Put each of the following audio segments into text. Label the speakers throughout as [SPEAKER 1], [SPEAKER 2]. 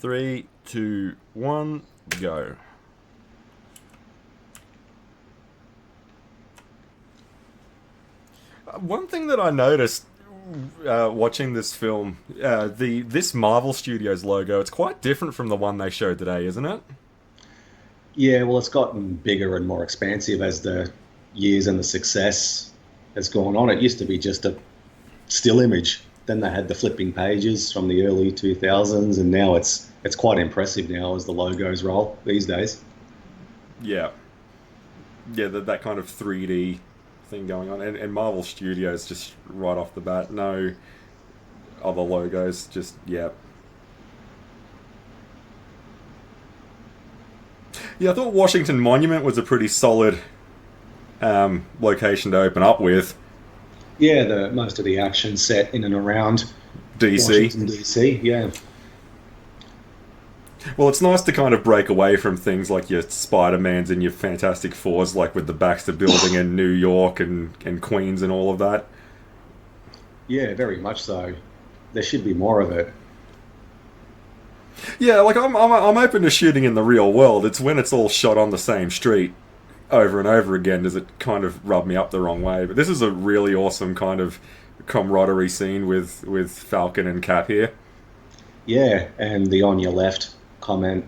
[SPEAKER 1] Three, two, one, go. One thing that I noticed watching this film, this Marvel Studios logo, it's quite different from the one they showed today, isn't it?
[SPEAKER 2] Yeah, well, it's gotten bigger and more expansive as the years and the success has gone on. It used to be just a still image. Then they had the flipping pages from the early 2000s, and now it's quite impressive now as the logos roll these days.
[SPEAKER 1] Yeah, yeah, that kind of 3D thing going on, and Marvel Studios just right off the bat, no other logos, just yeah. Yeah, I thought Washington Monument was a pretty solid location to open up with.
[SPEAKER 2] Yeah, the most of the action set in and around
[SPEAKER 1] DC.
[SPEAKER 2] Washington DC. Yeah,
[SPEAKER 1] Well, it's nice to kind of break away from things like your Spider-Mans and your Fantastic Fours, like with the Baxter Building in New York and Queens and all of that.
[SPEAKER 2] yeah, very much so. There should be more of it.
[SPEAKER 1] Yeah, like I'm open to shooting in the real world. It's when it's all shot on the same street over and over again does it kind of rub me up the wrong way. But this is a really awesome kind of camaraderie scene with Falcon and Cap here.
[SPEAKER 2] Yeah, and the on your left comment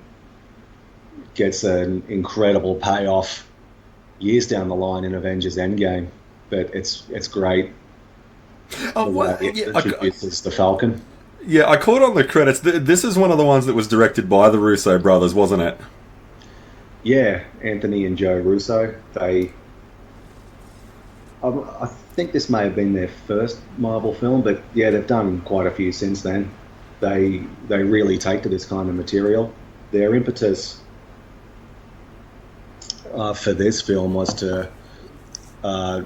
[SPEAKER 2] gets an incredible payoff years down the line in Avengers Endgame. But it's great
[SPEAKER 1] Oh,
[SPEAKER 2] the way
[SPEAKER 1] what?
[SPEAKER 2] it
[SPEAKER 1] Yeah,
[SPEAKER 2] introduces the Falcon.
[SPEAKER 1] yeah, I caught on the credits. This is one of the ones that was directed by the Russo brothers, wasn't it?
[SPEAKER 2] Yeah, Anthony and Joe Russo. I think this may have been their first Marvel film, but yeah, they've done quite a few since then. They really take to this kind of material. Their impetus for this film was to uh,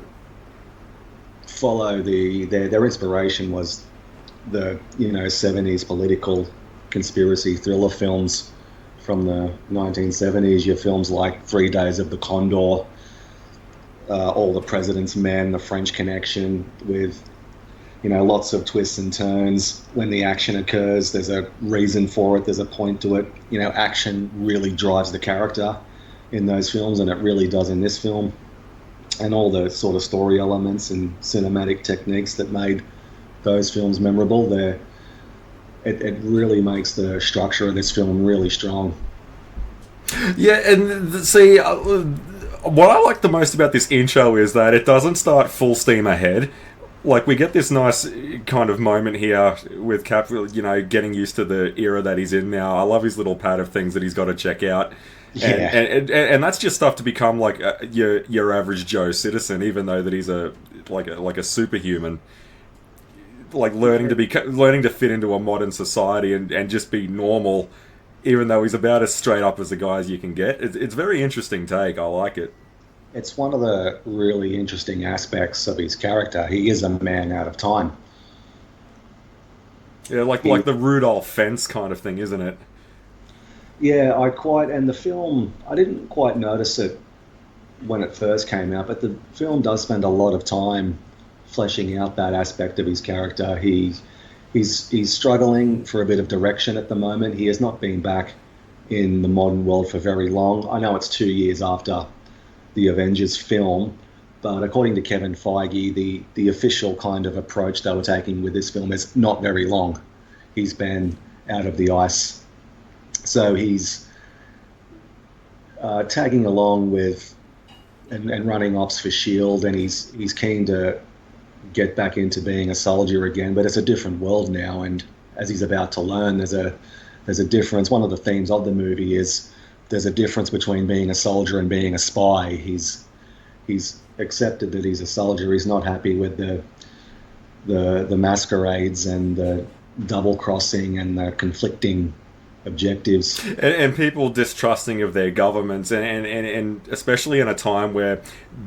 [SPEAKER 2] follow their inspiration was the 70s political conspiracy thriller films from the 1970s. Your films like 3 Days of the Condor, All the President's Men, The French Connection, with lots of twists and turns. When the action occurs, there's a reason for it. There's a point to it. Action really drives the character in those films, and it really does in this film. And all the sort of story elements and cinematic techniques that made those films memorable. It really makes the structure of this film really strong.
[SPEAKER 1] Yeah, and see, what I like the most about this intro is that it doesn't start full steam ahead. Like, we get this nice kind of moment here with Cap, getting used to the era that he's in now. I love his little pad of things that he's got to check out. And,
[SPEAKER 2] Yeah,
[SPEAKER 1] and that's just stuff to become like your average Joe citizen, even though that he's a superhuman. Like learning to fit into a modern society and just be normal, even though he's about as straight up as the guy as you can get. It's very interesting take. I like it.
[SPEAKER 2] it's one of the really interesting aspects of his character. He is a man out of time.
[SPEAKER 1] Yeah, like
[SPEAKER 2] He,
[SPEAKER 1] the Rudolph fence kind of thing, isn't it?
[SPEAKER 2] yeah, and the film, I didn't quite notice it when it first came out, but the film does spend a lot of time fleshing out that aspect of his character. He's struggling for a bit of direction at the moment. He has not been back in the modern world for very long. I know it's 2 years after the Avengers film, but according to Kevin Feige, the official kind of approach they were taking with this film is not very long. He's been out of the ice, so he's tagging along with and running ops for S.H.I.E.L.D, and he's keen to get back into being a soldier again. But it's a different world now, and as he's about to learn, there's a difference. One of the themes of the movie is there's a difference between being a soldier and being a spy. He's accepted that he's a soldier. He's not happy with the masquerades and the double crossing and the conflicting objectives.
[SPEAKER 1] And people distrusting of their governments, and especially in a time where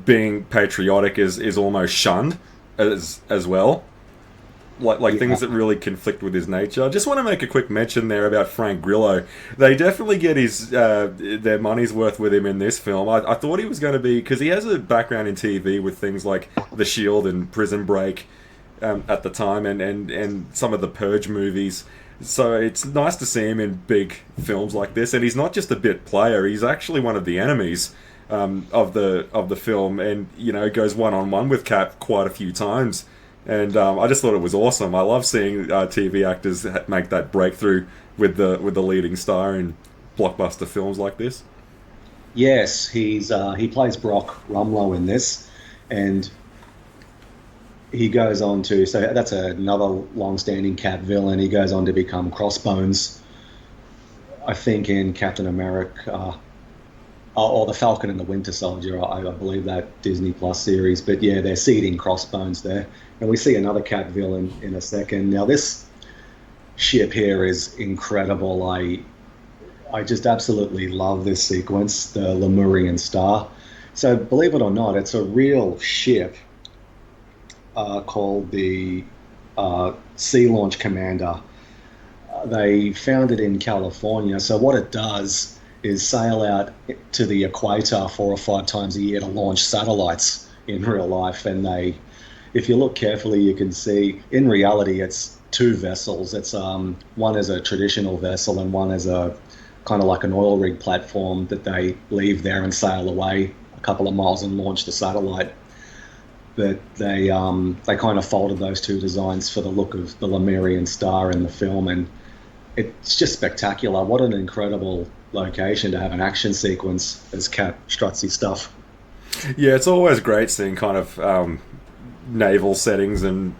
[SPEAKER 1] being patriotic is almost shunned as well. Like
[SPEAKER 2] Yeah,
[SPEAKER 1] things that really conflict with his nature. I just want to make a quick mention there about Frank Grillo. They definitely get his their money's worth with him in this film. I thought he was going to be, because he has a background in TV with things like The Shield and Prison Break at the time, and some of the Purge movies. So it's nice to see him in big films like this, and he's not just a bit player; he's actually one of the enemies of the film, and goes one on one with Cap quite a few times. And I just thought it was awesome. I love seeing TV actors make that breakthrough with the leading star in blockbuster films like this.
[SPEAKER 2] Yes, he plays Brock Rumlow in this, and he goes on to, so that's another long-standing Cap villain. He goes on to become Crossbones, I think, in Captain America, or the Falcon and the Winter Soldier. I believe that Disney Plus series. But yeah, they're seeding Crossbones there, and we see another Cap villain in a second. Now this ship here is incredible. I just absolutely love this sequence, the Lemurian Star. So believe it or not, it's a real ship called the Sea Launch Commander. They found it in California. So what it does is sail out to the equator 4 or 5 times a year to launch satellites in real life. And if you look carefully, you can see in reality it's two vessels. It's one is a traditional vessel and one is a kind of like an oil rig platform that they leave there and sail away a couple of miles and launch the satellite. But they kind of folded those two designs for the look of the Lemurian Star in the film, and it's just spectacular. What an incredible location to have an action sequence as Cap struts his stuff.
[SPEAKER 1] Yeah, it's always great seeing kind of naval settings, and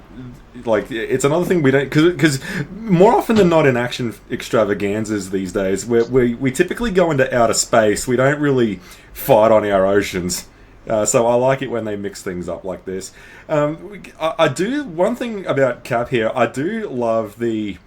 [SPEAKER 1] like it's another thing we don't, because more often than not in action extravaganzas these days, we typically go into outer space. We don't really fight on our oceans. So I like it when they mix things up like this. I do one thing about Cap here. I do love the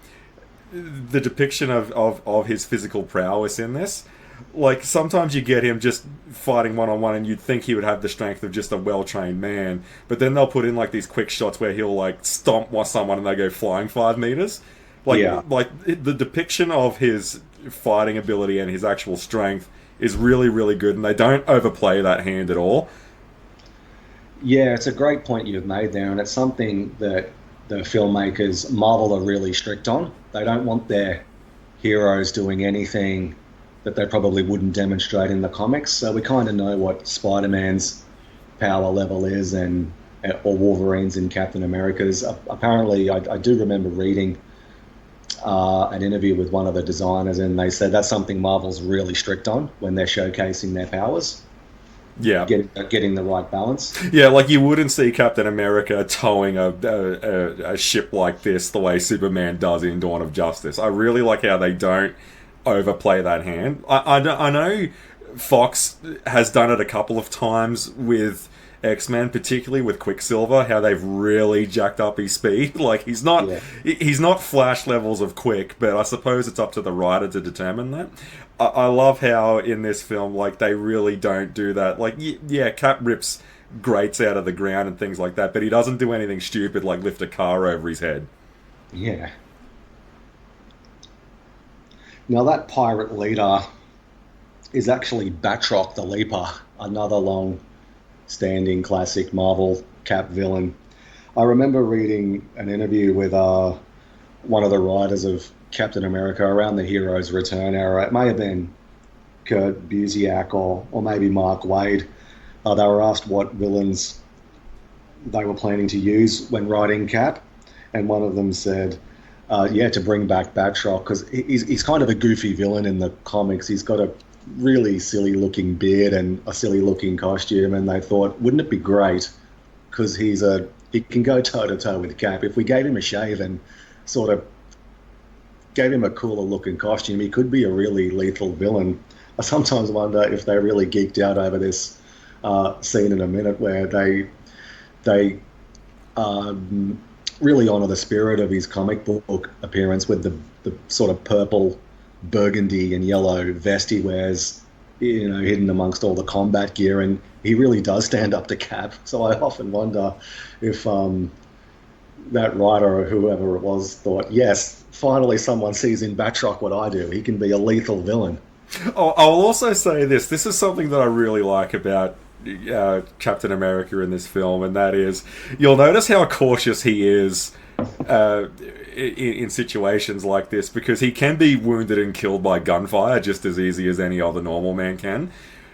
[SPEAKER 1] depiction of his physical prowess in this. Like sometimes you get him just fighting one on one, and you'd think he would have the strength of just a well trained man. But then they'll put in like these quick shots where he'll like stomp someone and they go flying 5 meters. Like the depiction of his fighting ability and his actual strength is really, really good, and they don't overplay that hand at all.
[SPEAKER 2] Yeah, it's a great point you've made there, and it's something that the filmmakers, Marvel, are really strict on. They don't want their heroes doing anything that they probably wouldn't demonstrate in the comics. So we kind of know what Spider-Man's power level is, or Wolverine's and Captain America's. Apparently, I do remember reading an interview with one of the designers, and they said that's something Marvel's really strict on when they're showcasing their powers.
[SPEAKER 1] Yeah,
[SPEAKER 2] getting the right balance.
[SPEAKER 1] Yeah, like you wouldn't see Captain America towing a ship like this the way Superman does in Dawn of Justice. I really like how they don't overplay that hand. I know Fox has done it a couple of times with X-Men, particularly with Quicksilver, how they've really jacked up his speed. Like he's not Flash levels of quick, but I suppose it's up to the writer to determine that. I love how in this film, like they really don't do that. Like yeah, Cap rips grates out of the ground and things like that, but he doesn't do anything stupid like lift a car over his head.
[SPEAKER 2] Yeah. Now that pirate leader is actually Batroc the Leaper, another long-standing classic Marvel Cap villain. I remember reading an interview with one of the writers of Captain America around the hero's return era. It may have been Kurt Busiek or maybe Mark Waid. They were asked what villains they were planning to use when writing Cap, and one of them said, to bring back Batroc, because he's kind of a goofy villain in the comics. He's got a really silly-looking beard and a silly-looking costume, and they thought, wouldn't it be great, because he can go toe-to-toe with Cap. If we gave him a shave and sort of gave him a cooler-looking costume, he could be a really lethal villain. I sometimes wonder if they really geeked out over this scene in a minute where they really honour the spirit of his comic book appearance with the sort of purple, burgundy and yellow vest he wears, hidden amongst all the combat gear, and he really does stand up to Cap. So I often wonder if that writer or whoever it was thought, yes, finally someone sees in Batroc what I do. He can be a lethal villain.
[SPEAKER 1] Oh, I'll also say this. This is something that I really like about Captain America in this film, and that is, you'll notice how cautious he is uh, in situations like this, because he can be wounded and killed by gunfire just as easy as any other normal man can.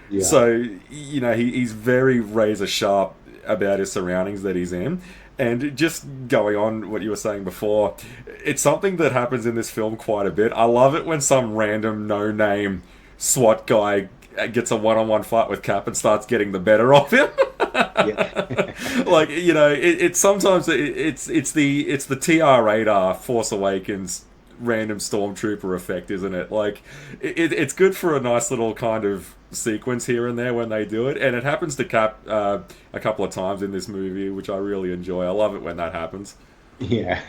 [SPEAKER 2] Yeah.
[SPEAKER 1] So, he's very razor sharp about his surroundings that he's in. And just going on what you were saying before, it's something that happens in this film quite a bit. I love it when some random no name SWAT guy gets a one-on-one fight with Cap and starts getting the better of him.
[SPEAKER 2] Yeah.
[SPEAKER 1] Like, it's sometimes it's the TR radar Force Awakens random stormtrooper effect, isn't it? Like, it's good for a nice little kind of sequence here and there when they do it, and it happens to Cap a couple of times in this movie, which I really enjoy. I love it when that happens.
[SPEAKER 2] Yeah.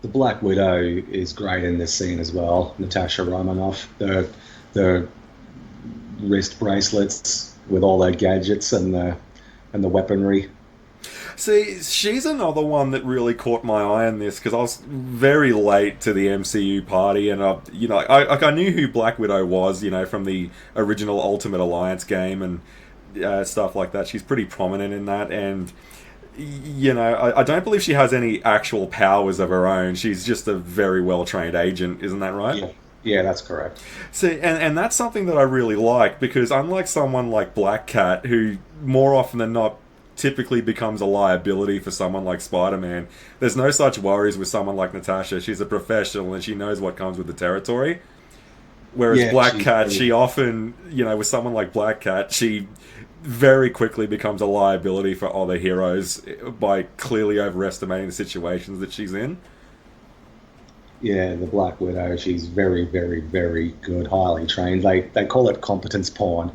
[SPEAKER 2] The Black Widow is great in this scene as well. Natasha Romanoff, the wrist bracelets with all their gadgets and the weaponry.
[SPEAKER 1] See, she's another one that really caught my eye in this because I was very late to the MCU party, and I knew who Black Widow was, from the original Ultimate Alliance game and stuff like that. She's pretty prominent in that, and I don't believe she has any actual powers of her own. She's just a very well trained agent, isn't that right?
[SPEAKER 2] Yeah, yeah, that's correct.
[SPEAKER 1] See, and that's something that I really like because unlike someone like Black Cat, who more often than not typically becomes a liability for someone like Spider-Man, there's no such worries with someone like Natasha. She's a professional and she knows what comes with the territory. Whereas
[SPEAKER 2] Yeah,
[SPEAKER 1] Black Cat, she often, with someone like Black Cat, she very quickly becomes a liability for other heroes by clearly overestimating the situations that she's in.
[SPEAKER 2] yeah, the Black Widow. She's very, very, very good, highly trained. They call it competence porn,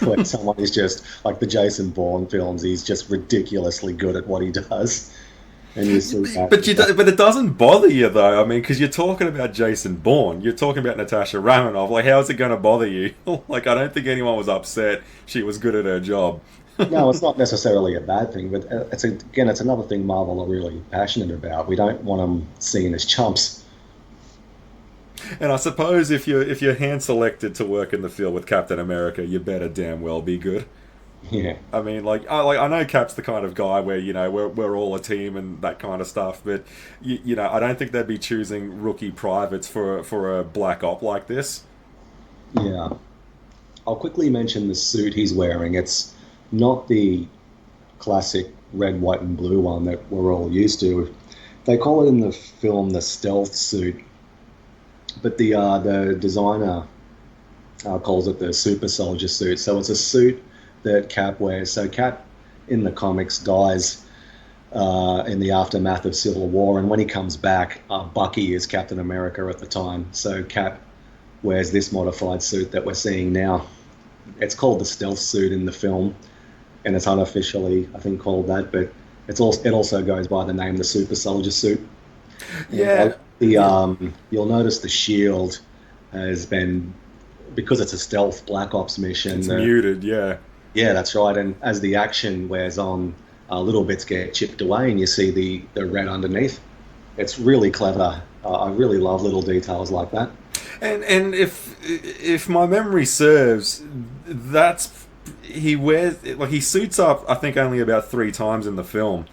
[SPEAKER 2] when someone is just like the Jason Bourne films. He's just ridiculously good at what he does, and you see that.
[SPEAKER 1] But it doesn't bother you though. I mean, because you're talking about Jason Bourne, you're talking about Natasha Romanoff. Like, how's it going to bother you? Like, I don't think anyone was upset she was good at her job.
[SPEAKER 2] No, it's not necessarily a bad thing, but it's another thing Marvel are really passionate about. We don't want them seen as chumps.
[SPEAKER 1] And I suppose if you're hand selected to work in the field with Captain America, you better damn well be good.
[SPEAKER 2] Yeah,
[SPEAKER 1] I mean, I know Cap's the kind of guy where we're all a team and that kind of stuff, but I don't think they'd be choosing rookie privates for a black op like this.
[SPEAKER 2] yeah. I'll quickly mention the suit he's wearing. It's not the classic red, white, and blue one that we're all used to. They call it in the film the stealth suit, but the designer calls it the super soldier suit. So it's a suit that Cap wears. So Cap in the comics dies in the aftermath of Civil War, and when he comes back, Bucky is Captain America at the time. So Cap wears this modified suit that we're seeing now. It's called the stealth suit in the film, and it's unofficially, I think, called that. But it also goes by the name the super soldier suit.
[SPEAKER 1] Yeah,
[SPEAKER 2] You'll notice the shield has been, because it's a stealth black ops mission.
[SPEAKER 1] it's muted. Yeah.
[SPEAKER 2] Yeah, that's right. And as the action wears on, little bits get chipped away, and you see the red underneath. It's really clever. I really love little details like that.
[SPEAKER 1] And if my memory serves, that's he wears like he suits up. I think only about 3 times in the film.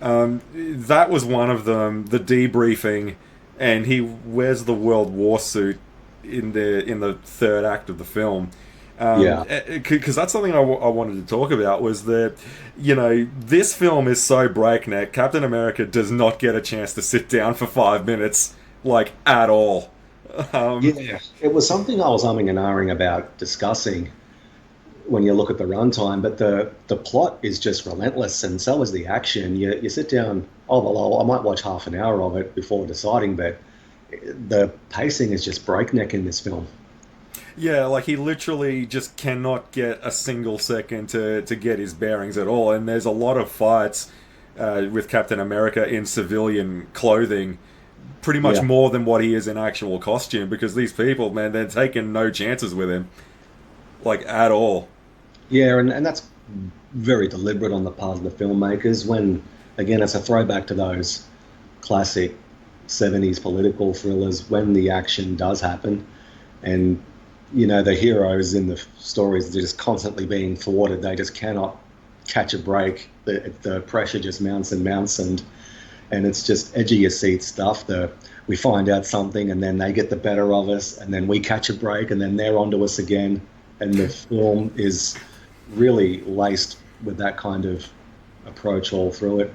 [SPEAKER 1] That was one of them. The debriefing, and he wears the World War suit in the third act of the film.
[SPEAKER 2] Yeah,
[SPEAKER 1] Because that's something I wanted to talk about was that, this film is so breakneck. Captain America does not get a chance to sit down for 5 minutes, like, at all.
[SPEAKER 2] yeah. It was something I was umming and ahhing about discussing when you look at the runtime, but the plot is just relentless, and so is the action. You sit down. Oh well, I might watch half an hour of it before deciding, but the pacing is just breakneck in this film.
[SPEAKER 1] Yeah, like he literally just cannot get a single second to get his bearings at all. And there's a lot of fights with Captain America in civilian clothing, pretty much
[SPEAKER 2] Yeah.
[SPEAKER 1] more than what he is in actual costume, because these people, man, they're taking no chances with him, like, at all.
[SPEAKER 2] Yeah, and that's very deliberate on the part of the filmmakers. When, again, it's a throwback to those classic 70s political thrillers when the action does happen. And, the heroes in the stories, they're just constantly being thwarted. They just cannot catch a break. The pressure just mounts and mounts, and it's just edge of your seat stuff. We find out something, and then they get the better of us, and then we catch a break, and then they're onto us again. And the film is really laced with that kind of approach all through it.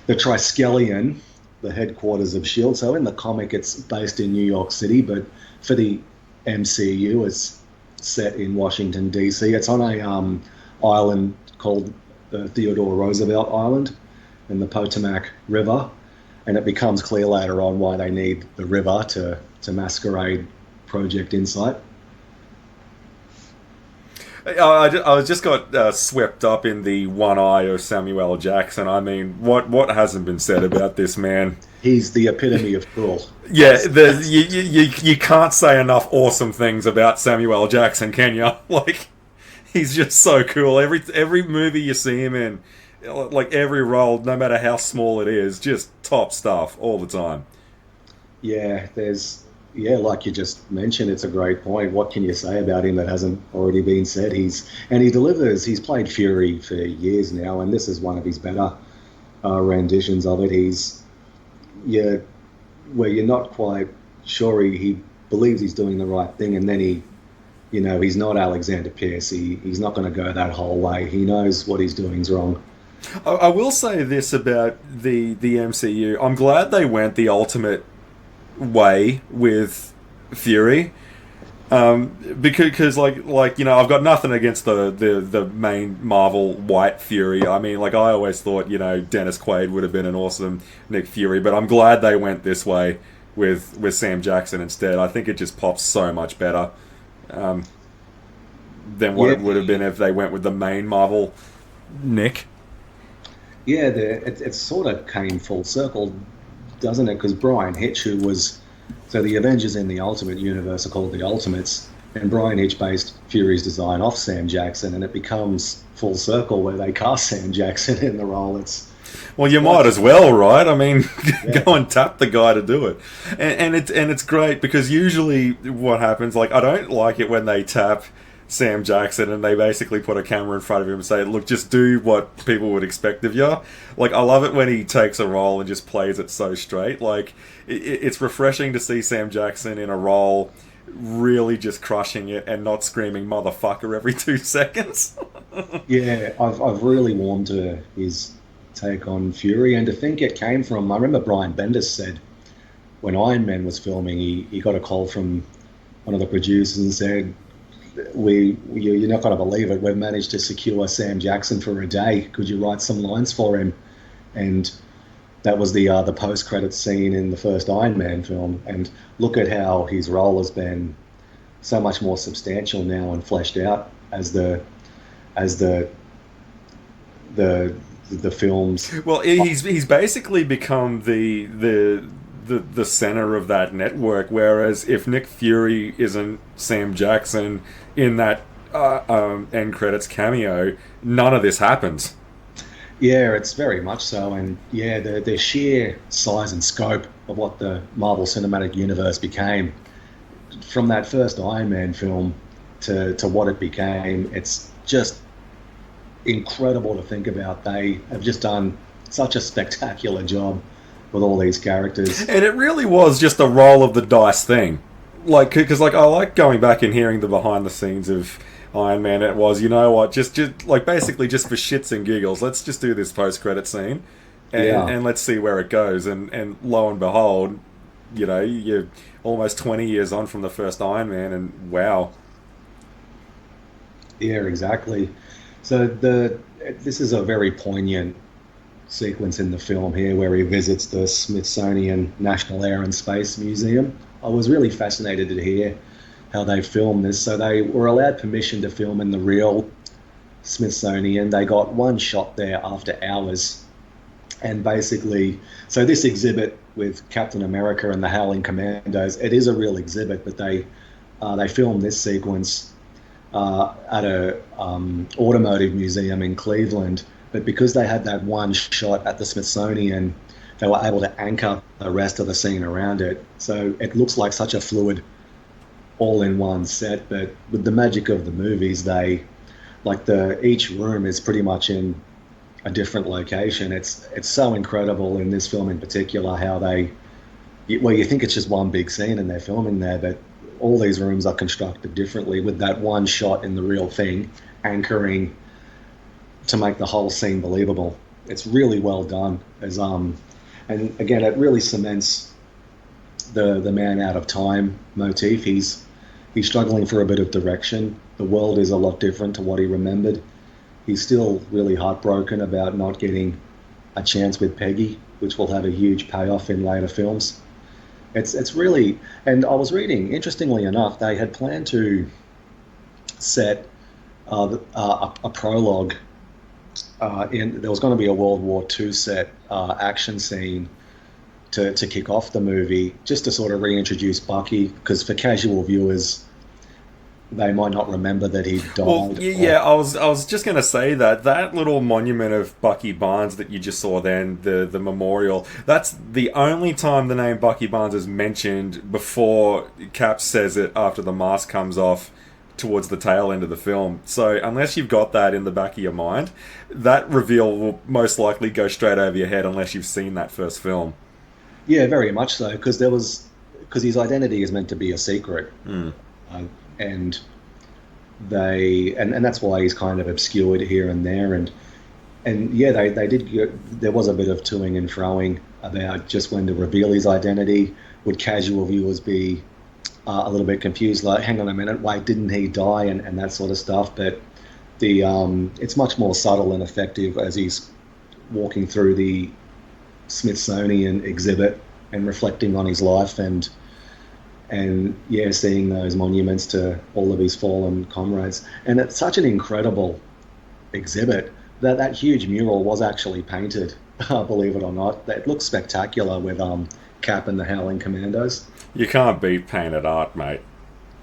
[SPEAKER 2] The Triskelion, the headquarters of S.H.I.E.L.D. So in the comic, it's based in New York City, but for the MCU, it's set in Washington D.C. It's on a island called Theodore Roosevelt Island in the Potomac River, and it becomes clear later on why they need the river to masquerade Project Insight.
[SPEAKER 1] I just got swept up in the one eye of Samuel L. Jackson. I mean, what hasn't been said about this man?
[SPEAKER 2] He's the epitome of cool.
[SPEAKER 1] Yeah, you can't say enough awesome things about Samuel L. Jackson, can you? Like, he's just so cool. Every movie you see him in, like every role, no matter how small it is, just top stuff all the time.
[SPEAKER 2] Yeah, like you just mentioned, it's a great point. What can you say about him that hasn't already been said? He delivers. He's played Fury for years now, and this is one of his better renditions of it. Yeah, where you're not quite sure he believes he's doing the right thing, and then he's not Alexander Pierce. He's not going to go that whole way. He knows what he's doing is wrong.
[SPEAKER 1] I will say this about the MCU. I'm glad they went the ultimate way with Fury, because I've got nothing against the main Marvel white Fury. I mean, like, I always thought Dennis Quaid would have been an awesome Nick Fury, but I'm glad they went this way with Sam Jackson instead. I think it just pops so much better than what it would have been if they went with the main Marvel Nick.
[SPEAKER 2] Yeah, it sort of came full circle, doesn't it? Because Brian Hitch, so the Avengers in the Ultimate Universe are called the Ultimates, and Brian Hitch based Fury's design off Sam Jackson, and it becomes full circle where they cast Sam Jackson in the role.
[SPEAKER 1] Well, you might as well, right? I mean, go and tap the guy to do it, and it's great because usually what happens, like, I don't like it when they tap Sam Jackson and they basically put a camera in front of him and say, look, just do what people would expect of you. Like, I love it when he takes a role and just plays it so straight. Like, it's refreshing to see Sam Jackson in a role really just crushing it and not screaming motherfucker every 2 seconds.
[SPEAKER 2] Yeah, I've really warmed to his take on Fury, and to think it came from, I remember Brian Bendis said when Iron Man was filming, he got a call from one of the producers and said, you're not going to believe it, we've managed to secure Sam Jackson for a day. Could you write some lines for him? And that was the post-credits scene in the first Iron Man film. And look at how his role has been so much more substantial now and fleshed out as the films.
[SPEAKER 1] Well, he's basically become the center of that network. Whereas if Nick Fury isn't Sam Jackson in that end credits cameo, none of this happens.
[SPEAKER 2] Yeah, it's very much so, and yeah, the sheer size and scope of what the Marvel Cinematic Universe became from that first Iron Man film to what it became, it's just incredible to think about. They have just done such a spectacular job with all these characters,
[SPEAKER 1] and it really was just a roll of the dice thing. Like, because I like going back and hearing the behind the scenes of Iron Man. It was, just like basically just for shits and giggles, let's just do this post credit scene, and let's see where it goes. And lo and behold, you're almost 20 years on from the first Iron Man, and wow.
[SPEAKER 2] Yeah, exactly. So this is a very poignant sequence in the film here where he visits the Smithsonian National Air and Space Museum. I was really fascinated to hear how they filmed this. So they were allowed permission to film in the real Smithsonian. They got one shot there after hours. And basically, so this exhibit with Captain America and the Howling Commandos, it is a real exhibit, but they filmed this sequence at a automotive museum in Cleveland. But because they had that one shot at the Smithsonian, they were able to anchor the rest of the scene around it. So it looks like such a fluid, all-in-one set. But with the magic of the movies, each room is pretty much in a different location. It's so incredible in this film in particular how well, you think it's just one big scene and they're filming there, but all these rooms are constructed differently with that one shot in the real thing anchoring to make the whole scene believable. It's really well done. And again, it really cements the man out of time motif. He's struggling for a bit of direction. The world is a lot different to what he remembered. He's still really heartbroken about not getting a chance with Peggy, which will have a huge payoff in later films. It's really, and I was reading, interestingly enough, they had planned to set a prologue there was going to be a World War II set action scene to kick off the movie, just to sort of reintroduce Bucky, because for casual viewers, they might not remember that he died.
[SPEAKER 1] Well, yeah, I was just gonna say that little monument of Bucky Barnes that you just saw then, the memorial. That's the only time the name Bucky Barnes is mentioned before Cap says it after the mask comes off towards the tail end of the film. So unless you've got that in the back of your mind, that reveal will most likely go straight over your head unless you've seen that first film.
[SPEAKER 2] Yeah, very much so, because his identity is meant to be a secret. And and that's why he's kind of obscured here and there, and yeah, they did there was a bit of toing and froing about just when to reveal his identity. Would casual viewers be a little bit confused, like, hang on a minute, why didn't he die, and that sort of stuff? But it's much more subtle and effective as he's walking through the Smithsonian exhibit and reflecting on his life, and yeah, seeing those monuments to all of his fallen comrades. And it's such an incredible exhibit that huge mural was actually painted, believe it or not. It looks spectacular with Cap and the Howling Commandos.
[SPEAKER 1] You can't beat painted art, mate.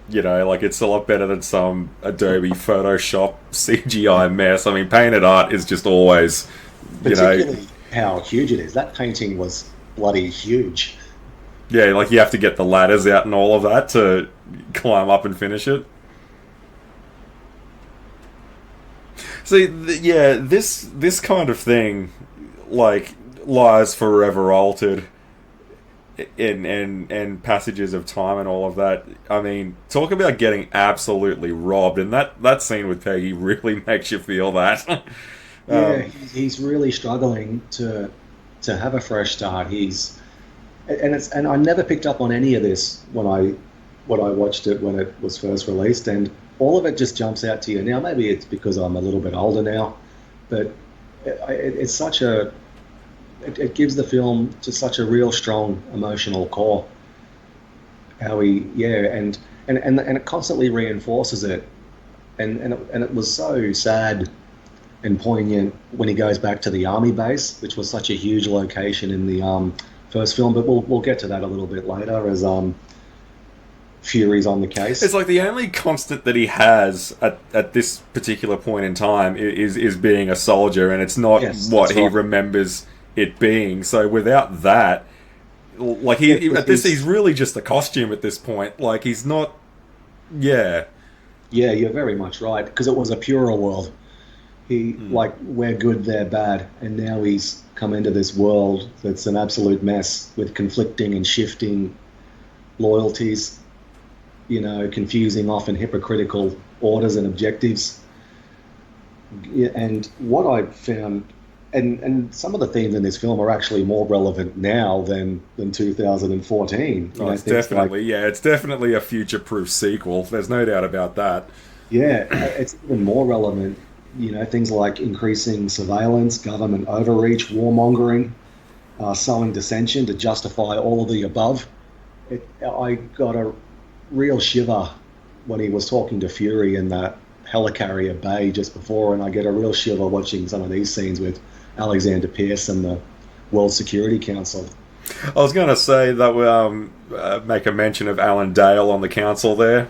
[SPEAKER 1] You know, like, it's a lot better than some Adobe Photoshop CGI mess. I mean, painted art is just always,
[SPEAKER 2] Particularly how huge it is. That painting was bloody huge.
[SPEAKER 1] Yeah, like, you have to get the ladders out and all of that to climb up and finish it. See, yeah, this kind of thing, like, lies forever altered in passages of time and all of that. I mean, talk about getting absolutely robbed, and that scene with Peggy really makes you feel that.
[SPEAKER 2] Yeah, he's really struggling to have a fresh start. And I never picked up on any of this when I watched it when it was first released, and all of it just jumps out to you now. Maybe it's because I'm a little bit older now, but it's such a it gives the film just such a real strong emotional core. How and it constantly reinforces it, and it was so sad and poignant when he goes back to the army base, which was such a huge location in the first film, but we'll get to that a little bit later as Fury's on the case.
[SPEAKER 1] It's like the only constant that he has at this particular point in time is being a soldier, and it's not what he remembers it being. So without that, like, he's really just a costume at this point. Like, he's not. Yeah,
[SPEAKER 2] you're very much right, because it was a purer world. Like, we're good, they're bad, and now he's come into this world that's an absolute mess with conflicting and shifting loyalties, confusing, often hypocritical orders and objectives. And what I found, and some of the themes in this film are actually more relevant now than 2014.
[SPEAKER 1] It's definitely, it's definitely a future-proof sequel. There's no doubt about that.
[SPEAKER 2] Yeah, it's even more relevant. Things like increasing surveillance, government overreach, warmongering, sowing dissension to justify all of the above. I got a real shiver when he was talking to Fury in that helicarrier bay just before, and I get a real shiver watching some of these scenes with Alexander Pierce and the World Security Council.
[SPEAKER 1] I was going to say that we make a mention of Alan Dale on the council there.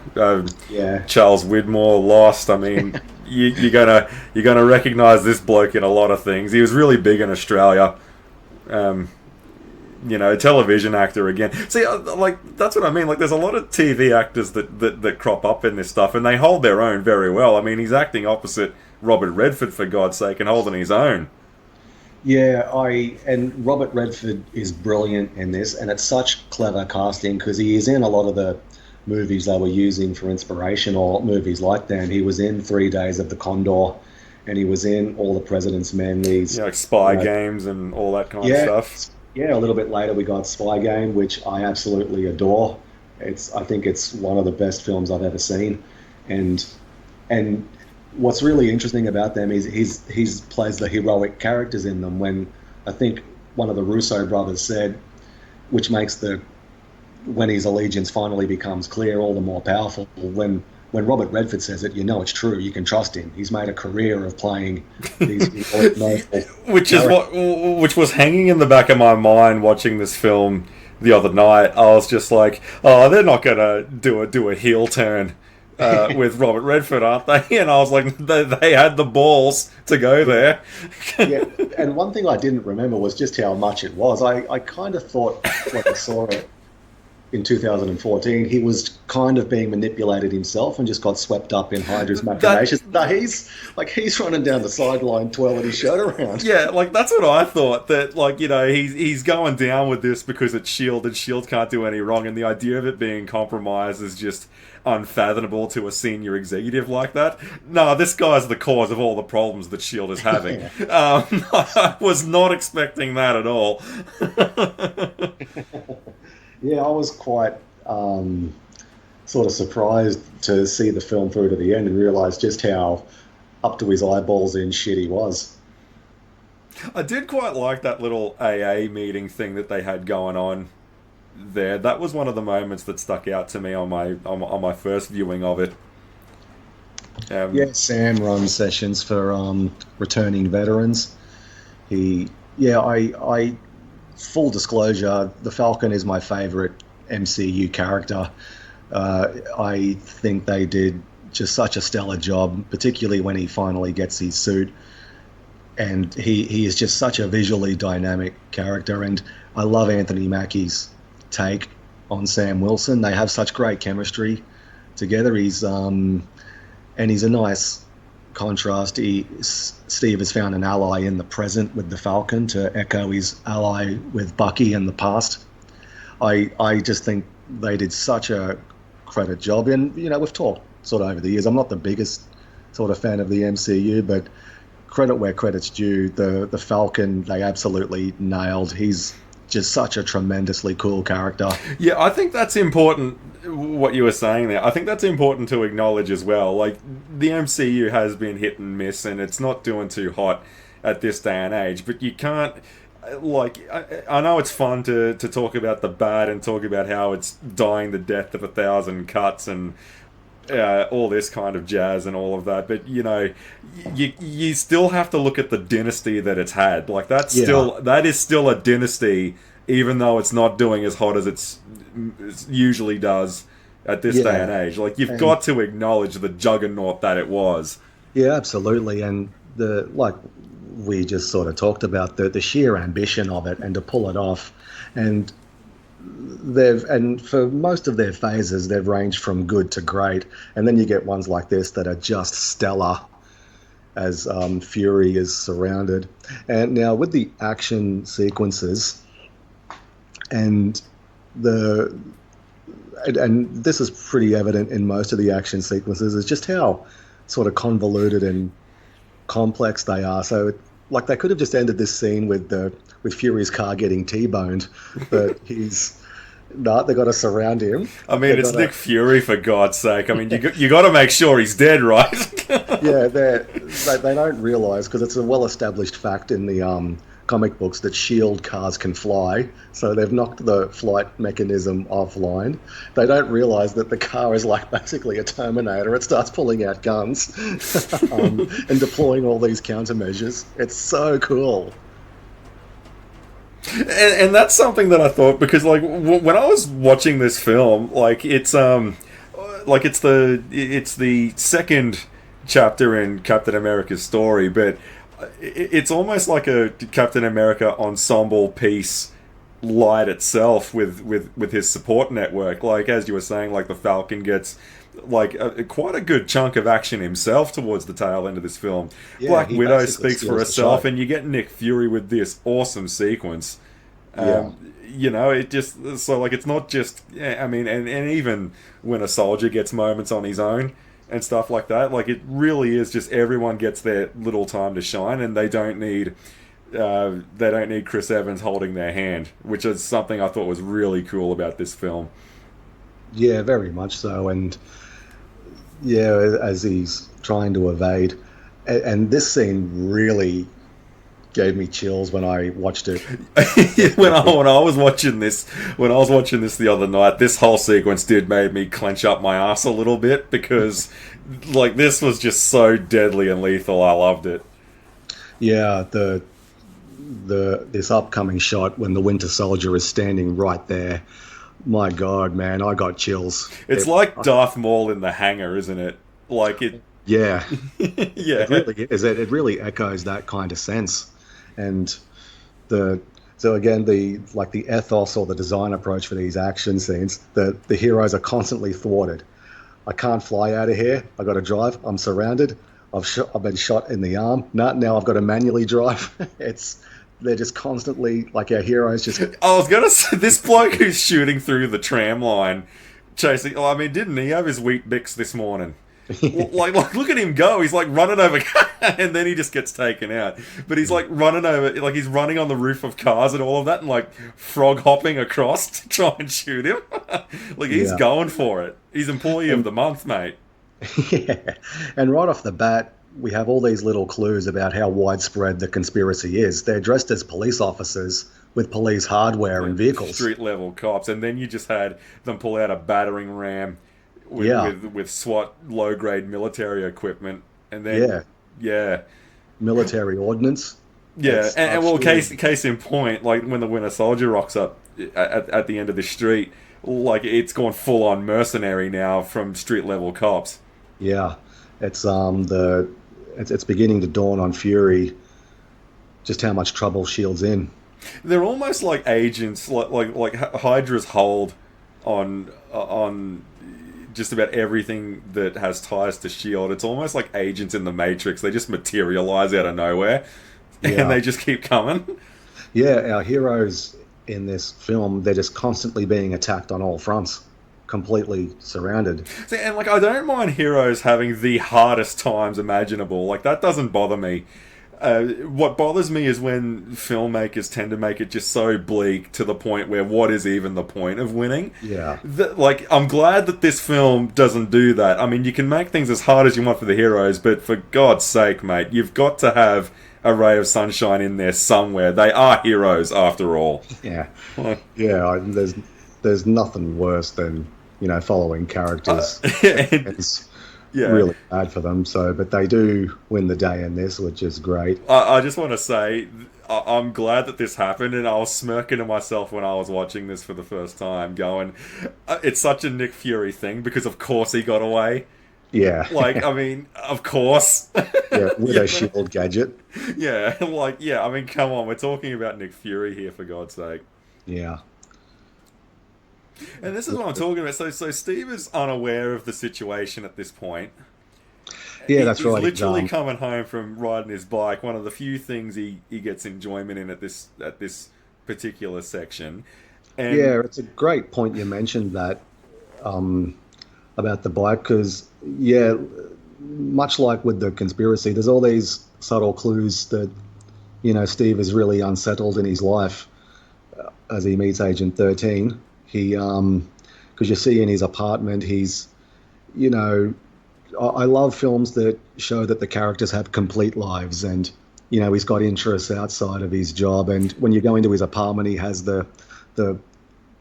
[SPEAKER 1] Charles Widmore lost. I mean, you're gonna recognise this bloke in a lot of things. He was really big in Australia. Television actor again. See, like, that's what I mean. Like, there's a lot of TV actors that crop up in this stuff, and they hold their own very well. I mean, he's acting opposite Robert Redford, for God's sake, and holding his own.
[SPEAKER 2] Yeah, I and Robert Redford is brilliant in this, and it's such clever casting because he is in a lot of the movies they were using for inspiration or movies like that. And he was in 3 Days of the Condor, and he was in All the President's Men.
[SPEAKER 1] You know, like
[SPEAKER 2] You
[SPEAKER 1] spy
[SPEAKER 2] know,
[SPEAKER 1] games and all that kind of
[SPEAKER 2] yeah,
[SPEAKER 1] stuff.
[SPEAKER 2] yeah. A little bit later, we got Spy Game, which I absolutely adore. I think it's one of the best films I've ever seen, and and what's really interesting about them is he's plays the heroic characters in them. When I think one of the Russo brothers said, which makes the when his allegiance finally becomes clear, all the more powerful. When Robert Redford says it, you know it's true. You can trust him. He's made a career of playing these heroic, noble
[SPEAKER 1] which is
[SPEAKER 2] characters.
[SPEAKER 1] which was hanging in the back of my mind watching this film the other night. I was just like, oh, they're not gonna do a heel turn with Robert Redford, aren't they? And I was like, they had the balls to go
[SPEAKER 2] Yeah,
[SPEAKER 1] there.
[SPEAKER 2] yeah. And one thing I didn't remember was just how much it was. I kind of thought when I saw it in 2014, he was kind of being manipulated himself and just got swept up in Hydra's
[SPEAKER 1] That
[SPEAKER 2] machinations. No, he's running down the sideline, twirling his shirt around.
[SPEAKER 1] Yeah, like that's what I thought. That like he's going down with this because it's Shield and Shield can't do any wrong, and the idea of it being compromised is just unfathomable to a senior executive like that. No, this guy's the cause of all the problems that Shield is having.
[SPEAKER 2] Yeah,
[SPEAKER 1] I was not expecting that at all.
[SPEAKER 2] yeah. I was quite sort of surprised to see the film through to the end and realize just how up to his eyeballs in shit he was.
[SPEAKER 1] I did quite like that little AA meeting thing that they had going on there. That was one of the moments that stuck out to me on on my first viewing of it.
[SPEAKER 2] Yeah,
[SPEAKER 1] Um,
[SPEAKER 2] Sam runs sessions for returning veterans. He, yeah, I full disclosure, the Falcon is my favorite MCU character. I think they did just such a stellar job, particularly when he finally gets his suit. And he is just such a visually dynamic character. And I love Anthony Mackie's take on Sam Wilson. They have such great chemistry together. He's a nice contrast. Steve has found an ally in the present with the Falcon to echo his ally with Bucky in the past. I just think they did such a credit job. And we've talked sort of over the years. I'm not the biggest sort of fan of the MCU, but credit where credit's due. The Falcon they absolutely nailed. He's just such a tremendously cool character.
[SPEAKER 1] Yeah, I think that's important. What you were saying there, I think that's important to acknowledge as well. Like the MCU has been hit and miss, and it's not doing too hot at this day and age. But you can't. Like I know it's fun to talk about the bad and talk about how it's dying the death of 1,000 cuts and all this kind of jazz and all of that. But you still have to look at the dynasty that it's had. Like
[SPEAKER 2] Yeah,
[SPEAKER 1] that is still a dynasty, even though it's not doing as hot as it usually does at this day and
[SPEAKER 2] yeah,
[SPEAKER 1] age. Like you've
[SPEAKER 2] and
[SPEAKER 1] got to acknowledge the juggernaut that it was.
[SPEAKER 2] yeah, absolutely. And the like we just sort of talked about the sheer ambition of it and to pull it off. And and for most of their phases they've ranged from good to great, and then you get ones like this that are just stellar as Fury is surrounded. And now with the action sequences and the and this is pretty evident in most of the action sequences, is just how sort of convoluted and complex they are. So like they could have just ended this scene with Fury's car getting T-boned, but he's not. They got to surround him.
[SPEAKER 1] I
[SPEAKER 2] They
[SPEAKER 1] mean,
[SPEAKER 2] got
[SPEAKER 1] it's
[SPEAKER 2] to
[SPEAKER 1] Nick Fury, for God's sake. I mean, you got to make sure he's dead, right?
[SPEAKER 2] yeah. They don't realize, because it's a well-established fact in the comic books, that Shield cars can fly. So they've knocked the flight mechanism offline. They don't realize that the car is like basically a Terminator. It starts pulling out guns and deploying all these countermeasures. It's so cool.
[SPEAKER 1] And that's something that I thought, because like when I was watching this film, like it's the second chapter in Captain America's story, but it's almost like a Captain America ensemble piece light itself with his support network. Like as you were saying, like the Falcon gets like quite a good chunk of action himself towards the tail end of this film.
[SPEAKER 2] Yeah,
[SPEAKER 1] Black
[SPEAKER 2] he
[SPEAKER 1] Widow
[SPEAKER 2] basically
[SPEAKER 1] speaks for
[SPEAKER 2] steals the
[SPEAKER 1] herself,
[SPEAKER 2] show.
[SPEAKER 1] and you get Nick Fury with this awesome sequence.
[SPEAKER 2] Yeah,
[SPEAKER 1] It just so like it's not just yeah, I mean, and even when a soldier gets moments on his own and stuff like that, like it really is just everyone gets their little time to shine, and they don't need Chris Evans holding their hand, which is something I thought was really cool about this film.
[SPEAKER 2] yeah, very much so. And yeah, as he's trying to evade, and this scene really gave me chills when I watched it.
[SPEAKER 1] When I was watching this the other night, this whole sequence did made me clench up my ass a little bit because, like, this was just so deadly and lethal. I loved it.
[SPEAKER 2] Yeah, the this upcoming shot when the Winter Soldier is standing right there. My God, man, I got chills.
[SPEAKER 1] It's like Darth Maul in the hangar, isn't it? Like it,
[SPEAKER 2] Yeah, it
[SPEAKER 1] yeah.
[SPEAKER 2] really is. It really echoes that kind of sense, and the so again the ethos or the design approach for these action scenes. The heroes are constantly thwarted. I can't fly out of here. I got to drive. I'm surrounded. I've been shot in the arm. Now I've got to manually drive. It's they're just constantly like our heroes just
[SPEAKER 1] I was gonna say this bloke who's shooting through the tram line, chasing. Oh, I mean, didn't he have his wheat bix this morning? Like, look at him go. He's like running over, and then he just gets taken out. But he's like running over, like he's running on the roof of cars and all of that, and like frog hopping across to try and shoot him. Like he's
[SPEAKER 2] yeah.
[SPEAKER 1] going for it. He's employee of
[SPEAKER 2] And
[SPEAKER 1] the month, mate.
[SPEAKER 2] yeah, and right off the bat, we have all these little clues about how widespread the conspiracy is. They're dressed as police officers with police hardware
[SPEAKER 1] Yeah,
[SPEAKER 2] and vehicles.
[SPEAKER 1] street level cops, and then you just had them pull out a battering ram with
[SPEAKER 2] Yeah,
[SPEAKER 1] SWAT low grade military equipment, and then
[SPEAKER 2] yeah,
[SPEAKER 1] yeah.
[SPEAKER 2] military ordnance.
[SPEAKER 1] Yeah,
[SPEAKER 2] It's
[SPEAKER 1] and well,
[SPEAKER 2] actually,
[SPEAKER 1] case in point, like when the Winter Soldier rocks up at the end of the street, like it's gone full on mercenary now from street level cops.
[SPEAKER 2] yeah, it's it's beginning to dawn on Fury just how much trouble Shield's in.
[SPEAKER 1] They're almost like agents, like Hydra's hold on just about everything that has ties to Shield. It's almost like agents in the Matrix. They just materialize out of nowhere, and
[SPEAKER 2] Yeah,
[SPEAKER 1] they just keep coming.
[SPEAKER 2] yeah, our heroes in this film, they're just constantly being attacked on all fronts, completely surrounded.
[SPEAKER 1] See, and like I don't mind heroes having the hardest times imaginable. Like that doesn't bother me. What bothers me is when filmmakers tend to make it just so bleak to the point where what is even the point of winning?
[SPEAKER 2] Yeah,
[SPEAKER 1] Like, I'm glad that this film doesn't do that. I mean, you can make things as hard as you want for the heroes, but for God's sake, mate, you've got to have a ray of sunshine in there somewhere. They are heroes, after all.
[SPEAKER 2] yeah,
[SPEAKER 1] Like,
[SPEAKER 2] yeah. There's nothing worse than following characters.
[SPEAKER 1] and,
[SPEAKER 2] It's
[SPEAKER 1] yeah.
[SPEAKER 2] really bad for them. So, but they do win the day in this, which is great.
[SPEAKER 1] I just want to say I'm glad that this happened, and I was smirking to myself when I was watching this for the first time, going, "It's such a Nick Fury thing because of course he got away."
[SPEAKER 2] Yeah,
[SPEAKER 1] Like, I mean, of course.
[SPEAKER 2] yeah, with
[SPEAKER 1] You
[SPEAKER 2] a
[SPEAKER 1] know?
[SPEAKER 2] shield gadget.
[SPEAKER 1] Yeah, like, yeah. I mean, come on, we're talking about Nick Fury here, for God's sake.
[SPEAKER 2] Yeah,
[SPEAKER 1] And this is what I'm talking about. So Steve is unaware of the situation at this point.
[SPEAKER 2] yeah, that's
[SPEAKER 1] He's
[SPEAKER 2] right.
[SPEAKER 1] literally coming home from riding his bike. One of the few things he gets enjoyment in at this particular section. And
[SPEAKER 2] Yeah, it's a great point you mentioned that um, about the bike because yeah, much like with the conspiracy, there's all these subtle clues that Steve is really unsettled in his life as he meets Agent 13. He because you see in his apartment, he's you know I love films that show that the characters have complete lives and he's got interests outside of his job. And when you go into his apartment, he has the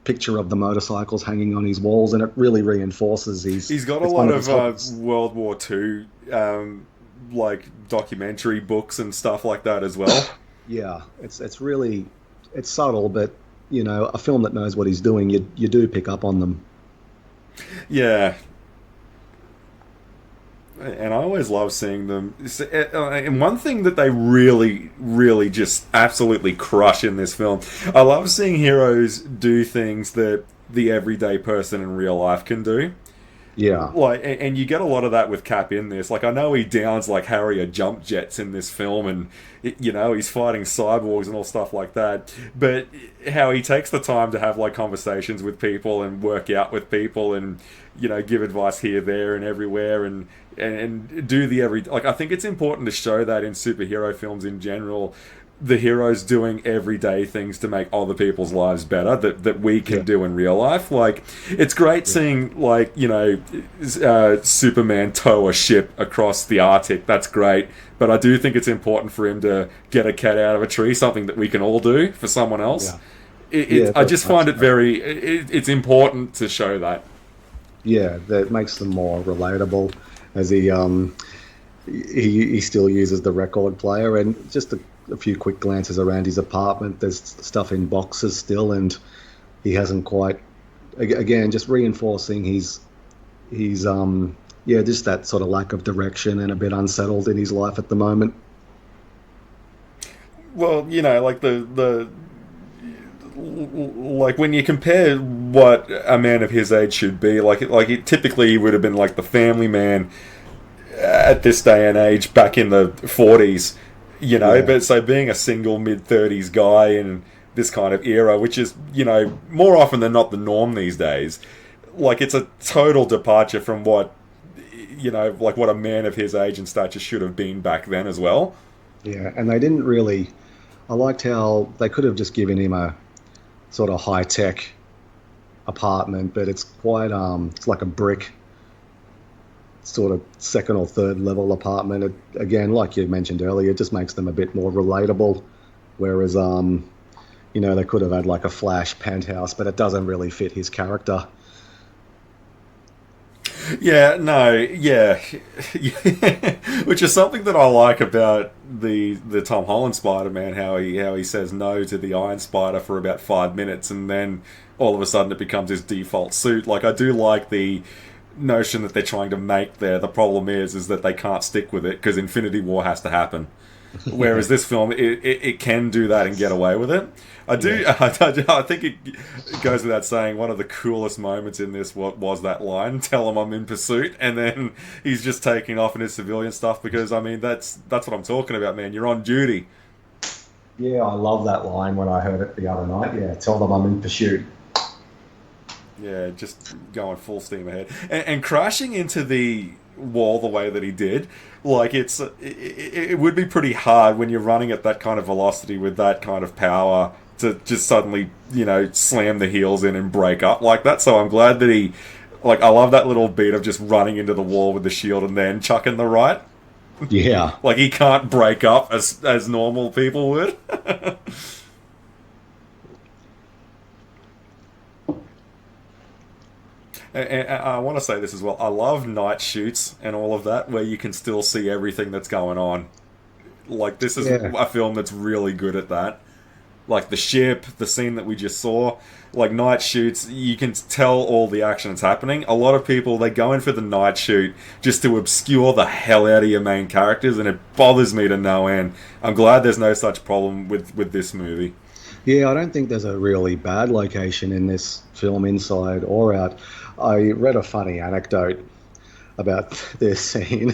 [SPEAKER 2] picture of the motorcycles hanging on his walls, and it really reinforces his.
[SPEAKER 1] he's got a
[SPEAKER 2] It's one
[SPEAKER 1] lot
[SPEAKER 2] of
[SPEAKER 1] of
[SPEAKER 2] his hobbies.
[SPEAKER 1] World War II like documentary books and stuff like that as well.
[SPEAKER 2] Yeah, it's really it's subtle, but a film that knows what he's doing, you do pick up on them.
[SPEAKER 1] Yeah, And I always love seeing them. And one thing that they really, really just absolutely crush in this film, I love seeing heroes do things that the everyday person in real life can do.
[SPEAKER 2] Yeah,
[SPEAKER 1] Like, and you get a lot of that with Cap in this. Like, I know he downs like Harrier jump jets in this film, and he's fighting cyborgs and all stuff like that. But how he takes the time to have like conversations with people and work out with people, and give advice here, there, and everywhere, and do the every like. I think it's important to show that in superhero films in general, the heroes doing everyday things to make other people's lives better that we can do in real life. Like, it's great seeing like Superman tow a ship across the Arctic. That's great, but I do think it's important for him to get a cat out of a tree, something that we can all do for someone else. I just find it very it's important to show that.
[SPEAKER 2] Yeah, that makes them more relatable, as he still uses the record player, and just a few quick glances around his apartment. There's stuff in boxes still, and he hasn't quite. Again, just reinforcing his just that sort of lack of direction and a bit unsettled in his life at the moment.
[SPEAKER 1] Well, like like when you compare what a man of his age should be, like typically he would have been like the family man at this day and age back in the 40s. But so being a single mid-30s guy in this kind of era, which is, more often than not the norm these days, like it's a total departure from what, like what a man of his age and stature should have been back then as well.
[SPEAKER 2] Yeah, and they didn't really. I liked how they could have just given him a sort of high-tech apartment, but it's quite, it's like a brick sort of second or third level apartment. Again, like you mentioned earlier, it just makes them a bit more relatable. Whereas, they could have had like a flash penthouse, but it doesn't really fit his character.
[SPEAKER 1] Yeah, no, yeah. Which is something that I like about the Tom Holland Spider-Man, how he says no to the Iron Spider for about 5 minutes, and then all of a sudden it becomes his default suit. Like, I do like the notion that they're trying to make there. The problem is that they can't stick with it because Infinity War has to happen. Whereas this film, it can do that and get away with it. I think it goes without saying, one of the coolest moments in this was that line, "Tell him I'm in pursuit," and then he's just taking off in his civilian stuff, because I mean that's what I'm talking about, man. You're on duty.
[SPEAKER 2] Yeah, I love that line when I heard it the other night. Yeah, tell them I'm in pursuit.
[SPEAKER 1] Yeah, just going full steam ahead and crashing into the wall the way that he did. Like, it would be pretty hard when you're running at that kind of velocity with that kind of power to just suddenly, slam the heels in and break up like that. So I'm glad that he, like, I love that little beat of just running into the wall with the shield and then chucking the right.
[SPEAKER 2] Yeah.
[SPEAKER 1] Like, he can't break up as normal people would. And I want to say this as well. I love night shoots and all of that, where you can still see everything that's going on. Like, this is a film that's really good at that. Like, the ship, the scene that we just saw, like, night shoots, you can tell all the action that's happening. A lot of people, they go in for the night shoot just to obscure the hell out of your main characters, and it bothers me to no end. I'm glad there's no such problem with this movie.
[SPEAKER 2] Yeah, I don't think there's a really bad location in this film, inside or out. I read a funny anecdote about this scene.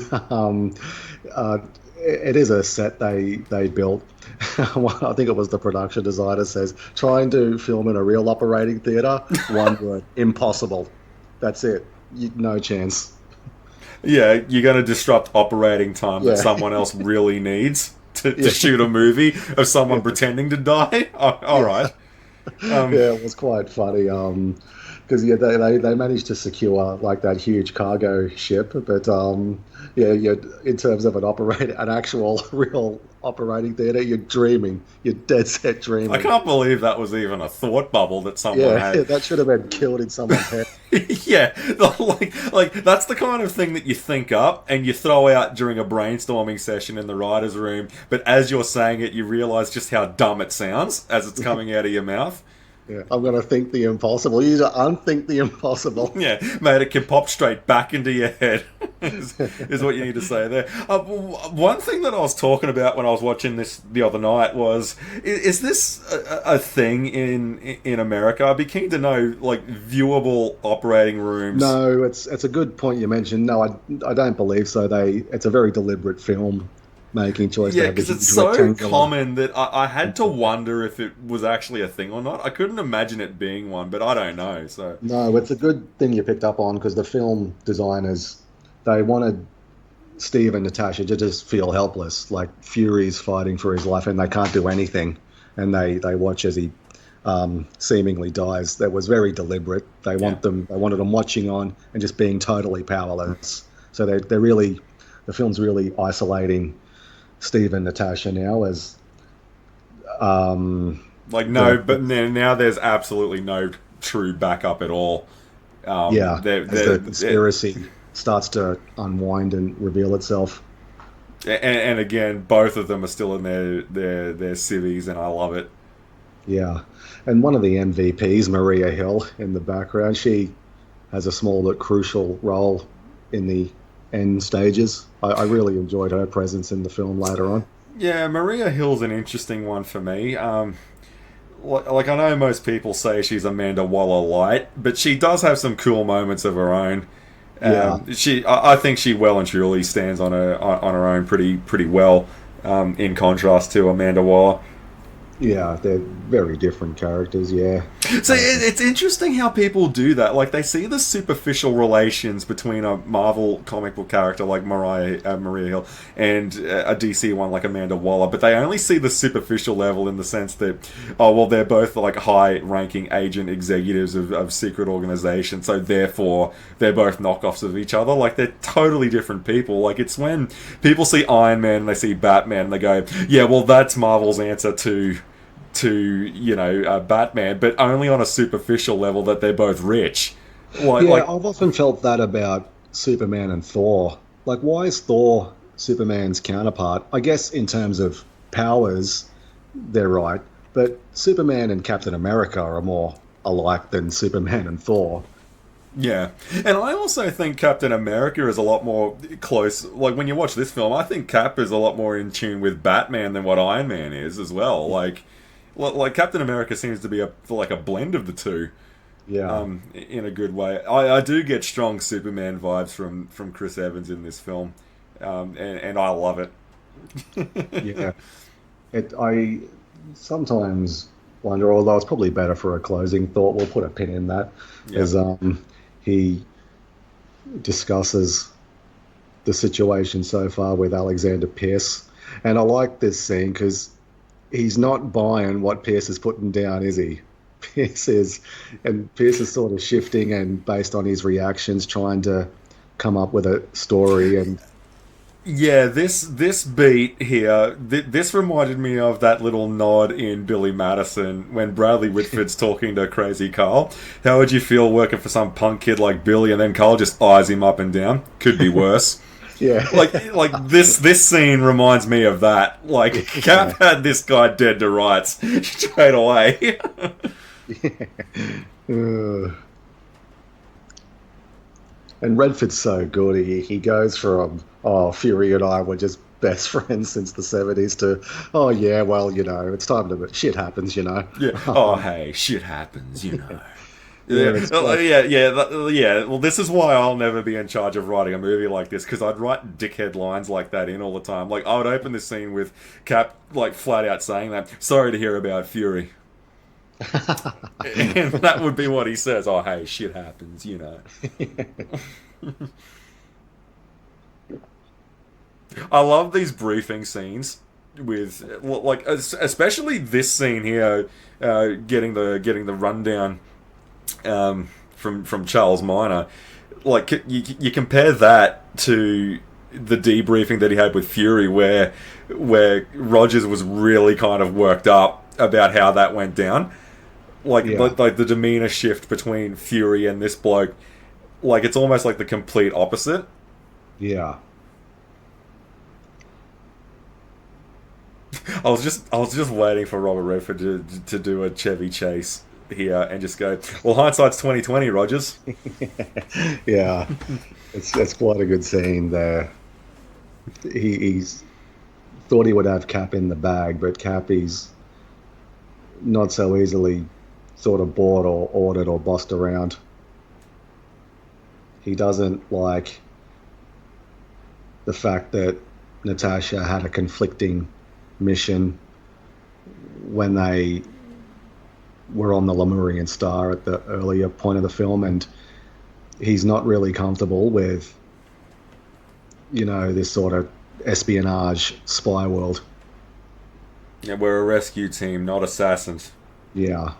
[SPEAKER 2] It is a set they built. I think it was the production designer says, trying to film in a real operating theatre, one word, impossible. That's it. No chance.
[SPEAKER 1] Yeah, you're going to disrupt operating time that someone else really needs to shoot a movie of someone pretending to die. All right.
[SPEAKER 2] It was quite funny. Because they managed to secure like that huge cargo ship, but in terms of an actual real operating theatre, you're dreaming. You're dead set dreaming.
[SPEAKER 1] I can't believe that was even a thought bubble that someone had.
[SPEAKER 2] Yeah, that should have been killed in someone's head.
[SPEAKER 1] Yeah, like that's the kind of thing that you think up and you throw out during a brainstorming session in the writer's room, but as you're saying it, you realise just how dumb it sounds as it's coming out of your mouth.
[SPEAKER 2] Yeah, I'm going to think the impossible. You need to unthink the impossible.
[SPEAKER 1] Yeah, mate, it can pop straight back into your head. is what you need to say there. One thing that I was talking about when I was watching this the other night was: is this a thing in America? I'd be keen to know, like, viewable operating rooms.
[SPEAKER 2] No, it's a good point you mentioned. No, I don't believe so. It's a very deliberate film making choice to
[SPEAKER 1] Yeah,
[SPEAKER 2] have
[SPEAKER 1] because
[SPEAKER 2] this
[SPEAKER 1] it's
[SPEAKER 2] huge
[SPEAKER 1] so
[SPEAKER 2] rectangular.
[SPEAKER 1] common that I had to wonder if it was actually a thing or not. I couldn't imagine it being one, but I don't know. So
[SPEAKER 2] No, it's a good thing you picked up on because the film designers they wanted Steve and Natasha to just feel helpless, like Fury's fighting for his life and they can't do anything, and they watch as he seemingly dies. That was very deliberate.
[SPEAKER 1] yeah.
[SPEAKER 2] They wanted them watching on and just being totally powerless. So they're really the film's really isolating Steve and Natasha now as um,
[SPEAKER 1] Like, no,
[SPEAKER 2] the
[SPEAKER 1] but now there's absolutely no true backup at all.
[SPEAKER 2] yeah, as the
[SPEAKER 1] They're
[SPEAKER 2] conspiracy starts to unwind and reveal itself.
[SPEAKER 1] and again, both of them are still in their civvies, and I love it.
[SPEAKER 2] Yeah. And one of the MVPs, Maria Hill, in the background, she has a small but crucial role in the end stages. I really enjoyed her presence in the film later on.
[SPEAKER 1] Yeah, Maria Hill's an interesting one for me. Like, I know most people say she's Amanda Waller light, but she does have some cool moments of her own.
[SPEAKER 2] Yeah.
[SPEAKER 1] I think she well and truly stands on her own pretty well. In contrast to Amanda Waller.
[SPEAKER 2] Yeah, they're very different characters, yeah.
[SPEAKER 1] So it's interesting how people do that. Like, they see the superficial relations between a Marvel comic book character like Maria Hill and a DC one like Amanda Waller, but they only see the superficial level in the sense that, oh, well, they're both like high-ranking agent executives of secret organizations, so therefore they're both knockoffs of each other. Like, they're totally different people. Like, it's when people see Iron Man and they see Batman and they go, yeah, well, that's Marvel's answer to Batman, but only on a superficial level that they're both rich. Like
[SPEAKER 2] Yeah,
[SPEAKER 1] like
[SPEAKER 2] I've often felt that about Superman and Thor. Like, why is Thor Superman's counterpart? I guess in terms of powers, they're right, but Superman and Captain America are more alike than Superman and Thor.
[SPEAKER 1] yeah, and I also think Captain America is a lot more close. Like, when you watch this film, I think Cap is a lot more in tune with Batman than what Iron Man is as well. Like Captain America seems to be a blend of the two.
[SPEAKER 2] Yeah,
[SPEAKER 1] In a good way. I do get strong Superman vibes from Chris Evans in this film, and I love it.
[SPEAKER 2] yeah. I sometimes wonder, although it's probably better for a closing thought, we'll put a pin in that,
[SPEAKER 1] Yeah.
[SPEAKER 2] as he discusses the situation so far with Alexander Pierce. And I like this scene because he's not buying what Pierce is putting down, is he? Pierce is, and Pierce is sort of shifting and based on his reactions, trying to come up with a story. And
[SPEAKER 1] Yeah, this beat here, this reminded me of that little nod in Billy Madison when Bradley Whitford's talking to Crazy Carl. How would you feel working for some punk kid like Billy, and then Carl just eyes him up and down? Could be worse.
[SPEAKER 2] yeah,
[SPEAKER 1] Like this scene reminds me of that. Like,
[SPEAKER 2] yeah,
[SPEAKER 1] Cap had this guy dead to rights straight away.
[SPEAKER 2] Uh, and Redford's so good. He goes from, oh, Fury and I were just best friends since the 70s to, oh, yeah, well, it's time to, shit happens,
[SPEAKER 1] Yeah. Oh, hey, shit happens.
[SPEAKER 2] Yeah,
[SPEAKER 1] Yeah,
[SPEAKER 2] it's quite,
[SPEAKER 1] yeah. Well, this is why I'll never be in charge of writing a movie like this, because I'd write dickhead lines like that in all the time. Like, I would open this scene with Cap, like, flat out saying that, sorry to hear about Fury. And that would be what he says. Oh, hey, shit happens. I love these briefing scenes with, like, especially this scene here, getting the rundown from Charles Minor. Like, you compare that to the debriefing that he had with Fury, where Rogers was really kind of worked up about how that went down.
[SPEAKER 2] yeah,
[SPEAKER 1] Like the demeanor shift between Fury and this bloke, like, it's almost like the complete opposite.
[SPEAKER 2] yeah.
[SPEAKER 1] I was just waiting for Robert Redford to do a Chevy Chase here and just go, well, hindsight's 2020, Rogers.
[SPEAKER 2] Yeah, it's quite a good scene there. He's thought he would have Cap in the bag, but Cap is not so easily sort of bought or ordered or bossed around. He doesn't like the fact that Natasha had a conflicting mission when they were on the Lemurian Star at the earlier point of the film, and he's not really comfortable with, this sort of espionage spy world.
[SPEAKER 1] Yeah, we're a rescue team, not assassins.
[SPEAKER 2] Yeah.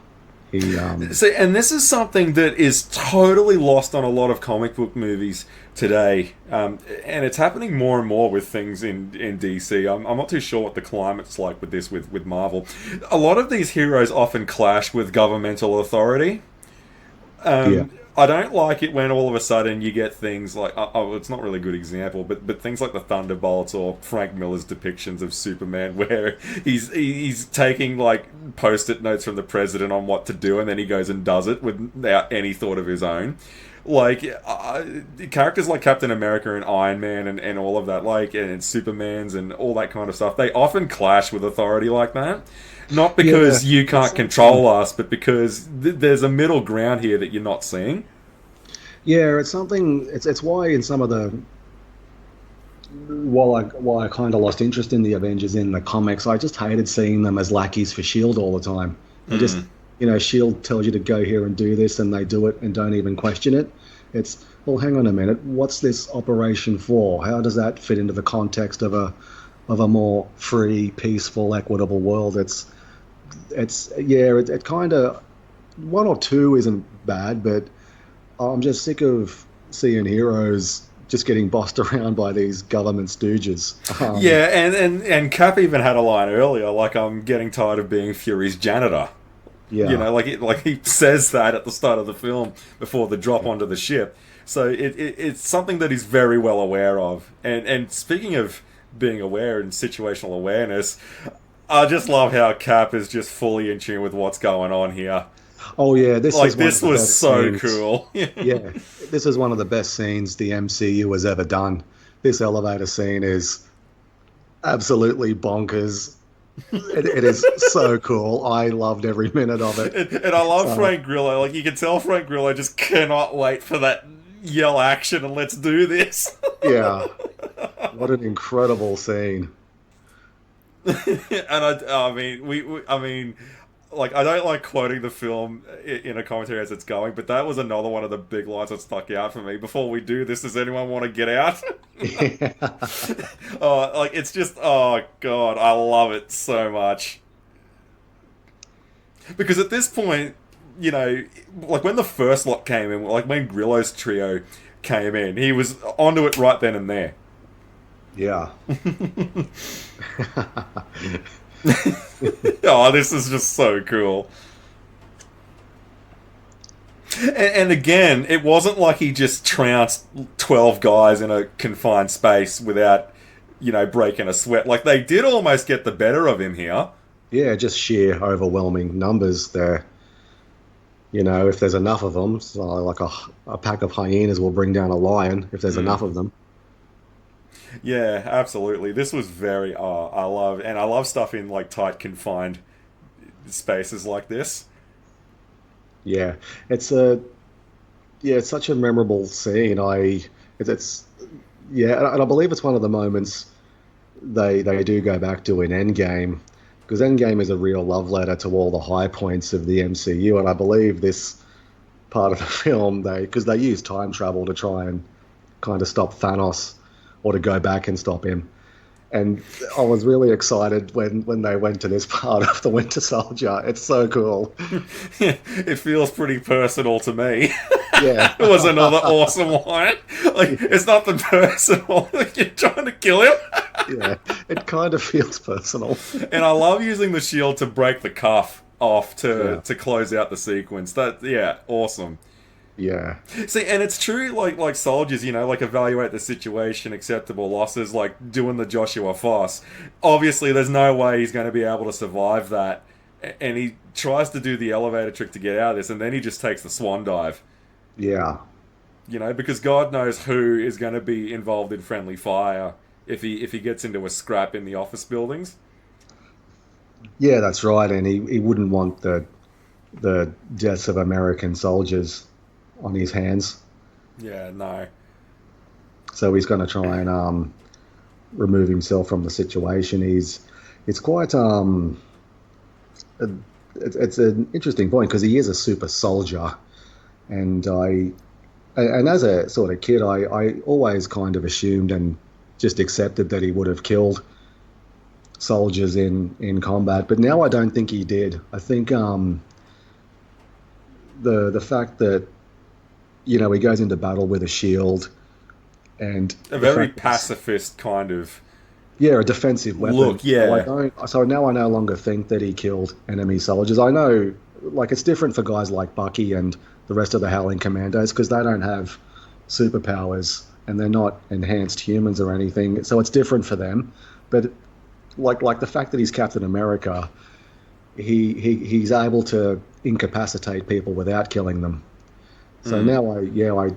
[SPEAKER 1] See, and this is something that is totally lost on a lot of comic book movies today, and it's happening more and more with things in DC. I'm not too sure what the climate's like with this with Marvel. A lot of these heroes often clash with governmental authority.
[SPEAKER 2] Yeah.
[SPEAKER 1] I don't like it when all of a sudden you get things like, it's not really a good example, but things like the Thunderbolts or Frank Miller's depictions of Superman, where he's taking like post-it notes from the president on what to do, and then he goes and does it without any thought of his own. Like characters like Captain America and Iron Man and all of that, like, and Superman's and all that kind of stuff, they often clash with authority like that. Not because you can't control us, but because there's a middle ground here that you're not seeing.
[SPEAKER 2] Yeah, it's something. It's why in some of the while I kind of lost interest in the Avengers in the comics, I just hated seeing them as lackeys for Shield all the time. They just Shield tells you to go here and do this, and they do it and don't even question it. It's, well, hang on a minute, what's this operation for? How does that fit into the context of a more free, peaceful, equitable world? It kind of, one or two isn't bad, but I'm just sick of seeing heroes just getting bossed around by these government stooges.
[SPEAKER 1] Yeah, and Cap even had a line earlier, like, I'm getting tired of being Fury's janitor.
[SPEAKER 2] Yeah.
[SPEAKER 1] Like he says that at the start of the film before the drop onto the ship. So it's something that he's very well aware of. And speaking of being aware and situational awareness, I just love how Cap is just fully in tune with what's going on here.
[SPEAKER 2] Oh yeah, this
[SPEAKER 1] was so scenes. Cool.
[SPEAKER 2] Yeah, this is one of the best scenes the MCU has ever done. This elevator scene is absolutely bonkers. It is so cool. I loved every minute of it.
[SPEAKER 1] And I love Frank Grillo. Like, you can tell Frank Grillo just cannot wait for that yell action and let's do this.
[SPEAKER 2] Yeah. What an incredible scene.
[SPEAKER 1] And I mean, like, I don't like quoting the film in a commentary as it's going, but that was another one of the big lines that stuck out for me. Before we do this, does anyone want to get out?
[SPEAKER 2] Yeah.
[SPEAKER 1] It's just, oh god, I love it so much. Because at this point, like when the first lot came in, like when Grillo's trio came in, he was onto it right then and there.
[SPEAKER 2] Yeah.
[SPEAKER 1] Oh, this is just so cool. And again, it wasn't like he just trounced 12 guys in a confined space without, breaking a sweat. Like, they did almost get the better of him here.
[SPEAKER 2] Yeah, just sheer overwhelming numbers there. If there's enough of them, so like a pack of hyenas will bring down a lion if there's enough of them.
[SPEAKER 1] Yeah, absolutely. This was very, I love stuff in like tight confined spaces like this.
[SPEAKER 2] Yeah, it's such a memorable scene. And I believe it's one of the moments they do go back to in Endgame, because Endgame is a real love letter to all the high points of the MCU, and I believe this part of the film, because they use time travel to try and kind of stop Thanos, or to go back and stop him. And I was really excited when they went to this part of the Winter Soldier. It's so cool.
[SPEAKER 1] It feels pretty personal to me.
[SPEAKER 2] Yeah.
[SPEAKER 1] It was another awesome line. Like, it's nothing personal. Like, you're trying to kill him.
[SPEAKER 2] Yeah, it kind of feels personal.
[SPEAKER 1] And I love using the shield to break the cuff off to close out the sequence. Awesome.
[SPEAKER 2] Yeah.
[SPEAKER 1] See, and it's true, like soldiers, like evaluate the situation, acceptable losses, like doing the Joshua Foss. Obviously, there's no way he's going to be able to survive that and he tries to do the elevator trick to get out of this, and then he just takes the swan dive.
[SPEAKER 2] Yeah.
[SPEAKER 1] You know, because God knows who is going to be involved in friendly fire if he gets into a scrap in the office buildings.
[SPEAKER 2] Yeah, that's right. And he wouldn't want the deaths of American soldiers on his hands.
[SPEAKER 1] Yeah, no.
[SPEAKER 2] So he's going to try and remove himself from the situation. It's quite a, it's an interesting point because he is a super soldier, and and as a sort of kid, I always kind of assumed and just accepted that he would have killed soldiers in combat, but now I don't think he did. I think the fact that he goes into battle with a shield, and
[SPEAKER 1] A
[SPEAKER 2] the
[SPEAKER 1] very
[SPEAKER 2] fact that it's,
[SPEAKER 1] pacifist kind of
[SPEAKER 2] yeah, a defensive weapon.
[SPEAKER 1] look,
[SPEAKER 2] So I
[SPEAKER 1] yeah.
[SPEAKER 2] don't. So now I no longer think that he killed enemy soldiers. I know, like it's different for guys like Bucky and the rest of the Howling Commandos because they don't have superpowers and they're not enhanced humans or anything. So it's different for them. But like the fact that he's Captain America, he's able to incapacitate people without killing them. So
[SPEAKER 1] Mm.
[SPEAKER 2] now I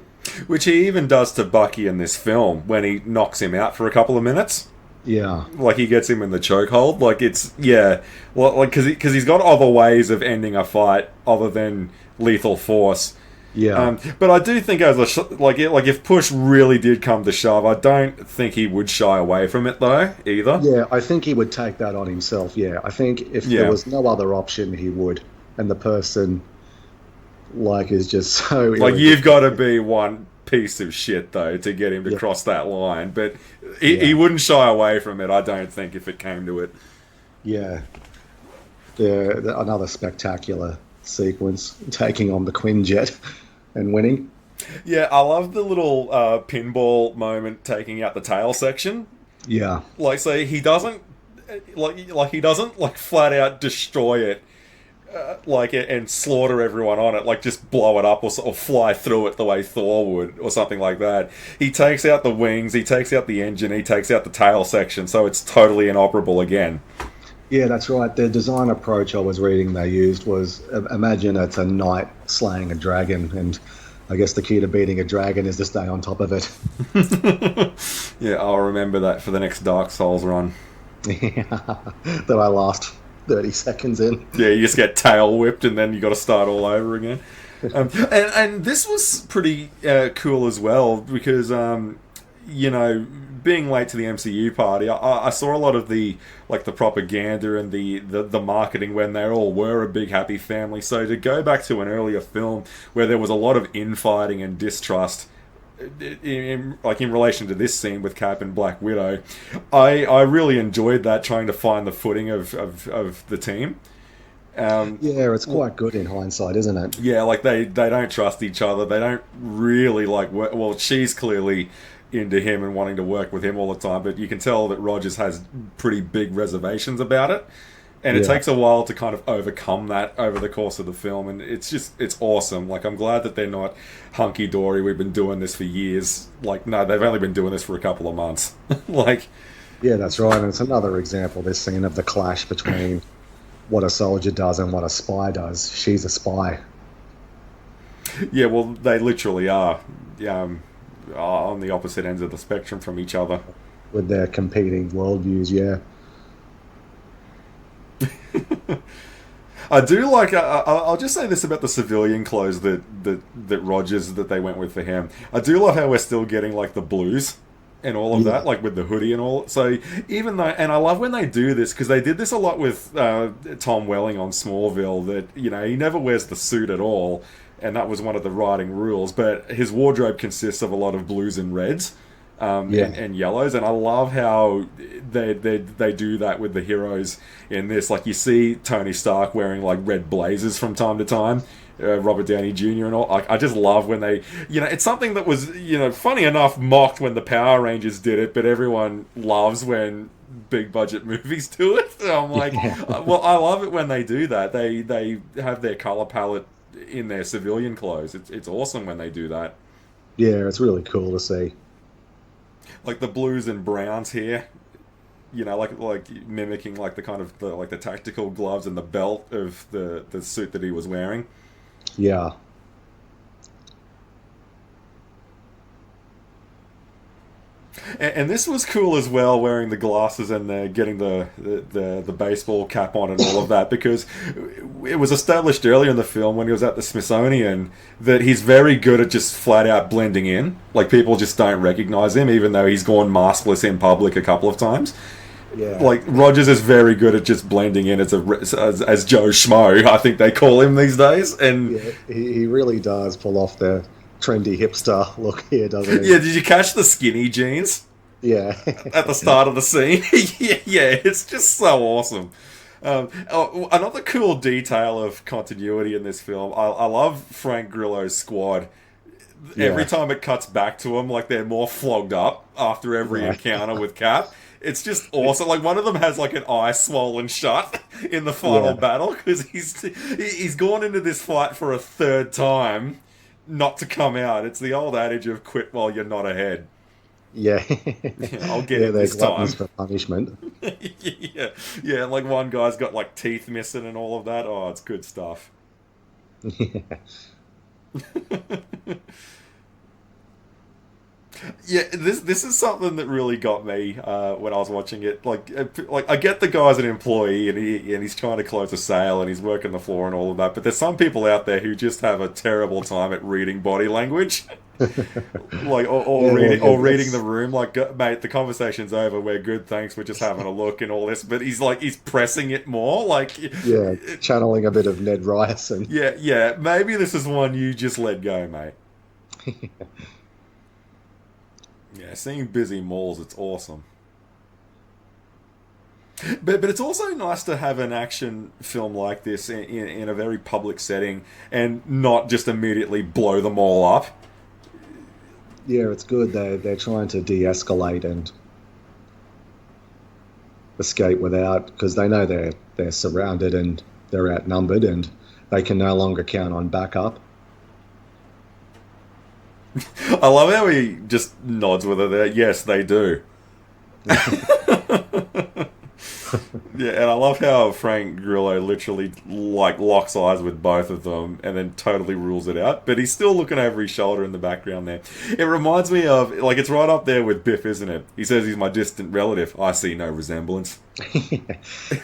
[SPEAKER 1] Which he even does to Bucky in this film when he knocks him out for a couple of minutes.
[SPEAKER 2] yeah
[SPEAKER 1] Like he gets him in the chokehold. Like it's yeah, well, like because he's got other ways of ending a fight other than lethal force.
[SPEAKER 2] yeah
[SPEAKER 1] But I do think as a like if push really did come to shove, I don't think he would shy away from it though either.
[SPEAKER 2] yeah. I think he would take that on himself. Yeah, I think if there
[SPEAKER 1] Yeah,
[SPEAKER 2] was no other option, he would. And the person like is just so
[SPEAKER 1] like you've
[SPEAKER 2] irritating.
[SPEAKER 1] got to be one piece of shit though to get him to
[SPEAKER 2] Yeah,
[SPEAKER 1] cross that line. But he
[SPEAKER 2] yeah,
[SPEAKER 1] wouldn't shy away from it. I don't think if it came to it.
[SPEAKER 2] yeah. Another spectacular sequence taking on the Quinjet and winning.
[SPEAKER 1] Yeah, I love the little pinball moment taking out the tail section.
[SPEAKER 2] Yeah,
[SPEAKER 1] Like, so he doesn't he doesn't like flat out destroy it, like and slaughter everyone on it, like just blow it up or fly through it the way Thor would or something like that. He takes out the wings, he takes out the engine, he takes out the tail section, so it's totally inoperable again.
[SPEAKER 2] yeah, that's right. The design approach I was reading they used was imagine it's a knight slaying a dragon, and I guess the key to beating a dragon is to stay on top of it.
[SPEAKER 1] Yeah, I'll remember that for the next Dark Souls run.
[SPEAKER 2] Yeah, that I last 30 seconds in.
[SPEAKER 1] Yeah, you just get tail whipped and then you got to start all over again. And this was pretty cool as well because being late to the MCU party, I saw a lot of the the propaganda and the marketing when they all were a big happy family. So to go back to an earlier film where there was a lot of infighting and distrust. In relation to this scene with Cap and Black Widow, I really enjoyed that, trying to find the footing of the team. Um,
[SPEAKER 2] Yeah, it's quite good in hindsight, isn't it?
[SPEAKER 1] yeah, like they don't trust each other. They don't really like work. Well, she's clearly into him and wanting to work with him all the time, but you can tell that Rogers has pretty big reservations about it. And it
[SPEAKER 2] Yeah.
[SPEAKER 1] takes a while to kind of overcome that over the course of the film, and it's awesome. Like I'm glad that they're not hunky dory. We've been doing this for years. Like no, they've only been doing this for a couple of months. like
[SPEAKER 2] Yeah, that's right. And it's another example, this scene of the clash between what a soldier does and what a spy does. She's a spy.
[SPEAKER 1] yeah, well they literally are on the opposite ends of the spectrum from each other.
[SPEAKER 2] With their competing worldviews. Yeah.
[SPEAKER 1] I do like. I'll just say this about the civilian clothes that Rogers that they went with for him. I do love how we're still getting like the blues and all of that,
[SPEAKER 2] Yeah.
[SPEAKER 1] like with the hoodie and all. So even though, and I love when they do this because they did this a lot with Tom Welling on Smallville. That he never wears the suit at all, and that was one of the writing rules. But his wardrobe consists of a lot of blues and reds.
[SPEAKER 2] Yeah.
[SPEAKER 1] And yellows, and I love how they do that with the heroes in this. Like you see Tony Stark wearing like red blazers from time to time, Robert Downey Jr. and all. I just love when they, it's something that was funny enough mocked when the Power Rangers did it, but everyone loves when big budget movies do it. So I'm like,
[SPEAKER 2] Yeah.
[SPEAKER 1] well, I love it when they do that. They have their color palette in their civilian clothes. It's awesome when they do that.
[SPEAKER 2] Yeah, it's really cool to see.
[SPEAKER 1] Like the blues and browns here. You know, like mimicking like the kind of like the tactical gloves and the belt of the suit that he was wearing.
[SPEAKER 2] Yeah,
[SPEAKER 1] And this was cool as well, wearing the glasses and getting the baseball cap on and all of that, because it was established earlier in the film when he was at the Smithsonian that he's very good at just flat out blending in. Like people just don't recognize him, even though he's gone maskless in public a couple of times.
[SPEAKER 2] yeah,
[SPEAKER 1] Like Rogers is very good at just blending in as Joe Schmo, I think they call him these days. And
[SPEAKER 2] yeah. He really does pull off the trendy hipster look here, doesn't he?
[SPEAKER 1] yeah, did you catch the skinny jeans
[SPEAKER 2] Yeah,
[SPEAKER 1] at the start of the scene? Yeah, it's just so awesome. Another cool detail of continuity in this film, I love Frank Grillo's squad. Every
[SPEAKER 2] yeah,
[SPEAKER 1] time it cuts back to them, like they're more flogged up after every
[SPEAKER 2] yeah,
[SPEAKER 1] encounter with Cap. It's just awesome. Like one of them has like an eye swollen shut in the final
[SPEAKER 2] yeah,
[SPEAKER 1] battle because he's gone into this fight for a third time, not to come out. It's the old adage of quit while you're not ahead.
[SPEAKER 2] yeah.
[SPEAKER 1] I'll get
[SPEAKER 2] Yeah,
[SPEAKER 1] him
[SPEAKER 2] they're
[SPEAKER 1] this
[SPEAKER 2] gluttons
[SPEAKER 1] time.
[SPEAKER 2] for punishment.
[SPEAKER 1] Yeah, yeah. Like one guy's got like teeth missing and all of that. Oh, it's good stuff.
[SPEAKER 2] Yeah,
[SPEAKER 1] Yeah, this is something that really got me when I was watching it. Like I get the guy's an employee and he's trying to close a sale and he's working the floor and all of that. But there's some people out there who just have a terrible time at reading body language, like
[SPEAKER 2] yeah. Well,
[SPEAKER 1] or reading the
[SPEAKER 2] that's
[SPEAKER 1] room. Like, mate, the conversation's over. We're good, thanks. We're just having a look and all this. But he's pressing it more. Like,
[SPEAKER 2] yeah, channeling a bit of Ned Ryerson.
[SPEAKER 1] yeah, yeah. Maybe this is one you just let go, mate. Yeah, seeing busy malls, it's awesome. But it's also nice to have an action film like this in a very public setting and not just immediately blow them all up.
[SPEAKER 2] Yeah, it's good. They're trying to de-escalate and escape without because they know they're surrounded and they're outnumbered and they can no longer count on backup.
[SPEAKER 1] I love how he just nods with her there. Yes, they do. Yeah, and I love how Frank Grillo literally like locks eyes with both of them and then totally rules it out. But he's still looking over his shoulder in the background there. It reminds me of like it's right up there with Biff, isn't it? He says he's my distant relative. I see no resemblance.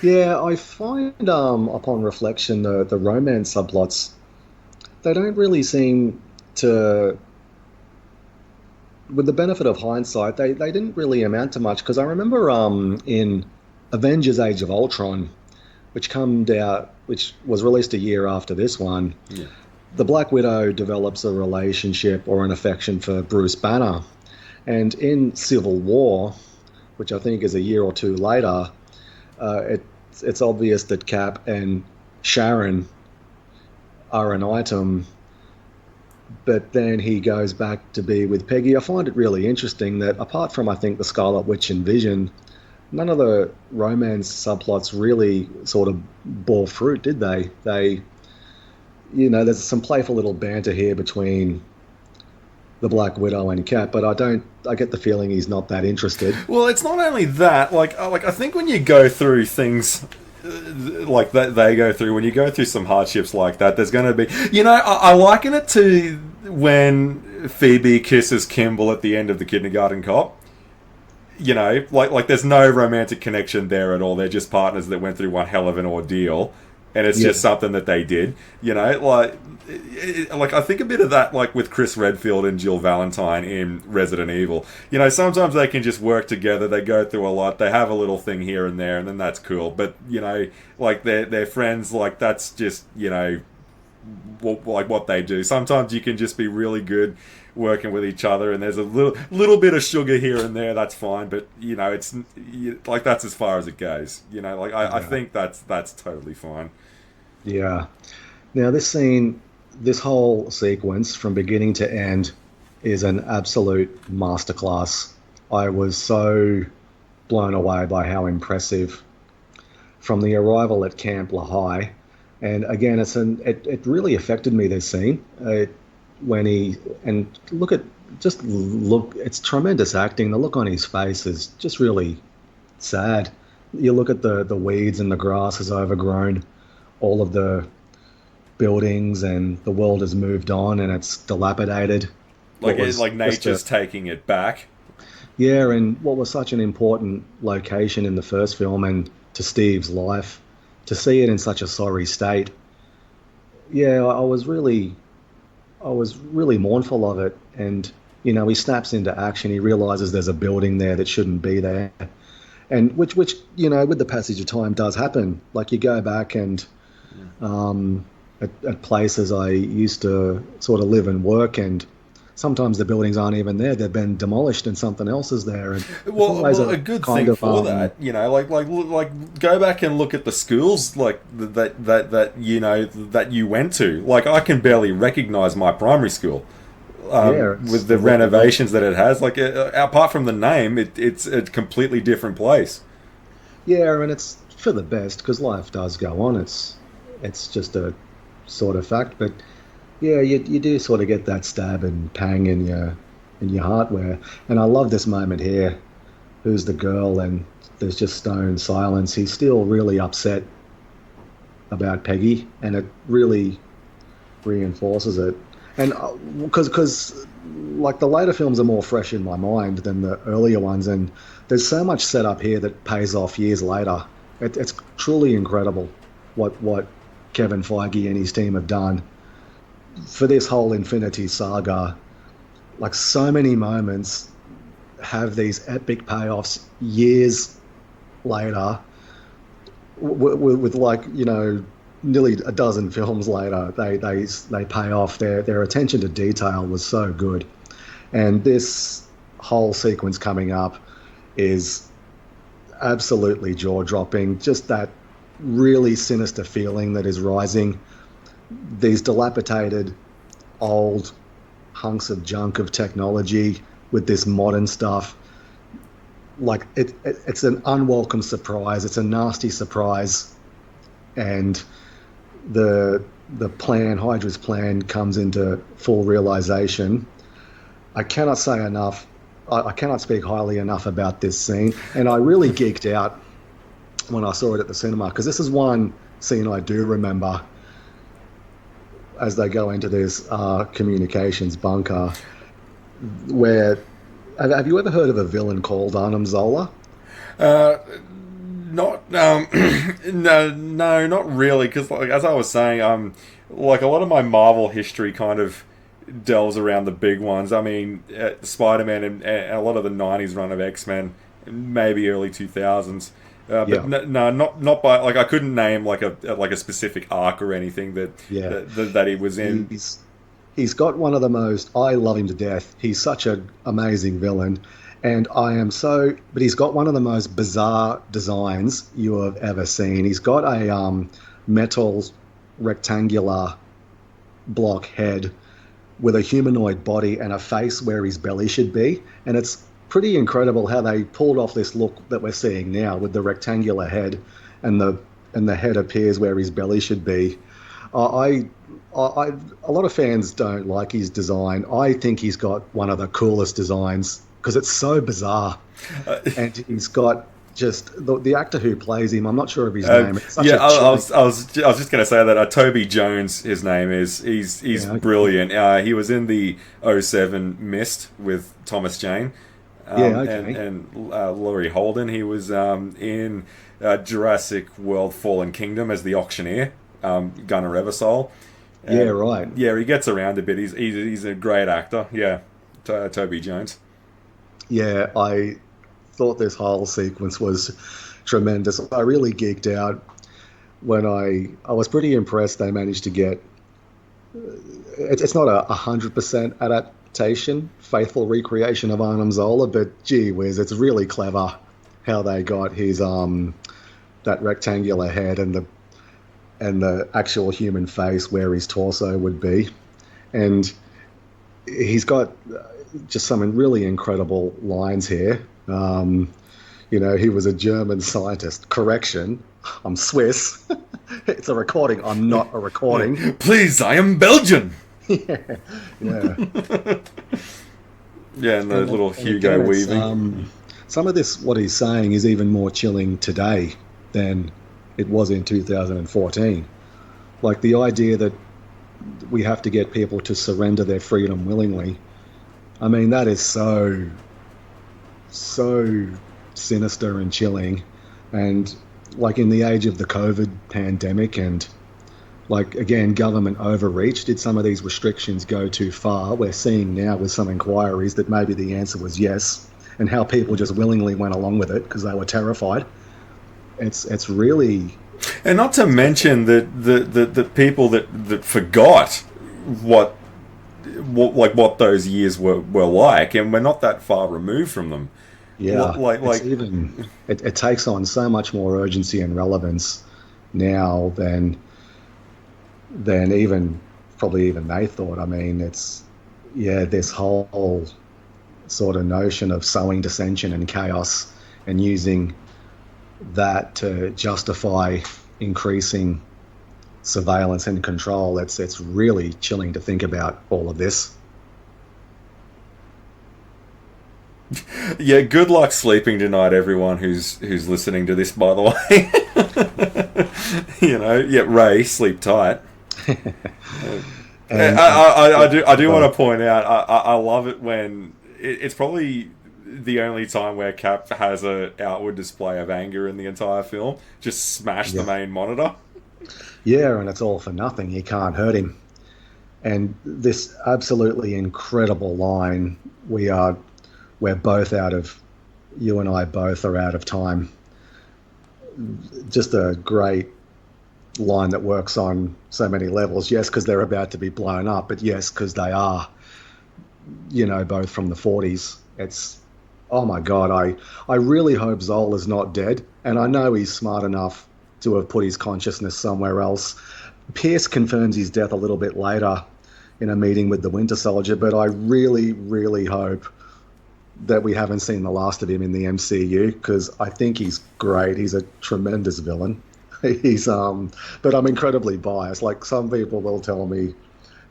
[SPEAKER 2] Yeah, I find upon reflection the romance subplots they don't really seem to with the benefit of hindsight, they didn't really amount to much because I remember in Avengers: Age of Ultron, which was released a year after this one,
[SPEAKER 1] Yeah.
[SPEAKER 2] the Black Widow develops a relationship or an affection for Bruce Banner, and in Civil War, which I think is a year or two later, it's obvious that Cap and Sharon are an item but then he goes back to be with Peggy. I find it really interesting that apart from I think the Scarlet Witch and Vision, none of the romance subplots really sort of bore fruit, did they? There's some playful little banter here between the Black Widow and Cap, but I get the feeling he's not that interested.
[SPEAKER 1] Well, it's not only that. Like I think when you go through things like that they go through, when you go through some hardships like that, there's going to be, I liken it to when Phoebe kisses Kimball at the end of The Kindergarten Cop. Like there's no romantic connection there at all. They're just partners that went through one hell of an ordeal, and it's
[SPEAKER 2] Yeah,
[SPEAKER 1] just something that they did. Like I think a bit of that, like with Chris Redfield and Jill Valentine in Resident Evil. Sometimes they can just work together. They go through a lot. They have a little thing here and there, and then that's cool. But like they're friends. Like that's just like what they do. Sometimes you can just be really good working with each other, and there's a little bit of sugar here and there. That's fine, but it's like that's as far as it goes. I
[SPEAKER 2] yeah,
[SPEAKER 1] think that's totally fine.
[SPEAKER 2] yeah. Now this whole sequence from beginning to end is an absolute masterclass. I was so blown away by how impressive from the arrival at Camp Lahai. And again, it really affected me this scene when he and look, it's tremendous acting. The look on his face is just really sad. You look at the weeds and the grass has overgrown all of the buildings, and the world has moved on and it's dilapidated. What was
[SPEAKER 1] Like
[SPEAKER 2] just a
[SPEAKER 1] nature's taking it back.
[SPEAKER 2] Yeah, and what was such an important location in the first film and to Steve's life, to see it in such a sorry state. Yeah, I was really mournful of it. And he snaps into action. He realizes there's a building there that shouldn't be there, and which with the passage of time does happen. Like you go back and um, at places I used to sort of live and work, and sometimes the buildings aren't even there; they've been demolished, and something else is there. And it's always
[SPEAKER 1] Well,
[SPEAKER 2] a
[SPEAKER 1] a good
[SPEAKER 2] kind
[SPEAKER 1] thing
[SPEAKER 2] of
[SPEAKER 1] for that, like go back and look at the schools like that you went to. Like I can barely recognize my primary school
[SPEAKER 2] yeah,
[SPEAKER 1] with
[SPEAKER 2] it's
[SPEAKER 1] the
[SPEAKER 2] really not.
[SPEAKER 1] renovations that it has. Like apart from the name, it's a completely different place.
[SPEAKER 2] Yeah, and it's for the best because life does go on. It's just a sort of fact, but yeah, you do sort of get that stab and pang in your heart where, and I love this moment here. Who's the girl? And there's just stone silence. He's still really upset about Peggy, and it really reinforces it. And because like the later films are more fresh in my mind than the earlier ones, and there's so much set up here that pays off years later. It's truly incredible what Kevin Feige and his team have done for this whole Infinity Saga. Like so many moments have these epic payoffs years later, with like nearly a dozen films later, they pay off. Their attention to detail was so good, and this whole sequence coming up is absolutely jaw dropping. Just that really sinister feeling that is rising. These dilapidated old hunks of junk of technology with this modern stuff. Like it's an unwelcome surprise. It's a nasty surprise, and the plan, Hydra's plan, comes into full realization. I cannot say enough. I cannot speak highly enough about this scene, and I really geeked out when I saw it at the cinema because this is one scene I do remember as they go into this communications bunker. Where have you ever heard of a villain called Arnim Zola?
[SPEAKER 1] Uh, Not no, not really. Because like as I was saying, like a lot of my Marvel history kind of delves around the big ones. I mean, Spider-Man and a lot of the '90s run of X-Men, maybe early 2000s. But
[SPEAKER 2] Yeah,
[SPEAKER 1] no, not by like I couldn't name like a specific arc or anything
[SPEAKER 2] yeah.
[SPEAKER 1] that he was in.
[SPEAKER 2] He's he's got one of the most. I love him to death. He's such an amazing villain, and I am so. But he's got one of the most bizarre designs you have ever seen. He's got a metal rectangular block head with a humanoid body and a face where his belly should be, and it's pretty incredible how they pulled off this look that we're seeing now with the rectangular head and the head appears where his belly should be. I, a lot of fans don't like his design. I think he's got one of the coolest designs because it's so bizarre,
[SPEAKER 1] Uh,
[SPEAKER 2] and he's got just the actor who plays him. I'm not sure of his name. It's such
[SPEAKER 1] yeah,
[SPEAKER 2] a chilling.
[SPEAKER 1] I was just gonna say that Toby Jones, his name is. He's
[SPEAKER 2] Yeah, okay.
[SPEAKER 1] brilliant. He was in the '07 Mist with Thomas Jane,
[SPEAKER 2] Yeah, okay.
[SPEAKER 1] Laurie Holden. He was in Jurassic World: Fallen Kingdom as the auctioneer, Gunnar Eversole,
[SPEAKER 2] Yeah,
[SPEAKER 1] and
[SPEAKER 2] right.
[SPEAKER 1] yeah, he gets around a bit. He's a great actor. Yeah, Toby Jones.
[SPEAKER 2] Yeah, I thought this whole sequence was tremendous. I really geeked out when I was pretty impressed they managed to get. It's not a 100% adaptation, faithful recreation of Arnim Zola, but gee whiz, it's really clever how they got his that rectangular head and the actual human face where his torso would be, and he's got just some really incredible lines here. He was a German scientist. Correction, I'm Swiss. It's a recording. I'm not a recording.
[SPEAKER 1] Please, I am Belgian.
[SPEAKER 2] Yeah, yeah.
[SPEAKER 1] Yeah, and the
[SPEAKER 2] And
[SPEAKER 1] little
[SPEAKER 2] and again,
[SPEAKER 1] Hugo weaving.
[SPEAKER 2] some of this, what he's saying, is even more chilling today than it was in 2014. Like the idea that we have to get people to surrender their freedom willingly. I mean, that is so sinister and chilling. And like in the age of the COVID pandemic and like again, government overreach, did some of these restrictions go too far? We're seeing now with some inquiries that maybe the answer was yes, and how people just willingly went along with it because they were terrified. It's really,
[SPEAKER 1] and not to mention the people that forgot what what those years were like, and we're not that far removed from them.
[SPEAKER 2] yeah.
[SPEAKER 1] Like
[SPEAKER 2] It's even it takes on so much more urgency and relevance now than even probably even they thought. I mean, it's yeah, this whole sort of notion of sowing dissension and chaos and using that to justify increasing surveillance and control. It's really chilling to think about all of this.
[SPEAKER 1] yeah, good luck sleeping tonight, everyone who's listening to this. By the way, yeah, Ray, sleep tight.
[SPEAKER 2] And
[SPEAKER 1] I do want to point out I love it when it's probably the only time where Cap has a outward display of anger in the entire film. Just smash the
[SPEAKER 2] yeah,
[SPEAKER 1] main monitor.
[SPEAKER 2] yeah, and it's all for nothing. You can't hurt him. And this absolutely incredible line, we're both out of, you and I both are out of time. Just a great line that works on so many levels. Yes, because they're about to be blown up, but yes, because they are, both from the 40s. It's, oh my God, I really hope Zola's not dead. And I know he's smart enough to have put his consciousness somewhere else. Pierce confirms his death a little bit later in a meeting with the Winter Soldier, but I really, really hope that we haven't seen the last of him in the MCU because I think he's great. He's a tremendous villain. But I'm incredibly biased. Like some people will tell me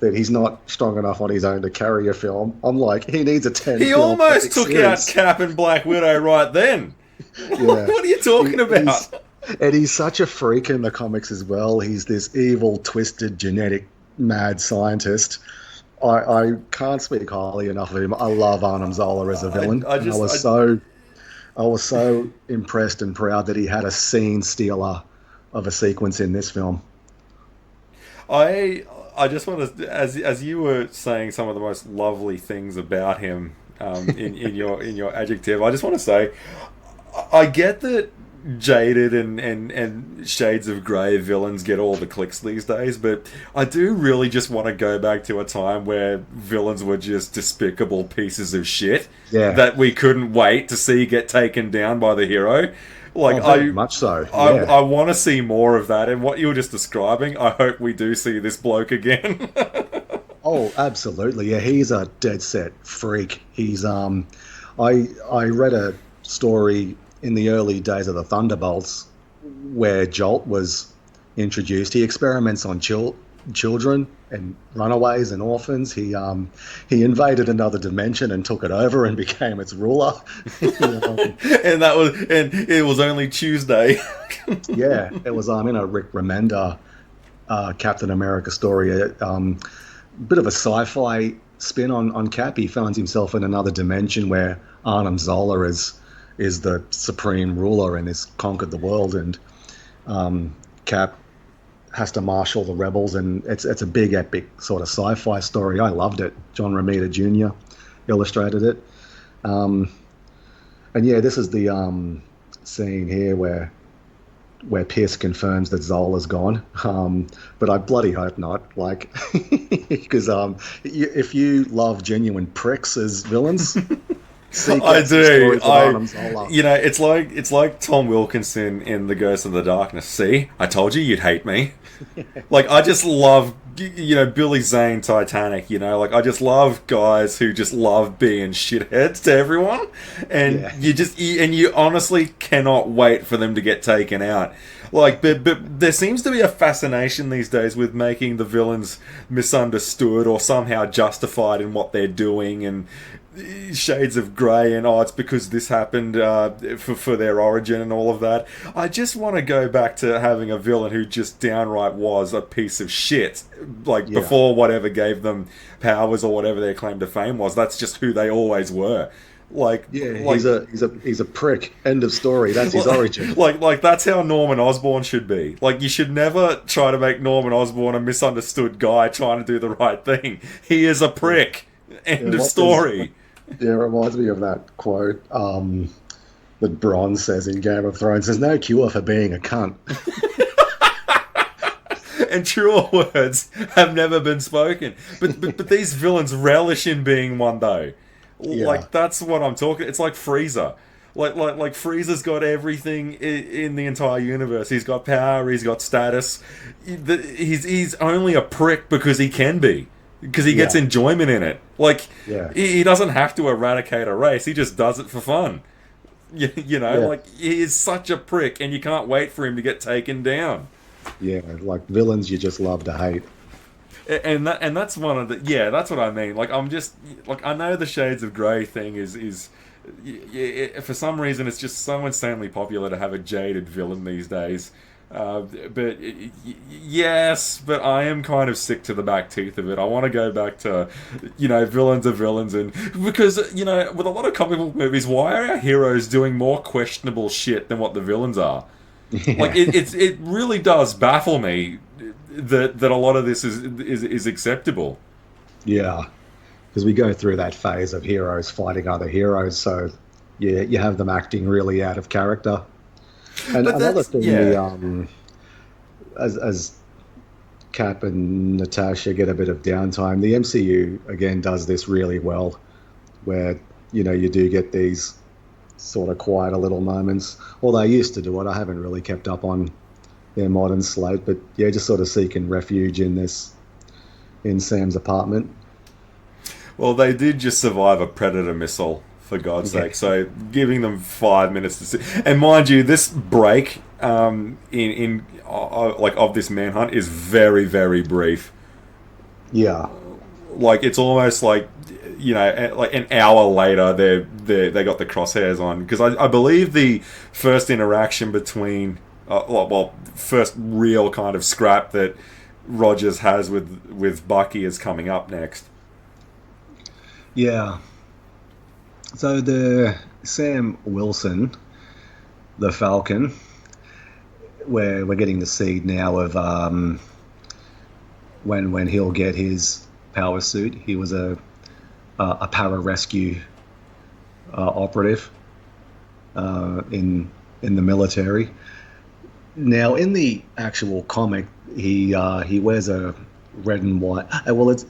[SPEAKER 2] that he's not strong enough on his own to carry a film. I'm like, he needs a 10
[SPEAKER 1] He
[SPEAKER 2] film
[SPEAKER 1] almost took
[SPEAKER 2] series.
[SPEAKER 1] out Cap and Black Widow right then.
[SPEAKER 2] Yeah.
[SPEAKER 1] What are you talking about?
[SPEAKER 2] And he's such a freak in the comics as well. He's this evil, twisted, genetic, mad scientist. I can't speak highly enough of him. I love Arnim Zola as a villain. I was so impressed and proud that he had a scene stealer of a sequence in this film.
[SPEAKER 1] I just want to, as you were saying some of the most lovely things about him in your adjective, I just want to say I get that jaded and shades of grey villains get all the clicks these days, but I do really just want to go back to a time where villains were just despicable pieces of shit that we couldn't wait to see get taken down by the hero. Like
[SPEAKER 2] very much so.
[SPEAKER 1] I want to see more of that, and what you were just describing, I hope we do see this bloke again.
[SPEAKER 2] Oh, absolutely. Yeah, he's a dead set freak. He's I read a story in the early days of the Thunderbolts where Jolt was introduced. He experiments on children and runaways and orphans. He invaded another dimension and took it over and became its ruler.
[SPEAKER 1] and it was only Tuesday.
[SPEAKER 2] Yeah, it was in a Rick Remender Captain America story. Bit of a sci-fi spin on Cap. He finds himself in another dimension where Arnim Zola is the supreme ruler and has conquered the world, and Cap has to marshal the rebels, and it's a big epic sort of sci-fi story. I loved it. John Romita Jr. illustrated it, and yeah, this is the scene here where Pierce confirms that Zola's gone, but I bloody hope not. Like, because if you love genuine pricks as villains.
[SPEAKER 1] I do. It's like Tom Wilkinson in The Ghost of the Darkness. See, I told you you'd hate me. Like, I just love Billy Zane, Titanic. Like, I just love guys who just love being shitheads to everyone, and
[SPEAKER 2] Yeah.
[SPEAKER 1] you honestly cannot wait for them to get taken out. Like, but there seems to be a fascination these days with making the villains misunderstood or somehow justified in what they're doing, and shades of grey, and it's because this happened for their origin and all of that. I just want to go back to having a villain who just downright was a piece of shit, like
[SPEAKER 2] Yeah.
[SPEAKER 1] before whatever gave them powers or whatever their claim to fame was. That's just who they always were. Like,
[SPEAKER 2] Yeah,
[SPEAKER 1] like
[SPEAKER 2] he's a prick. End of story. That's his origin.
[SPEAKER 1] like that's how Norman Osborn should be. Like, you should never try to make Norman Osborn a misunderstood guy trying to do the right thing. He is a prick. End of story.
[SPEAKER 2] Yeah, it reminds me of that quote that Bronn says in Game of Thrones. There's no cure for being a cunt.
[SPEAKER 1] And truer words have never been spoken. But these villains relish in being one, though.
[SPEAKER 2] Yeah.
[SPEAKER 1] Like, that's what I'm talking. It's like Frieza. Like Frieza's got everything in the entire universe. He's got power. He's got status. He's only a prick because he can be. Because he gets enjoyment in it. Like, he doesn't have to eradicate a race. He just does it for fun. Like, he is such a prick, and you can't wait for him to get taken down.
[SPEAKER 2] Yeah, like villains you just love to hate.
[SPEAKER 1] And that's one of the that's what I mean. Like, I'm just like, I know the Shades of Grey thing is for some reason it's just so insanely popular to have a jaded villain these days. But yes, but I am kind of sick to the back teeth of it. I want to go back to, villains are villains, and because with a lot of comic book movies, why are our heroes doing more questionable shit than what the villains are? Like, it really does baffle me that a lot of this is acceptable.
[SPEAKER 2] Yeah, because we go through that phase of heroes fighting other heroes, so you have them acting really out of character. And
[SPEAKER 1] But
[SPEAKER 2] another
[SPEAKER 1] that's
[SPEAKER 2] thing, as Cap and Natasha get a bit of downtime, the MCU again does this really well, where you do get these sort of quieter little moments. Well, they used to do it. I haven't really kept up on their modern slate, but just sort of seeking refuge in Sam's apartment.
[SPEAKER 1] Well, they did just survive a Predator missile, for God's sake. So giving them 5 minutes to sit. And mind you, this break in of this manhunt is very, very brief.
[SPEAKER 2] Yeah.
[SPEAKER 1] Like, it's almost like, like an hour later they got the crosshairs on, because I believe the first interaction between first real kind of scrap that Rogers has with Bucky is coming up next.
[SPEAKER 2] Yeah. So the Sam Wilson, the Falcon, where we're getting the seed now of when he'll get his power suit. He was a para-rescue operative in the military. Now, in the actual comic, he wears a red and white. Well, it's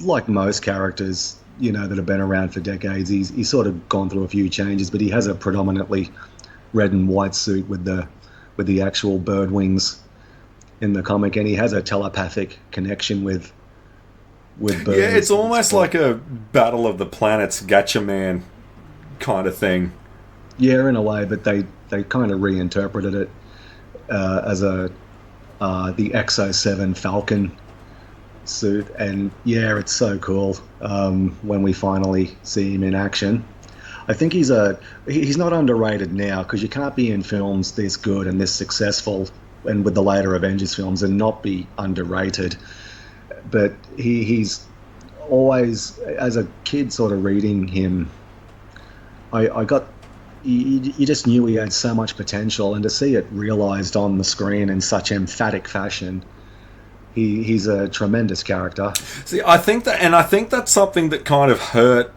[SPEAKER 2] like most characters, that have been around for decades. He's sort of gone through a few changes, but he has a predominantly red and white suit with the actual bird wings in the comic, and he has a telepathic connection with birds.
[SPEAKER 1] Yeah, it's almost like a Battle of the Planets Gatchaman kind of thing.
[SPEAKER 2] Yeah, in a way, but they kind of reinterpreted it as the X-07 Falcon suit, and it's so cool when we finally see him in action. I think he's not underrated now, because you can't be in films this good and this successful, and with the later Avengers films, and not be underrated. But he's always, as a kid sort of reading him, I got, you just knew he had so much potential, and to see it realized on the screen in such emphatic fashion, he's a tremendous character.
[SPEAKER 1] See, I think that's something that kind of hurt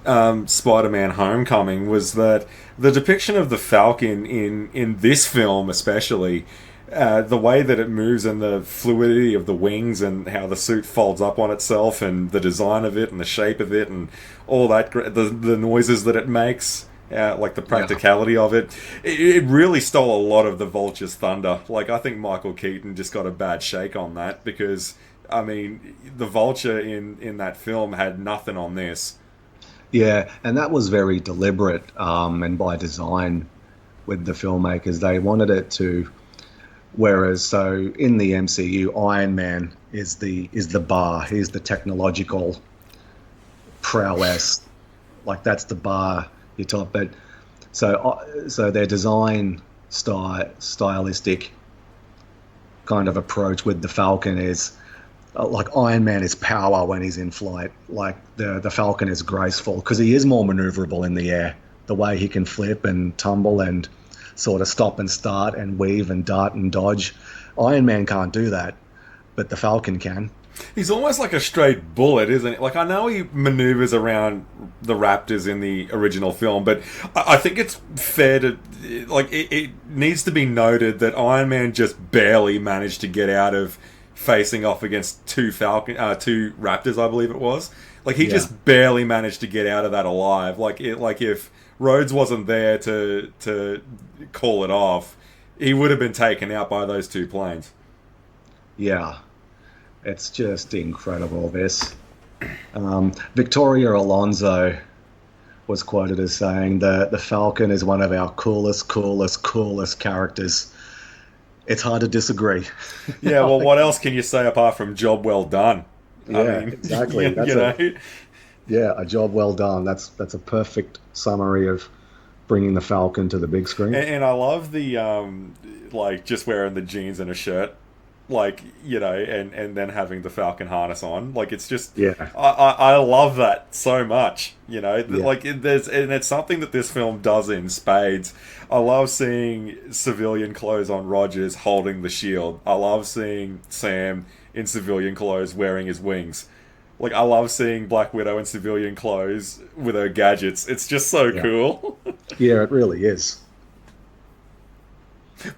[SPEAKER 1] Spider-Man Homecoming, was that the depiction of the Falcon in this film especially, the way that it moves and the fluidity of the wings and how the suit folds up on itself and the design of it and the shape of it and all that, the noises that it makes, like the practicality of it, it really stole a lot of the Vulture's thunder. Like, I think Michael Keaton just got a bad shake on that, because I mean, the Vulture in that film had nothing on this.
[SPEAKER 2] Yeah, and that was very deliberate, and by design with the filmmakers. They wanted it to. Whereas, so in the MCU, Iron Man is the bar. He's the technological prowess. Like that's the bar you top. But so their design stylistic kind of approach with the Falcon is like Iron Man is power when he's in flight. Like the Falcon is graceful because he is more maneuverable in the air. The way he can flip and tumble and sort of stop and start and weave and dart and dodge. Iron Man can't do that, but the Falcon can.
[SPEAKER 1] He's almost like a straight bullet, isn't it? Like, I know he maneuvers around the Raptors in the original film, but I think it's fair to, like, it needs to be noted that Iron Man just barely managed to get out of facing off against two Raptors, I believe it was. Like, he
[SPEAKER 2] Yeah,
[SPEAKER 1] just barely managed to get out of that alive. Like if Rhodes wasn't there to call it off, he would have been taken out by those two planes.
[SPEAKER 2] yeah. It's just incredible. This Victoria Alonso was quoted as saying that the Falcon is one of our coolest characters. It's hard to disagree.
[SPEAKER 1] Yeah, well, what else can you say apart from job well done? I
[SPEAKER 2] Yeah,
[SPEAKER 1] mean,
[SPEAKER 2] exactly.
[SPEAKER 1] you know.
[SPEAKER 2] Yeah, a job well done. That's a perfect summary of bringing the Falcon to the big screen.
[SPEAKER 1] And I love the like just wearing the jeans and a shirt, like and then having the Falcon harness on. Like it's just,
[SPEAKER 2] Yeah,
[SPEAKER 1] I love that so much.
[SPEAKER 2] yeah,
[SPEAKER 1] Like there's and it's something that this film does in spades. I love seeing civilian clothes on Rogers holding the shield. I love seeing Sam in civilian clothes wearing his wings. Like I love seeing Black Widow in civilian clothes with her gadgets. It's just so
[SPEAKER 2] yeah,
[SPEAKER 1] cool.
[SPEAKER 2] yeah. It really is.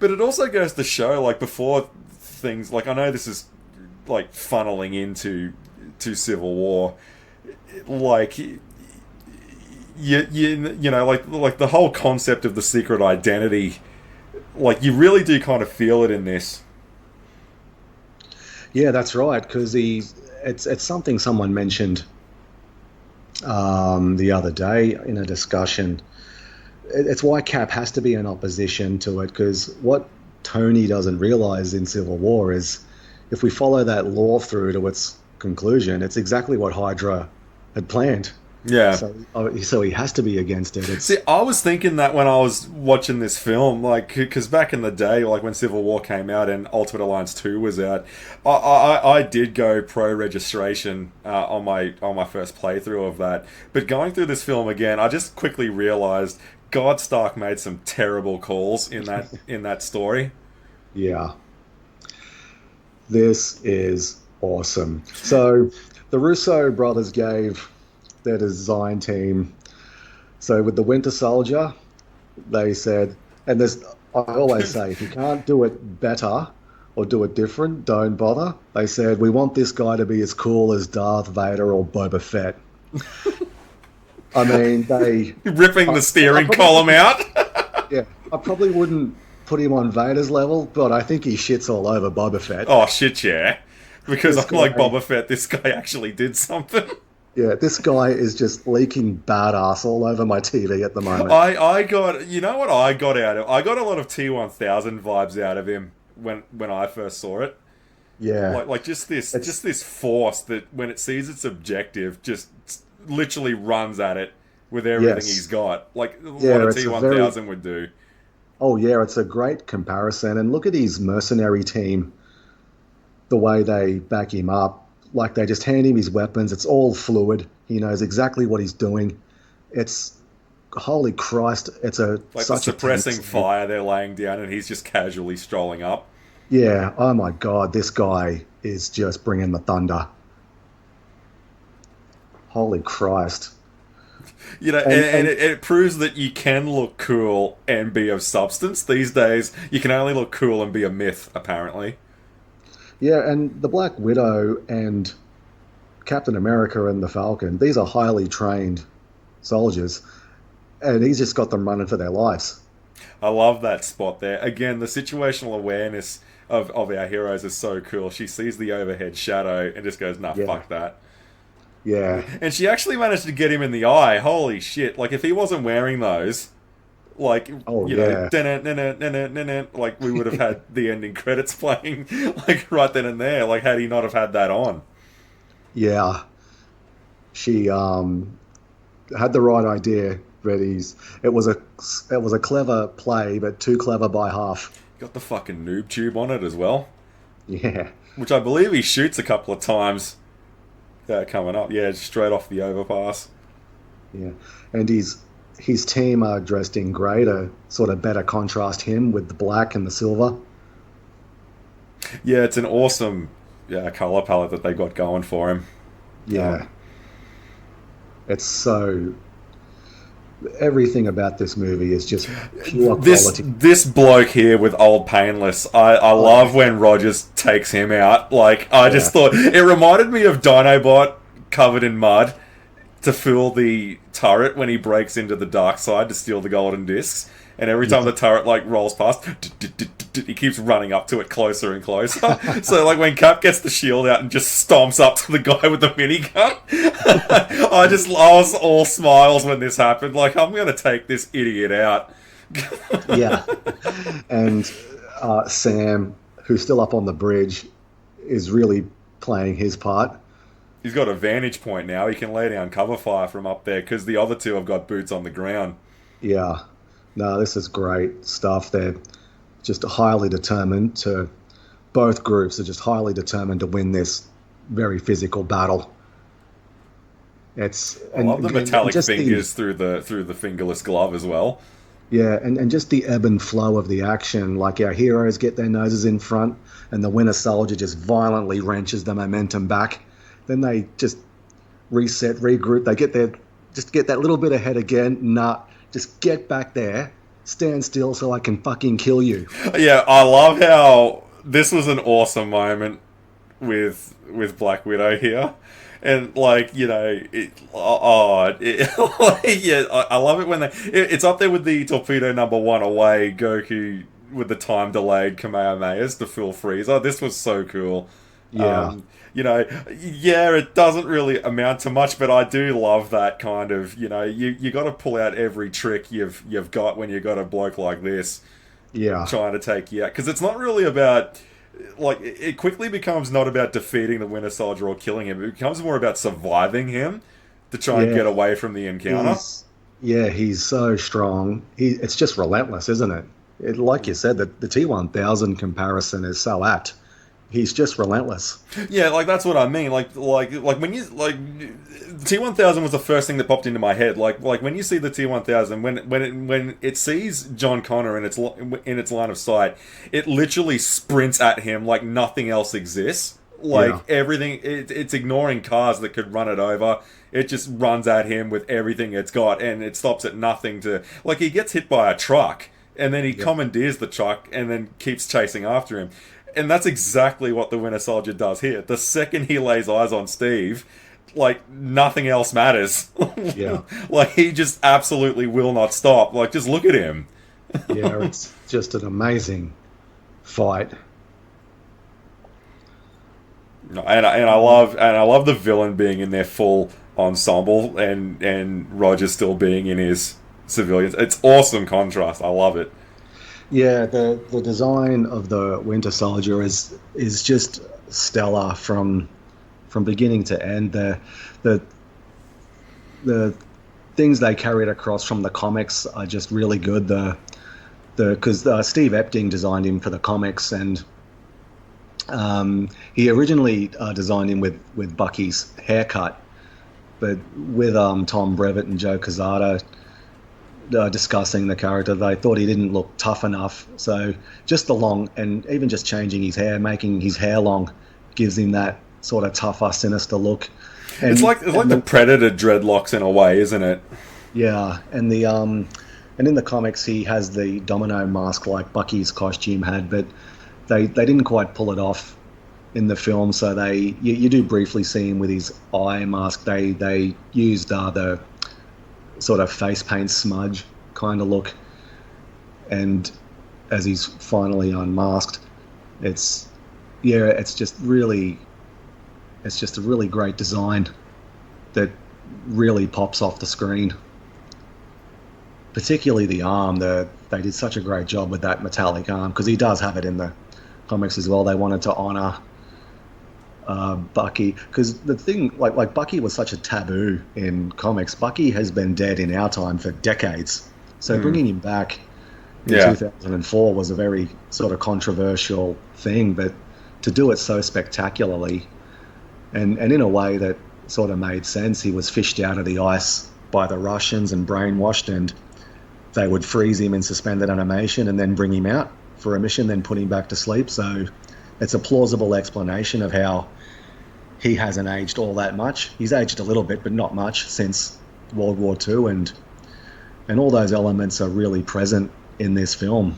[SPEAKER 1] But it also goes to show, like, before things, like, I know this is, like, funneling into Civil War, like, like, the whole concept of the secret identity, like, you really do kind of feel it in this.
[SPEAKER 2] Yeah, that's right. Because it's something someone mentioned the other day in a discussion. It's why Cap has to be in opposition to it. Because what Tony doesn't realize in Civil War is if we follow that law through to its conclusion, it's exactly what Hydra had planned.
[SPEAKER 1] Yeah.
[SPEAKER 2] So he has to be against it.
[SPEAKER 1] See, I was thinking that when I was watching this film, like, because back in the day, like when Civil War came out and Ultimate Alliance 2 was out, I did go pro registration on my first playthrough of that. But going through this film again, I just quickly realized God Stark made some terrible calls in that story.
[SPEAKER 2] Yeah, this is awesome. So the Russo brothers gave their design team. So with the Winter Soldier, they said, and there's, I always say, if you can't do it better or do it different, don't bother. They said, we want this guy to be as cool as Darth Vader or Boba Fett. I mean,
[SPEAKER 1] Ripping the
[SPEAKER 2] I
[SPEAKER 1] steering
[SPEAKER 2] probably,
[SPEAKER 1] column out.
[SPEAKER 2] yeah, I probably wouldn't put him on Vader's level, but I think he shits all over Boba Fett.
[SPEAKER 1] Oh, shit, yeah. Because
[SPEAKER 2] This
[SPEAKER 1] I'm like
[SPEAKER 2] guy,
[SPEAKER 1] Boba Fett, this guy actually did something.
[SPEAKER 2] yeah, this guy is just leaking badass all over my TV at the moment.
[SPEAKER 1] I got, you know what I got out of? I got a lot of T-1000 vibes out of him when I first saw it.
[SPEAKER 2] Yeah,
[SPEAKER 1] Like
[SPEAKER 2] it's
[SPEAKER 1] just this force that when it sees its objective, just literally runs at it with everything he's
[SPEAKER 2] yes,
[SPEAKER 1] got. Like what
[SPEAKER 2] yeah,
[SPEAKER 1] a
[SPEAKER 2] it's a very
[SPEAKER 1] T-1000 would do.
[SPEAKER 2] oh yeah, it's a great comparison. And look at his mercenary team, the way they back him up. Like they just hand him his weapons. It's all fluid. He knows exactly what he's doing. It's holy Christ. It's a
[SPEAKER 1] Like the
[SPEAKER 2] such a tense
[SPEAKER 1] suppressing
[SPEAKER 2] scene.
[SPEAKER 1] fire they're laying down, and he's just casually strolling up.
[SPEAKER 2] Yeah. Oh my God, this guy is just bringing the thunder. Holy Christ.
[SPEAKER 1] And
[SPEAKER 2] And
[SPEAKER 1] it proves that you can look cool and be of substance. These days, you can only look cool and be a myth, apparently.
[SPEAKER 2] yeah, and the Black Widow and Captain America and the Falcon, these are highly trained soldiers, and he's just got them running for their lives.
[SPEAKER 1] I love that spot there. Again, the situational awareness of our heroes is so cool. She sees the overhead shadow and just goes, "Nah,
[SPEAKER 2] Yeah,
[SPEAKER 1] fuck that."
[SPEAKER 2] yeah.
[SPEAKER 1] And she actually managed to get him in the eye. Holy shit! Like if he wasn't wearing those, like
[SPEAKER 2] Oh,
[SPEAKER 1] you know,
[SPEAKER 2] yeah.
[SPEAKER 1] like we would have had the ending credits playing like right then and there. Like had he not have had that on.
[SPEAKER 2] Yeah. She had the right idea, but it was a clever play, but too clever by half.
[SPEAKER 1] Got the fucking noob tube on it as well,
[SPEAKER 2] Yeah,
[SPEAKER 1] which I believe he shoots a couple of times. Coming up, yeah, straight off the overpass.
[SPEAKER 2] yeah. And his team are dressed in grey to sort of better contrast him with the black and the silver.
[SPEAKER 1] Yeah, it's an awesome color palette that they got going for him. Um,
[SPEAKER 2] Yeah, it's so everything about this movie is just pure
[SPEAKER 1] this
[SPEAKER 2] quality.
[SPEAKER 1] this bloke here with Old Painless, I
[SPEAKER 2] Oh,
[SPEAKER 1] love when Rogers takes him out. Like I
[SPEAKER 2] yeah,
[SPEAKER 1] just thought it reminded me of Dinobot covered in mud to fool the turret when he breaks into the dark side to steal the golden discs. And every time
[SPEAKER 2] yeah,
[SPEAKER 1] the turret like rolls past, he keeps running up to it closer and closer. So like when Cap gets the shield out and just stomps up to the guy with the minigun, I was all smiles when this happened. Like I'm gonna take this idiot out.
[SPEAKER 2] yeah. And Sam, who's still up on the bridge, is really playing his part.
[SPEAKER 1] He's got a vantage point now. He can lay down cover fire from up there because the other two have got boots on the ground.
[SPEAKER 2] Yeah, no, this is great stuff. They're just highly determined to, both groups are just highly determined to win this very physical battle. It's
[SPEAKER 1] I love the
[SPEAKER 2] and
[SPEAKER 1] metallic
[SPEAKER 2] just the
[SPEAKER 1] fingers through the fingerless glove as well.
[SPEAKER 2] yeah, and just the ebb and flow of the action. Like our heroes get their noses in front, and the Winter Soldier just violently wrenches the momentum back. Then they just reset, regroup. They get their just get that little bit ahead again. Nah, just get back there, stand still, so I can fucking kill you.
[SPEAKER 1] Yeah, I love how this was an awesome moment with Black Widow here, and like you know, yeah, I love it when it's up there with the torpedo number one away Goku with the time delayed Kamehamehas to full Frieza. This was so cool.
[SPEAKER 2] Yeah,
[SPEAKER 1] You know, yeah, it doesn't really amount to much, but I do love that kind of. You know, you got to pull out every trick you've got when you got a bloke like this
[SPEAKER 2] yeah,
[SPEAKER 1] trying to take you out because it's not really about like it quickly becomes not about defeating the Winter Soldier or killing him. It becomes more about surviving him to try and
[SPEAKER 2] yeah.
[SPEAKER 1] get away from the encounter.
[SPEAKER 2] He's he's so strong. It's just relentless, isn't it? Like you said, the T1000 comparison is so apt. He's just relentless.
[SPEAKER 1] Yeah, like that's what I mean. Like when you like T1000 was the first thing that popped into my head. Like when you see the T1000 when it sees John Connor in its line of sight, it literally sprints at him like nothing else exists. Like
[SPEAKER 2] Yeah,
[SPEAKER 1] everything, it's ignoring cars that could run it over. It just runs at him with everything it's got, and it stops at nothing to. Like he gets hit by a truck, and then he
[SPEAKER 2] yeah,
[SPEAKER 1] commandeers the truck, and then keeps chasing after him. And that's exactly what the Winter Soldier does here. The second he lays eyes on Steve, like nothing else matters.
[SPEAKER 2] yeah,
[SPEAKER 1] Like he just absolutely will not stop. Like just look at him.
[SPEAKER 2] yeah. It's just an amazing fight.
[SPEAKER 1] And I love the villain being in their full ensemble and Roger still being in his civilians. It's awesome contrast. I love it.
[SPEAKER 2] Yeah, the design of the Winter Soldier is just stellar from beginning to end. The the things they carried across from the comics are just really good. The because Steve Epting designed him for the comics, and he originally designed him with Bucky's haircut, but with Tom Brevoort and Joe Quesada discussing the character, they thought he didn't look tough enough. So just the long, and even just changing his hair, making his hair long, gives him that sort of tougher, sinister look.
[SPEAKER 1] It's like the Predator dreadlocks in a way, isn't it?
[SPEAKER 2] Yeah, and in the comics he has the domino mask like Bucky's costume had, but they didn't quite pull it off in the film. So you do briefly see him with his eye mask. They used the sort of face paint smudge kind of look, and as he's finally unmasked, It's yeah, it's just a really great design that really pops off the screen. Particularly the arm, they did such a great job with that metallic arm because he does have it in the comics as well. They wanted to honor Bucky because the thing, like Bucky was such a taboo in comics. Bucky has been dead in our time for decades, so
[SPEAKER 1] Mm.
[SPEAKER 2] bringing him back in
[SPEAKER 1] Yeah.
[SPEAKER 2] 2004 was a very sort of controversial thing, but to do it so spectacularly and in a way that sort of made sense. He was fished out of the ice by the Russians and brainwashed, and they would freeze him in suspended animation and then bring him out for a mission, then put him back to sleep. So it's a plausible explanation of how he hasn't aged all that much. He's aged a little bit, but not much since World War II, and all those elements are really present in this film.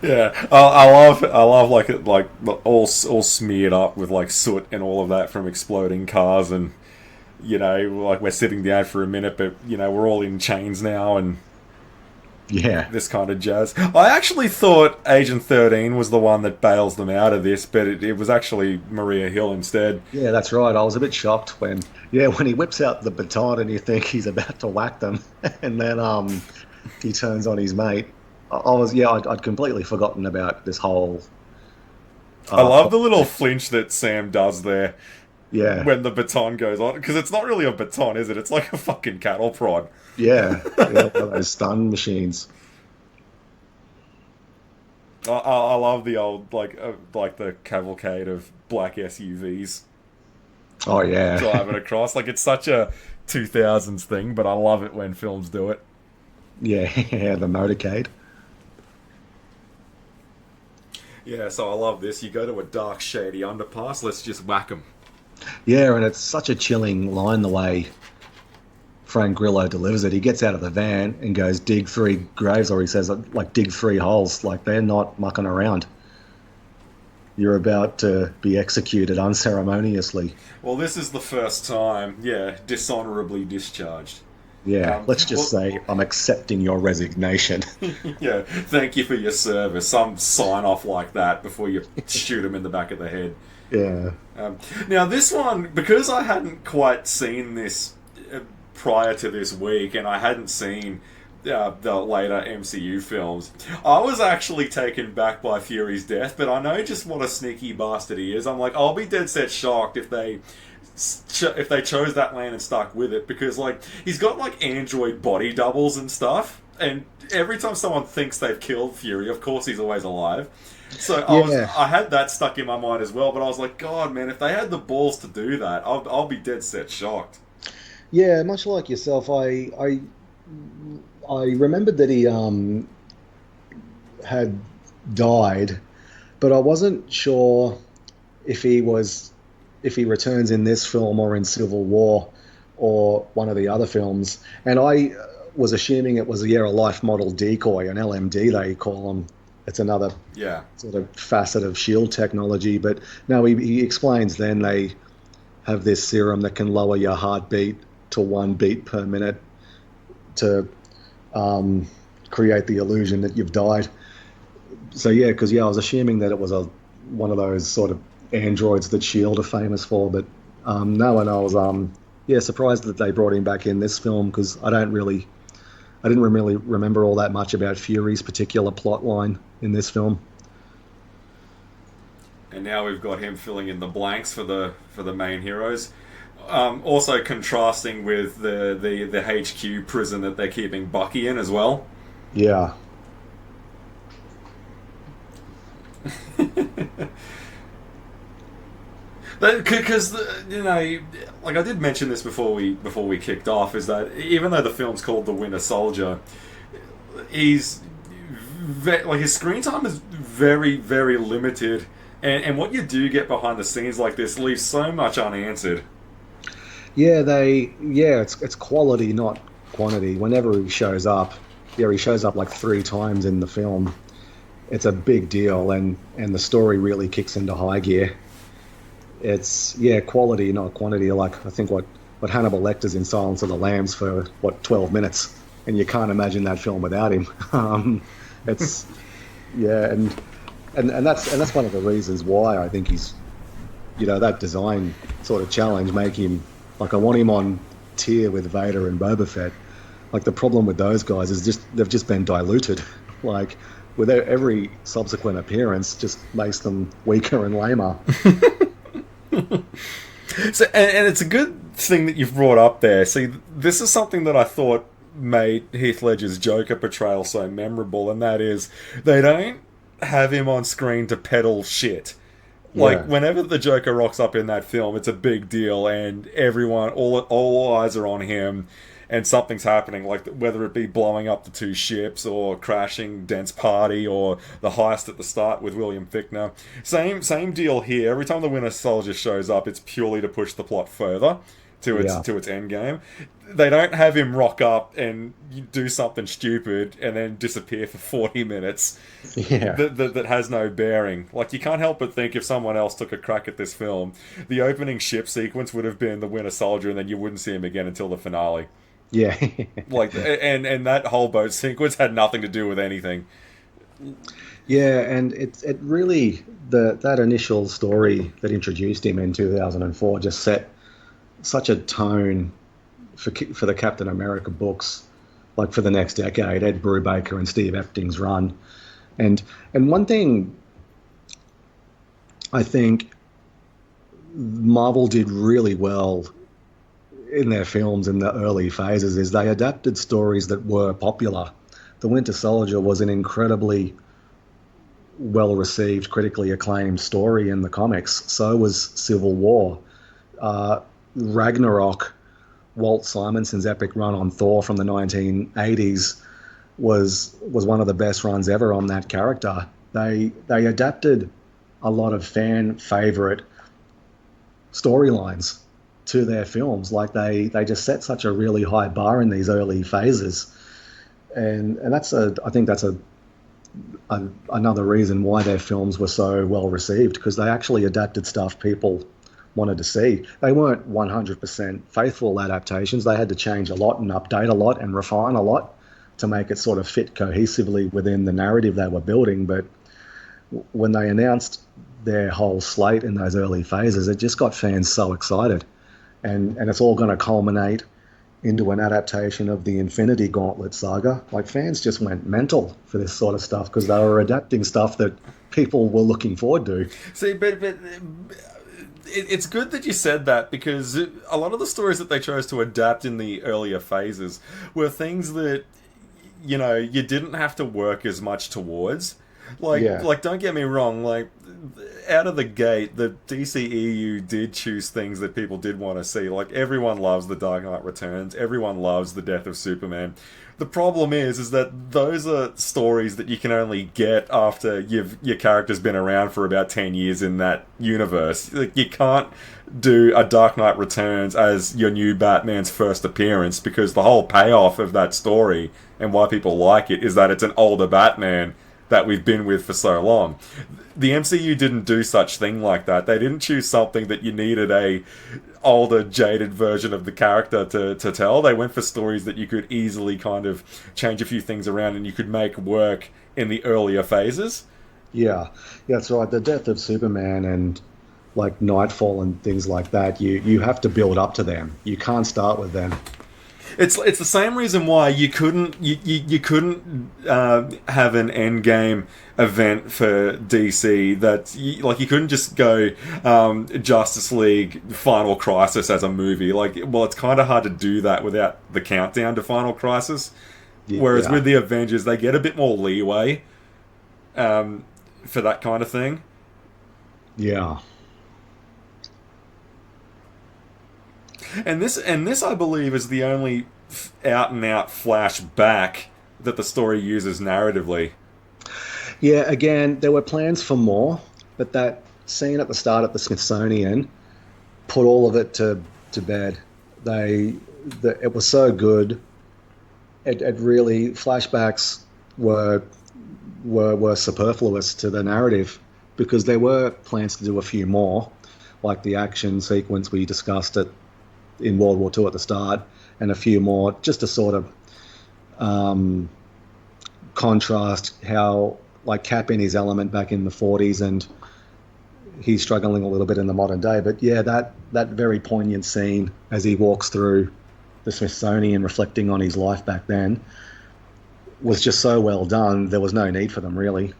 [SPEAKER 1] Yeah, I love like it, like all smeared up with like soot and all of that from exploding cars, and like we're sitting down for a minute, but we're all in chains now, and
[SPEAKER 2] Yeah,
[SPEAKER 1] this kind of jazz. I actually thought Agent 13 was the one that bails them out of this, but it was actually Maria Hill instead.
[SPEAKER 2] yeah, that's right. I was a bit shocked when he whips out the baton and you think he's about to whack them, and then he turns on his mate. I was yeah, I'd completely forgotten about this whole
[SPEAKER 1] I love
[SPEAKER 2] plot.
[SPEAKER 1] the little flinch that Sam does there
[SPEAKER 2] Yeah,
[SPEAKER 1] when the baton goes on, because it's not really a baton, is it? It's like a fucking cattle prod.
[SPEAKER 2] yeah, one of those stun machines.
[SPEAKER 1] I love the old like the cavalcade of black SUVs
[SPEAKER 2] Oh yeah,
[SPEAKER 1] driving across. Like it's such a 2000s thing, but I love it when films do it.
[SPEAKER 2] yeah, yeah, the motorcade.
[SPEAKER 1] Yeah, so I love this. You go to a dark, shady underpass. Let's just whack them.
[SPEAKER 2] Yeah, and it's such a chilling line the way Frank Grillo delivers it. He gets out of the van and goes, dig three graves, or he says, like, dig three holes. Like, they're not mucking around. You're about to be executed unceremoniously.
[SPEAKER 1] Well, this is the first time, yeah, dishonorably discharged.
[SPEAKER 2] Yeah, let's just
[SPEAKER 1] Well,
[SPEAKER 2] say I'm accepting your resignation.
[SPEAKER 1] yeah, thank you for your service. Some sign off like that before you shoot him in the back of the head.
[SPEAKER 2] Yeah.
[SPEAKER 1] Um, Now, this one, because I hadn't quite seen this prior to this week, and I hadn't seen the later MCU films, I was actually taken back by Fury's death. But I know just what a sneaky bastard he is. I'm like, I'll be dead set shocked if they chose that lane and stuck with it, because like he's got like android body doubles and stuff, and every time someone thinks they've killed Fury, of course he's always alive. So
[SPEAKER 2] Yeah.
[SPEAKER 1] I had that stuck in my mind as well, but I was like, God, man, if they had the balls to do that, I'll be dead set shocked.
[SPEAKER 2] Yeah, much like yourself, I remembered that he had died, but I wasn't sure if if he returns in this film or in Civil War or one of the other films. And I was assuming it was a life model decoy, an LMD they call them. It's another
[SPEAKER 1] Yeah,
[SPEAKER 2] sort of facet of Shield technology. But no, he explains then they have this serum that can lower your heartbeat to 1 beat per minute to um, create the illusion that you've died. So yeah, because I was assuming that it was a one of those sort of androids that Shield are famous for, but no, and I was surprised that they brought him back in this film because I didn't really remember all that much about Fury's particular plot line in this film.
[SPEAKER 1] and now we've got him filling in the blanks for the main heroes. Also contrasting with the HQ prison that they're keeping Bucky in as well.
[SPEAKER 2] Yeah,
[SPEAKER 1] Because like I did mention this before we kicked off, is that even though the film's called The Winter Soldier, he's like his screen time is very, very limited, and what you do get behind the scenes like this leaves so much unanswered.
[SPEAKER 2] it's quality, not quantity. Whenever he shows up, he shows up like three times in the film. It's a big deal, and the story really kicks into high gear. It's quality, not quantity. Like I think what Hannibal Lecter's in Silence of the Lambs for 12 minutes, and you can't imagine that film without him. It's yeah, and that's one of the reasons why I think he's, that design sort of challenge make him like, I want him on tier with Vader and Boba Fett. Like, the problem with those guys is just they've just been diluted. Like, with every subsequent appearance just makes them weaker and lamer.
[SPEAKER 1] So, and it's a good thing that you've brought up there. See, this is something that I thought made Heath Ledger's Joker portrayal so memorable, and that is they don't have him on screen to peddle shit. Like,
[SPEAKER 2] Yeah,
[SPEAKER 1] whenever the Joker rocks up in that film, it's a big deal, and everyone, all eyes are on him, and something's happening, like whether it be blowing up the two ships, or crashing Dent's party, or the heist at the start with William Fichtner. Same deal here. Every time the Winter Soldier shows up, it's purely to push the plot further to
[SPEAKER 2] yeah,
[SPEAKER 1] its end game. They don't have him rock up and do something stupid and then disappear for 40 minutes
[SPEAKER 2] yeah,
[SPEAKER 1] that has no bearing. Like, you can't help but think if someone else took a crack at this film, the opening ship sequence would have been the Winter Soldier, and then you wouldn't see him again until the finale.
[SPEAKER 2] yeah.
[SPEAKER 1] Like, and that whole boat sequence had nothing to do with anything.
[SPEAKER 2] Yeah, and it really, that initial story that introduced him in 2004 just set such a tone for the Captain America books, like for the next decade. Ed Brubaker and Steve Epting's run, and one thing I think Marvel did really well in their films in the early phases is they adapted stories that were popular. The Winter Soldier was an incredibly well received, critically acclaimed story in the comics. So was Civil War. Ragnarok, Walt Simonson's epic run on Thor from the 1980s, was one of the best runs ever on that character. They adapted a lot of fan favorite storylines to their films. Like, they just set such a really high bar in these early phases, and I think that's another reason why their films were so well received, because they actually adapted stuff people wanted to see. They weren't 100% faithful adaptations. They had to change a lot and update a lot and refine a lot to make it sort of fit cohesively within the narrative they were building. But when they announced their whole slate in those early phases, it just got fans so excited. And it's all going to culminate into an adaptation of the Infinity Gauntlet saga. Like, fans just went mental for this sort of stuff because they were adapting stuff that people were looking forward to.
[SPEAKER 1] See, but it's good that you said that, because a lot of the stories that they chose to adapt in the earlier phases were things that, you didn't have to work as much towards.
[SPEAKER 2] Yeah,
[SPEAKER 1] Like, don't get me wrong, like, out of the gate, the DCEU did choose things that people did want to see. Like, everyone loves The Dark Knight Returns, everyone loves The Death of Superman. The problem is that those are stories that you can only get after your character's been around for about 10 years in that universe. Like, you can't do a Dark Knight Returns as your new Batman's first appearance, because the whole payoff of that story and why people like it is that it's an older Batman that we've been with for so long. The MCU didn't do such thing like that. They didn't choose something that you needed a older, jaded version of the character to tell. They went for stories that you could easily kind of change a few things around and you could make work in the earlier phases.
[SPEAKER 2] yeah, yeah, that's right. The Death of Superman and like Nightfall and things like that, you have to build up to them. You can't start with them.
[SPEAKER 1] It's the same reason why you couldn't have an Endgame event for DC that you couldn't just go Justice League Final Crisis as a movie. Like, well, it's kind of hard to do that without the countdown to Final Crisis. Whereas
[SPEAKER 2] Yeah,
[SPEAKER 1] with the Avengers, they get a bit more leeway for that kind of thing.
[SPEAKER 2] yeah.
[SPEAKER 1] And this, I believe, is the only out and out flashback that the story uses narratively.
[SPEAKER 2] Yeah, again, there were plans for more, but that scene at the start at the Smithsonian put all of it to bed. It was so good. It really, flashbacks were superfluous to the narrative, because there were plans to do a few more, like the action sequence we discussed in World War II at the start, and a few more just to sort of um, contrast how like Cap in his element back in the 40s, and he's struggling a little bit in the modern day. But yeah, that very poignant scene as he walks through the Smithsonian reflecting on his life back then was just so well done. There was no need for them, really.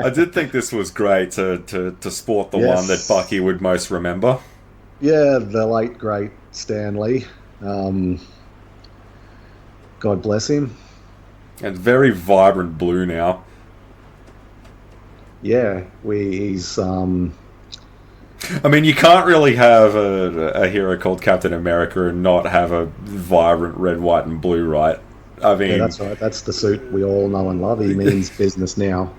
[SPEAKER 1] I did think this was great to sport the one that
[SPEAKER 2] Yes.
[SPEAKER 1] Bucky would most remember.
[SPEAKER 2] Yeah, the late great Stan Lee. Um, God bless him.
[SPEAKER 1] And very vibrant blue now.
[SPEAKER 2] Yeah, he's
[SPEAKER 1] I mean, you can't really have a hero called Captain America and not have a vibrant red, white, and blue, right? I
[SPEAKER 2] yeah,
[SPEAKER 1] mean,
[SPEAKER 2] that's right. That's the suit we all know and love. He means business now.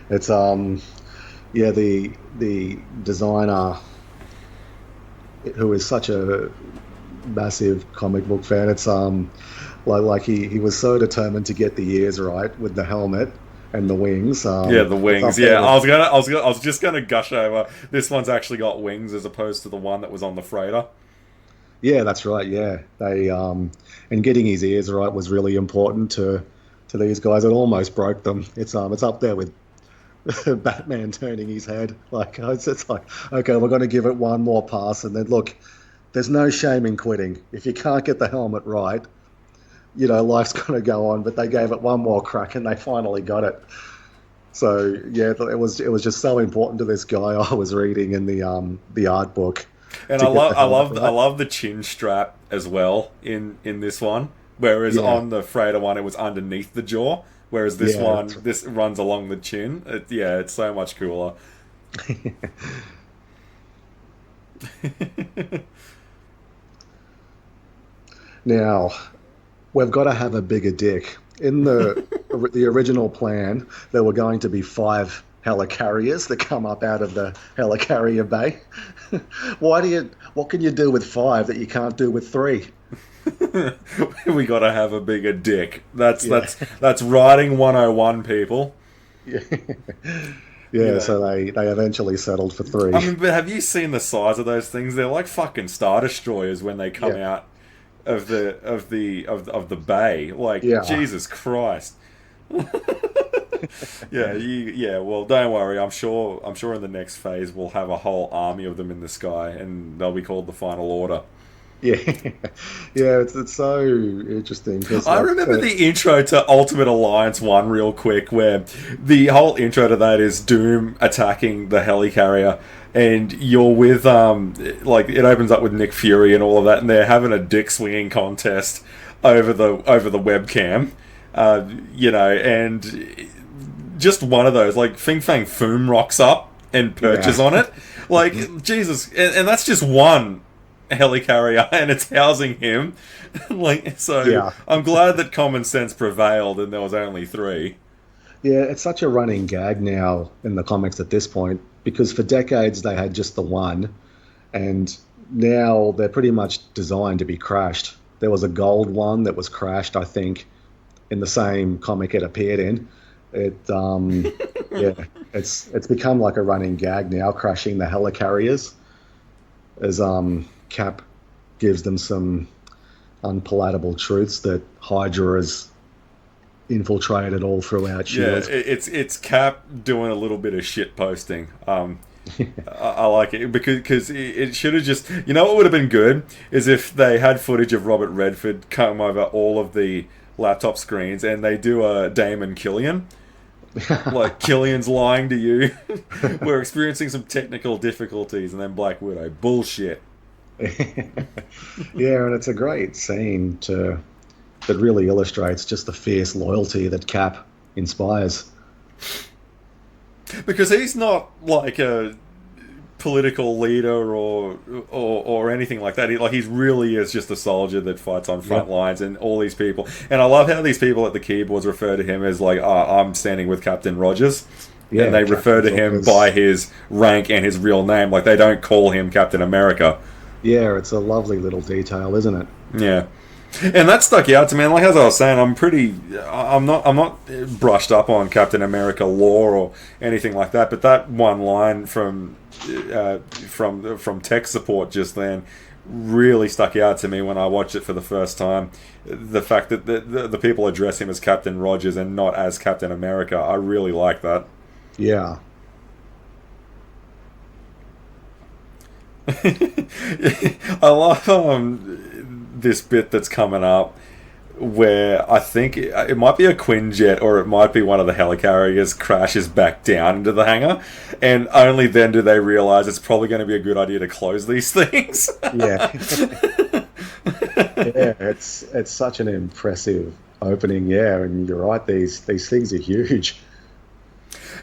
[SPEAKER 2] It's yeah, the designer who is such a massive comic book fan. It's like he was so determined to get the ears right with the helmet and the wings.
[SPEAKER 1] yeah, the
[SPEAKER 2] It's
[SPEAKER 1] wings.
[SPEAKER 2] up there
[SPEAKER 1] Yeah,
[SPEAKER 2] with,
[SPEAKER 1] I was just gonna gush over. This one's actually got wings as opposed to the one that was on the freighter.
[SPEAKER 2] yeah, that's right. Yeah, they and getting his ears right was really important to these guys. It almost broke them. It's up there with Batman turning his head. Like it's like, okay, we're going to give it one more pass, and then look, there's no shame in quitting. If you can't get the helmet right, life's going to go on. But they gave it one more crack, and they finally got it. So yeah, it was just so important to this guy I was reading in the art book
[SPEAKER 1] And
[SPEAKER 2] to get the helmet
[SPEAKER 1] I
[SPEAKER 2] right.
[SPEAKER 1] love the chin strap as well in this one. Whereas
[SPEAKER 2] Yeah,
[SPEAKER 1] on the freighter one, it was underneath the jaw. Whereas this
[SPEAKER 2] yeah,
[SPEAKER 1] one, this runs along the chin. Yeah, it's so much cooler.
[SPEAKER 2] now we've got to have a bigger dick. In the original plan, there were going to be five helicarriers that come up out of the helicarrier bay. What can you do with five that you can't do with three?
[SPEAKER 1] We gotta have a bigger dick. That's
[SPEAKER 2] Yeah.
[SPEAKER 1] that's writing 101, people.
[SPEAKER 2] Yeah.
[SPEAKER 1] You
[SPEAKER 2] Yeah,
[SPEAKER 1] know.
[SPEAKER 2] so they eventually settled for
[SPEAKER 1] I
[SPEAKER 2] three.
[SPEAKER 1] mean, but have you seen the size of those things? They're like fucking Star Destroyers when they come
[SPEAKER 2] Yeah.
[SPEAKER 1] out of the bay. Like
[SPEAKER 2] Yeah.
[SPEAKER 1] Jesus Christ. Yeah. Well, don't worry. I'm sure in the next phase we'll have a whole army of them in the sky, and they'll be called the Final Order.
[SPEAKER 2] Yeah. Yeah, it's so interesting because
[SPEAKER 1] I remember the intro to Ultimate Alliance 1 real quick, where the whole intro to that is Doom attacking the helicarrier, and you're with, like, it opens up with Nick Fury and all of that, and they're having a dick swinging contest over the webcam, and just one of those, like, Fing Fang Foom rocks up and perches
[SPEAKER 2] yeah.
[SPEAKER 1] on it. Like, Jesus, and that's just one helicarrier and it's housing him. Like, so
[SPEAKER 2] Yeah.
[SPEAKER 1] I'm glad that common sense prevailed and there was only three.
[SPEAKER 2] Yeah, it's such a running gag now in the comics at this point because for decades they had just the one, and now they're pretty much designed to be crashed. There was a gold one that was crashed, I think, in the same comic it appeared in. It yeah, it's become like a running gag now, crashing the helicarriers as Cap gives them some unpalatable truths that Hydra has infiltrated all throughout
[SPEAKER 1] Yeah,
[SPEAKER 2] Shield.
[SPEAKER 1] it's Cap doing a little bit of shit posting. I like it because it should have just, you know what would have been good is if they had footage of Robert Redford come over all of the laptop screens and they do a Damon Killian. Like, Killian's lying to you. We're experiencing some technical difficulties, and then Black Widow. Bullshit.
[SPEAKER 2] Yeah, and it's a great scene that really illustrates just the fierce loyalty that Cap inspires.
[SPEAKER 1] Because he's not like a political leader or anything like that. He really is just a soldier that fights on front
[SPEAKER 2] Yep.
[SPEAKER 1] lines, and all these people. And I love how these people at the keyboards refer to him as like, I'm standing with Captain Rogers. And
[SPEAKER 2] Yeah,
[SPEAKER 1] they refer to
[SPEAKER 2] Captain
[SPEAKER 1] him
[SPEAKER 2] Rogers.
[SPEAKER 1] by his rank and his real name. Like, they don't call him Captain America.
[SPEAKER 2] Yeah, it's a lovely little detail, isn't it?
[SPEAKER 1] Yeah. And that stuck out to me. And like as I was saying, I'm not brushed up on Captain America lore or anything like that. But that one line from tech support just then really stuck out to me when I watched it for the first time. The fact that the people address him as Captain Rogers and not as Captain America, I really like that.
[SPEAKER 2] Yeah.
[SPEAKER 1] I love this bit that's coming up where I think it might be a Quinjet or it might be one of the helicarriers crashes back down into the hangar, and only then do they realize it's probably going to be a good idea to close these things.
[SPEAKER 2] Yeah. Yeah, it's such an impressive opening, yeah, and you're right, these things are huge.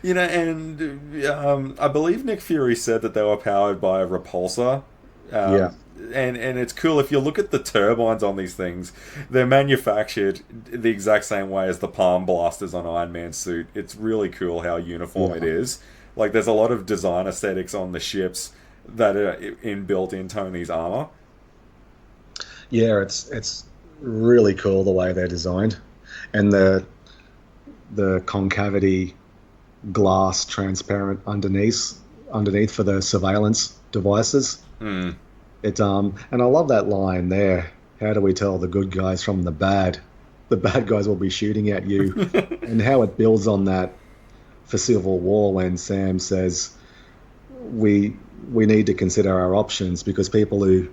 [SPEAKER 1] And I believe Nick Fury said that they were powered by a repulsor.
[SPEAKER 2] Yeah.
[SPEAKER 1] Um, and it's cool if you look at the turbines on these things, they're manufactured the exact same way as the palm blasters on Iron Man's suit. It's really cool how uniform it
[SPEAKER 2] Yeah.
[SPEAKER 1] is. Like there's a lot of design aesthetics on the ships that are inbuilt in Tony's armor.
[SPEAKER 2] Yeah, it's really cool the way they're designed. And the concavity glass transparent underneath for the surveillance devices.
[SPEAKER 1] Hmm.
[SPEAKER 2] And I love that line there. How do we tell the good guys from the bad? The bad guys will be shooting at you. And how it builds on that for Civil War when Sam says we we need to consider our options because people who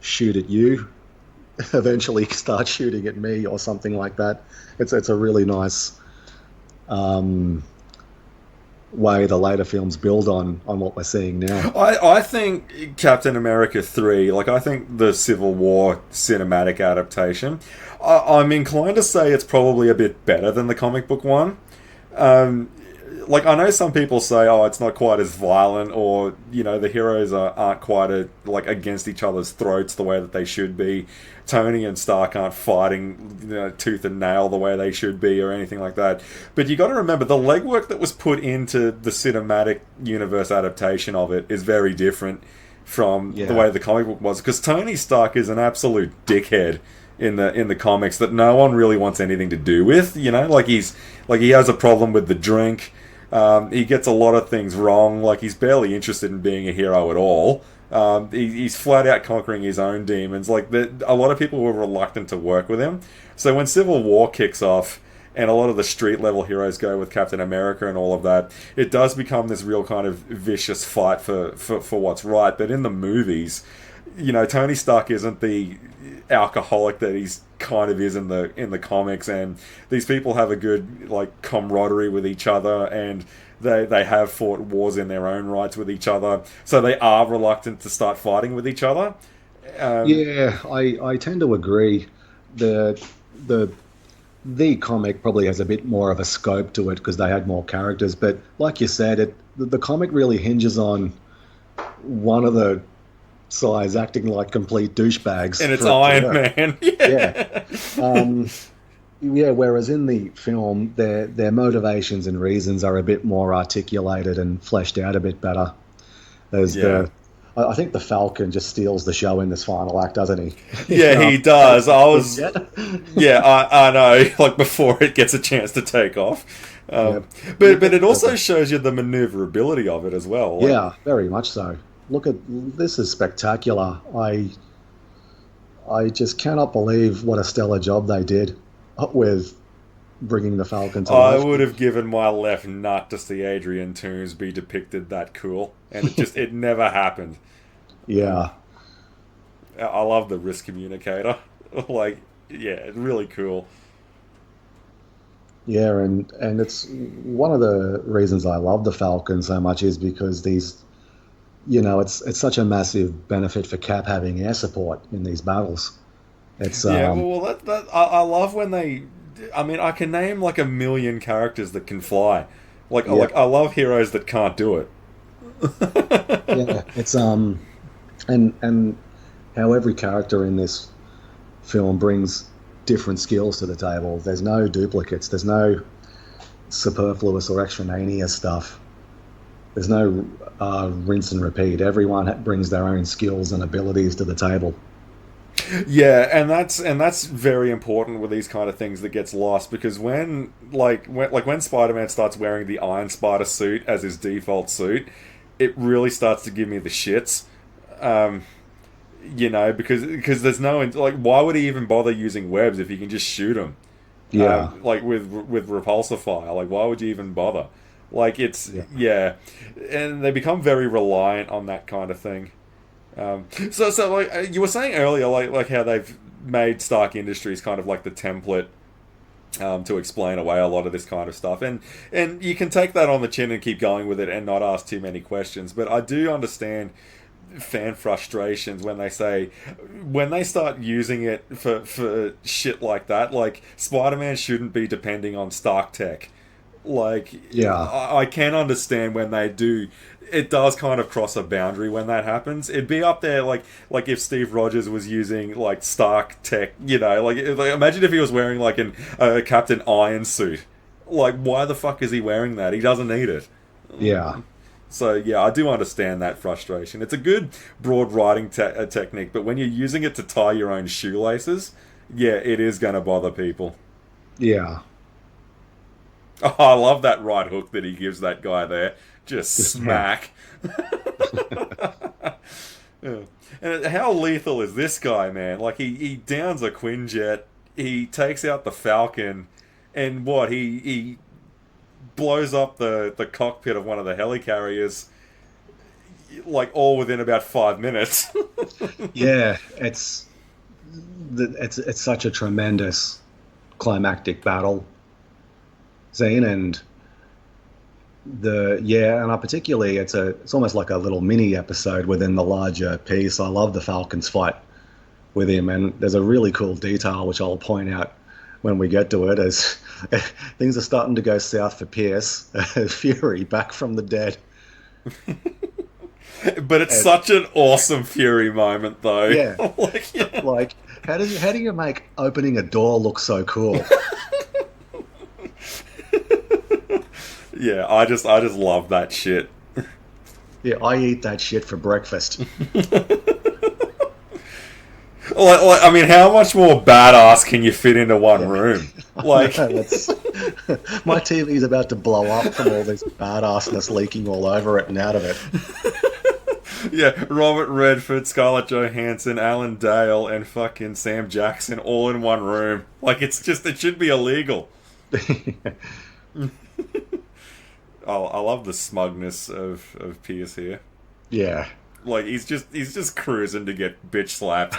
[SPEAKER 2] shoot at you eventually start shooting at me or something like that. It's a really nice way the later films build on what we're seeing now.
[SPEAKER 1] I think Captain America 3, like I think the Civil War cinematic adaptation, I'm inclined to say it's probably a bit better than the comic book one. Like I know some people say, oh, it's not quite as violent, or the heroes aren't quite like against each other's throats the way that they should be. Tony and Stark aren't fighting tooth and nail the way they should be, or anything like that. But you got to remember the legwork that was put into the cinematic universe adaptation of it is very different from the way the comic book was, because Tony Stark is an absolute dickhead in the comics that no one really wants anything to do with. Like he has a problem with the drink. He gets a lot of things wrong. Like he's barely interested in being a hero at all. He's flat out conquering his own demons. Like a lot of people were reluctant to work with him. So when Civil War kicks off, and a lot of the street level heroes go with Captain America and all of that, it does become this real kind of vicious fight for what's right. But in the movies, Tony Stark isn't the alcoholic that he's kind of is in the comics, and these people have a good like camaraderie with each other, and they have fought wars in their own rights with each other, so they are reluctant to start fighting with each other.
[SPEAKER 2] Yeah, I tend to agree. The the the comic probably has a bit more of a scope to it because they had more characters, but like you said, the comic really hinges on one of the sides acting like complete douchebags.
[SPEAKER 1] And it's Iron Man.
[SPEAKER 2] Yeah. Yeah, whereas in the film, their motivations and reasons are a bit more articulated and fleshed out a bit better. There's I think the Falcon just steals the show in this final act, doesn't he?
[SPEAKER 1] Yeah, he does. I know. Like before it gets a chance to take off. But it also shows you the maneuverability of it as well.
[SPEAKER 2] Yeah, very much so. Look at this is spectacular. I just cannot believe what a stellar job they did with bringing the Falcon to life.
[SPEAKER 1] I would have given my left nut to see Adrian Toomes be depicted that cool, and it never happened.
[SPEAKER 2] Yeah.
[SPEAKER 1] I love the risk communicator. It's really cool.
[SPEAKER 2] Yeah, and it's one of the reasons I love the Falcon so much is because it's such a massive benefit for Cap having air support in these battles. It's
[SPEAKER 1] I love when they. I mean, I can name like a million characters that can fly. I love heroes that can't do it.
[SPEAKER 2] Yeah, it's and how every character in this film brings different skills to the table. There's no duplicates. There's no superfluous or extraneous stuff. There's no rinse and repeat. Everyone brings their own skills and abilities to the table.
[SPEAKER 1] Yeah, and that's very important with these kind of things that gets lost because when Spider-Man starts wearing the Iron Spider suit as his default suit, it really starts to give me the shits. Um, because there's no like, why would he even bother using webs if he can just shoot them?
[SPEAKER 2] Yeah,
[SPEAKER 1] Like with repulsor fire, like why would you even bother? Like it's
[SPEAKER 2] yeah,
[SPEAKER 1] yeah, and they become very reliant on that kind of thing. So like you were saying earlier, like how they've made Stark Industries kind of like the template to explain away a lot of this kind of stuff, and you can take that on the chin and keep going with it and not ask too many questions. But I do understand fan frustrations when they start using it for shit like that. Like Spider-Man shouldn't be depending on Stark tech. Like
[SPEAKER 2] yeah,
[SPEAKER 1] I can understand when they do. It does kind of cross a boundary when that happens. It'd be up there like if Steve Rogers was using like Stark tech, like imagine if he was wearing like an Captain Iron suit. Like why the fuck is he wearing that? He doesn't need it.
[SPEAKER 2] yeah,
[SPEAKER 1] So yeah, I do understand that frustration. It's a good broad writing technique, but when you're using it to tie your own shoelaces, yeah, it is going to bother people.
[SPEAKER 2] yeah.
[SPEAKER 1] Oh, I love that right hook that he gives that guy there. Just
[SPEAKER 2] Yeah.
[SPEAKER 1] smack. Yeah. And how lethal is this guy, man? Like he downs a Quinjet, he takes out the Falcon, and what he blows up the cockpit of one of the helicarriers, like all within about 5 minutes.
[SPEAKER 2] Yeah, it's such a tremendous climactic battle scene, and and I particularly it's almost like a little mini episode within the larger piece. I love the Falcon's fight with him, and there's a really cool detail which I'll point out when we get to it as things are starting to go south for Pierce. Fury back from the dead.
[SPEAKER 1] But it's
[SPEAKER 2] And,
[SPEAKER 1] such an awesome Fury moment, though.
[SPEAKER 2] yeah,
[SPEAKER 1] Like, yeah.
[SPEAKER 2] like how do you make opening a door look so cool?
[SPEAKER 1] Yeah, I just love that shit.
[SPEAKER 2] Yeah, I eat that shit for breakfast.
[SPEAKER 1] I mean, how much more badass can you fit into one
[SPEAKER 2] Yeah,
[SPEAKER 1] room?
[SPEAKER 2] I know.
[SPEAKER 1] Like,
[SPEAKER 2] That's my TV's about to blow up from all this badassness leaking all over it and out of it.
[SPEAKER 1] yeah, Robert Redford, Scarlett Johansson, Alan Dale, and fucking Sam Jackson all in one room. Like, it should be illegal. Oh, I love the smugness of Pierce here.
[SPEAKER 2] Yeah,
[SPEAKER 1] Like, he's just cruising to get bitch slapped.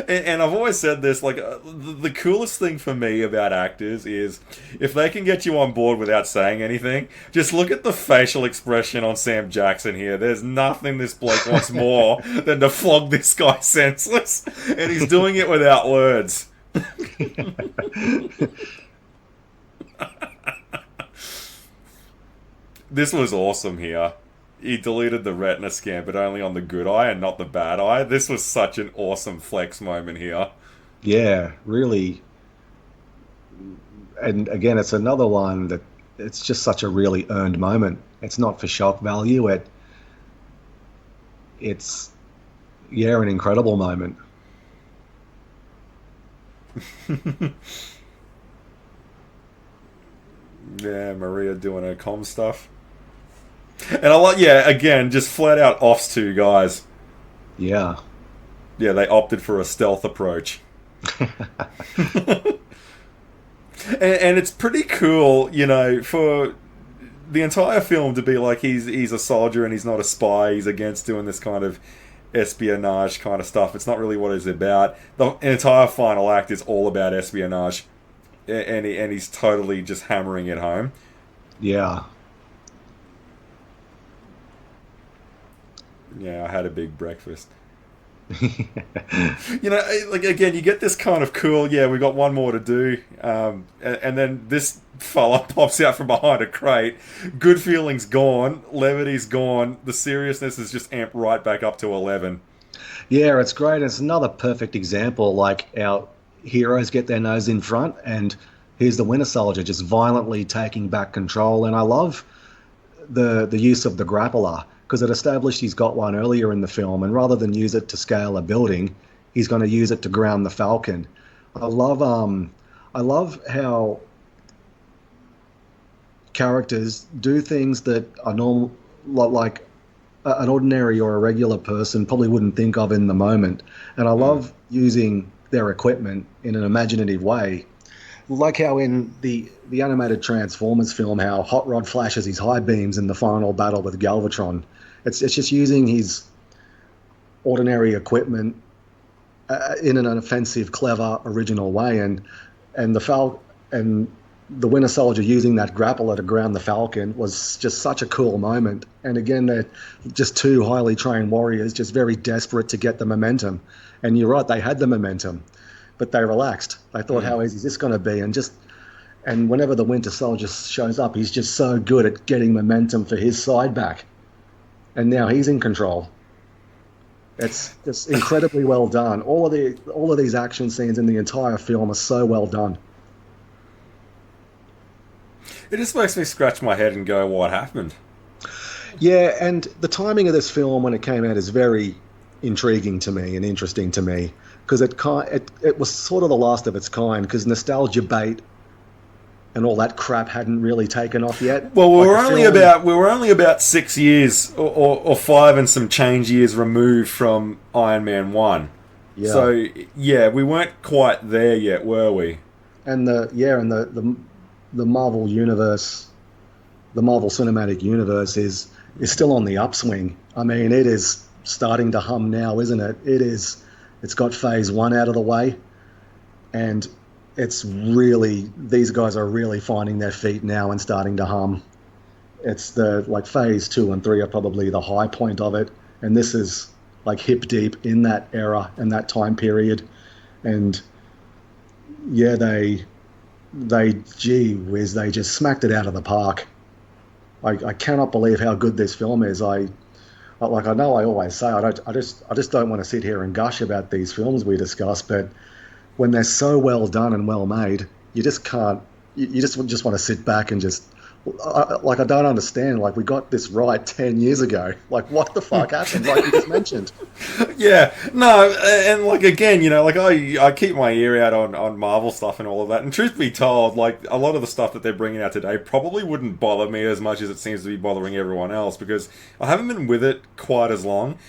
[SPEAKER 1] And I've always said this, like, the coolest thing for me about actors is if they can get you on board without saying anything, just look at the facial expression on Sam Jackson here. There's nothing this bloke wants more than to flog this guy senseless, and he's doing it without words. This was awesome here. He deleted the retina scan, but only on the good eye and not the bad eye. This was such an awesome flex moment here.
[SPEAKER 2] yeah, really. And again, it's another one that it's just such a really earned moment. It's not for shock value. It's an incredible moment.
[SPEAKER 1] Yeah, Maria doing her comm stuff. And I like, yeah, again, just flat out offs two guys.
[SPEAKER 2] Yeah,
[SPEAKER 1] Yeah, they opted for a stealth approach. And it's pretty cool, for the entire film to be like he's a soldier and he's not a spy. He's against doing this kind of espionage kind of stuff. It's not really what it's about. The entire final act is all about espionage, and he's totally just hammering it home.
[SPEAKER 2] yeah,
[SPEAKER 1] Yeah, I had a big breakfast. Like again, you get this kind of cool. Yeah, we got one more to do, and then this fella pops out from behind a crate. Good feelings gone, levity's gone. The seriousness is just amped right back up to 11.
[SPEAKER 2] yeah. It's great. It's another perfect example. Like our heroes get their nose in front, and here's the Winter Soldier just violently taking back control. And I love the use of the grappler because it established he's got one earlier in the film, and rather than use it to scale a building, he's going to use it to ground the Falcon. I love I love how characters do things that are normal, like an ordinary or a regular person probably wouldn't think of in the moment. And I love using their equipment in an imaginative way. Like how in the animated Transformers film, how Hot Rod flashes his high beams in the final battle with Galvatron. It's just using his ordinary equipment in an offensive, clever, original way, and the Winter Soldier using that grappler to ground the Falcon was just such a cool moment. And again, they're just two highly trained warriors, just very desperate to get the momentum. And you're right, they had the momentum, but they relaxed. They thought, how easy is this going to be? And whenever the Winter Soldier shows up, he's just so good at getting momentum for his side back. And now he's in control. It's just incredibly well done. All of these action scenes in the entire film are so well done.
[SPEAKER 1] It just makes me scratch my head and go, what happened?
[SPEAKER 2] Yeah, and the timing of this film when it came out is very intriguing to me and interesting to me, because it was sort of the last of its kind, because nostalgia bait and all that crap hadn't really taken off yet.
[SPEAKER 1] Well, we were only about 6 years or 5 and some change years removed from Iron Man 1. Yeah. So yeah, we weren't quite there yet, were we?
[SPEAKER 2] And the Marvel universe, the Marvel Cinematic Universe is still on the upswing. I mean, it is starting to hum now, isn't it? It's got phase 1 out of the way, and these guys are really finding their feet now and starting to hum. It's phase 2 and 3 are probably the high point of it, and this is like hip deep in that era and that time period. And yeah, they gee whiz, they just smacked it out of the park. I cannot believe how good this film is. I know I always say I just don't want to sit here and gush about these films we discuss, but when they're so well done and well made, you just can't. You just want to sit back and just I don't understand. Like, we got this right 10 years ago. Like, what the fuck happened? Like you just mentioned.
[SPEAKER 1] Yeah, no, and like again, like I keep my ear out on Marvel stuff and all of that. And truth be told, like a lot of the stuff that they're bringing out today probably wouldn't bother me as much as it seems to be bothering everyone else, because I haven't been with it quite as long.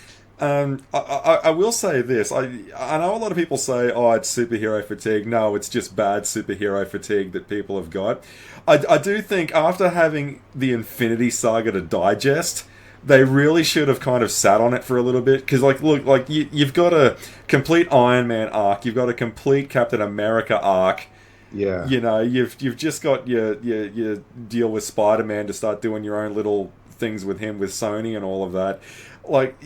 [SPEAKER 1] I will say this. I know a lot of people say, oh, it's superhero fatigue. No, it's just bad superhero fatigue that people have got. I do think after having the Infinity Saga to digest, they really should have kind of sat on it for a little bit. Because, look, you've got a complete Iron Man arc. You've got a complete Captain America arc.
[SPEAKER 2] Yeah.
[SPEAKER 1] You've just got your deal with Spider-Man to start doing your own little things with him with Sony and all of that. Like,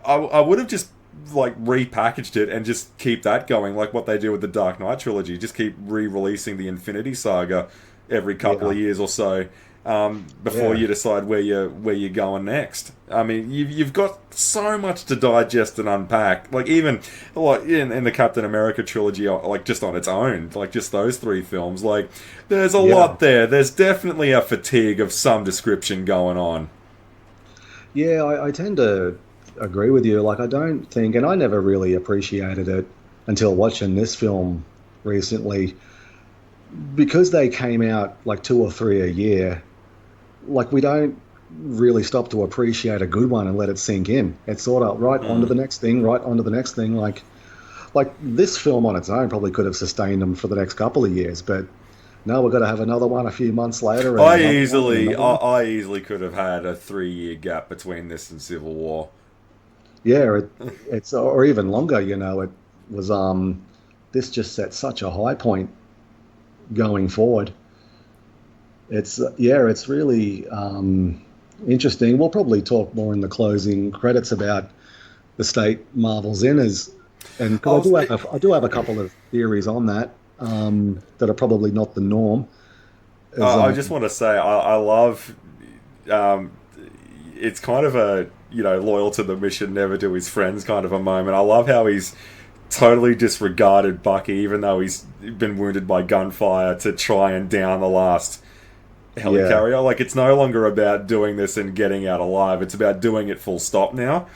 [SPEAKER 1] I would have just repackaged it and just keep that going, like what they do with the Dark Knight trilogy. Just keep re-releasing the Infinity Saga every couple of years or so, before you decide where you're going next. I mean, you've got so much to digest and unpack. Like, even in the Captain America trilogy, like just on its own, like just those 3 films, like there's a lot there. There's definitely a fatigue of some description going on.
[SPEAKER 2] Yeah, I tend to agree with you. Like, I don't think, and I never really appreciated it until watching this film recently, because they came out like 2 or 3 a year. Like, we don't really stop to appreciate a good one and let it sink in. It's sort of right onto the next thing, right onto the next thing. Like this film on its own probably could have sustained them for the next couple of years, but no, we've got to have another one a few months later. And
[SPEAKER 1] I easily could have had a 3-year gap between this and Civil War.
[SPEAKER 2] Yeah, it's or even longer. It was this just set such a high point going forward. It's really interesting. We'll probably talk more in the closing credits about the state Marvel's in, and I do have a couple of theories on that. That are probably not the norm.
[SPEAKER 1] I just want to say I love. It's kind of a loyal to the mission, never to his friends kind of a moment. I love how he's totally disregarded Bucky, even though he's been wounded by gunfire, to try and down the last
[SPEAKER 2] Yeah,
[SPEAKER 1] helicarrier. Like, it's no longer about doing this and getting out alive. It's about doing it full stop now,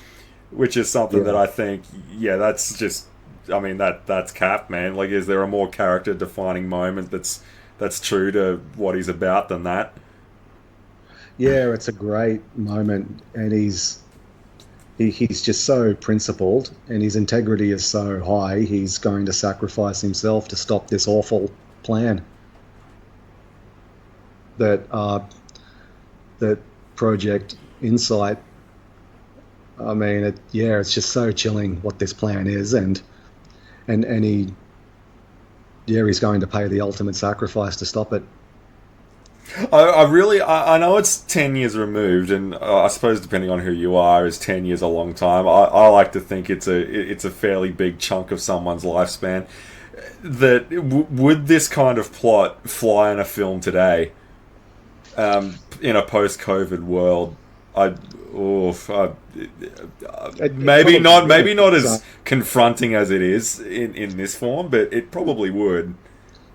[SPEAKER 1] which is something that
[SPEAKER 2] yeah.
[SPEAKER 1] I think, yeah, that's just, I mean, that's Cap, man. Like, is there a more character defining moment that's true to what he's about than that?
[SPEAKER 2] Yeah, it's a great moment, and he's just so principled, and his integrity is so high. He's going to sacrifice himself to stop this awful plan that that Project Insight. I mean, yeah, it's just so chilling what this plan is, and yeah, he's going to pay the ultimate sacrifice to stop it.
[SPEAKER 1] I know it's 10 years removed, and I suppose depending on who you are, is 10 years a long time. I like to think it's a fairly big chunk of someone's lifespan. That would this kind of plot fly in a film today, in a post-COVID world? I, oof,
[SPEAKER 2] It probably would.
[SPEAKER 1] maybe not
[SPEAKER 2] It's,
[SPEAKER 1] as confronting as it is in this form, but it probably would.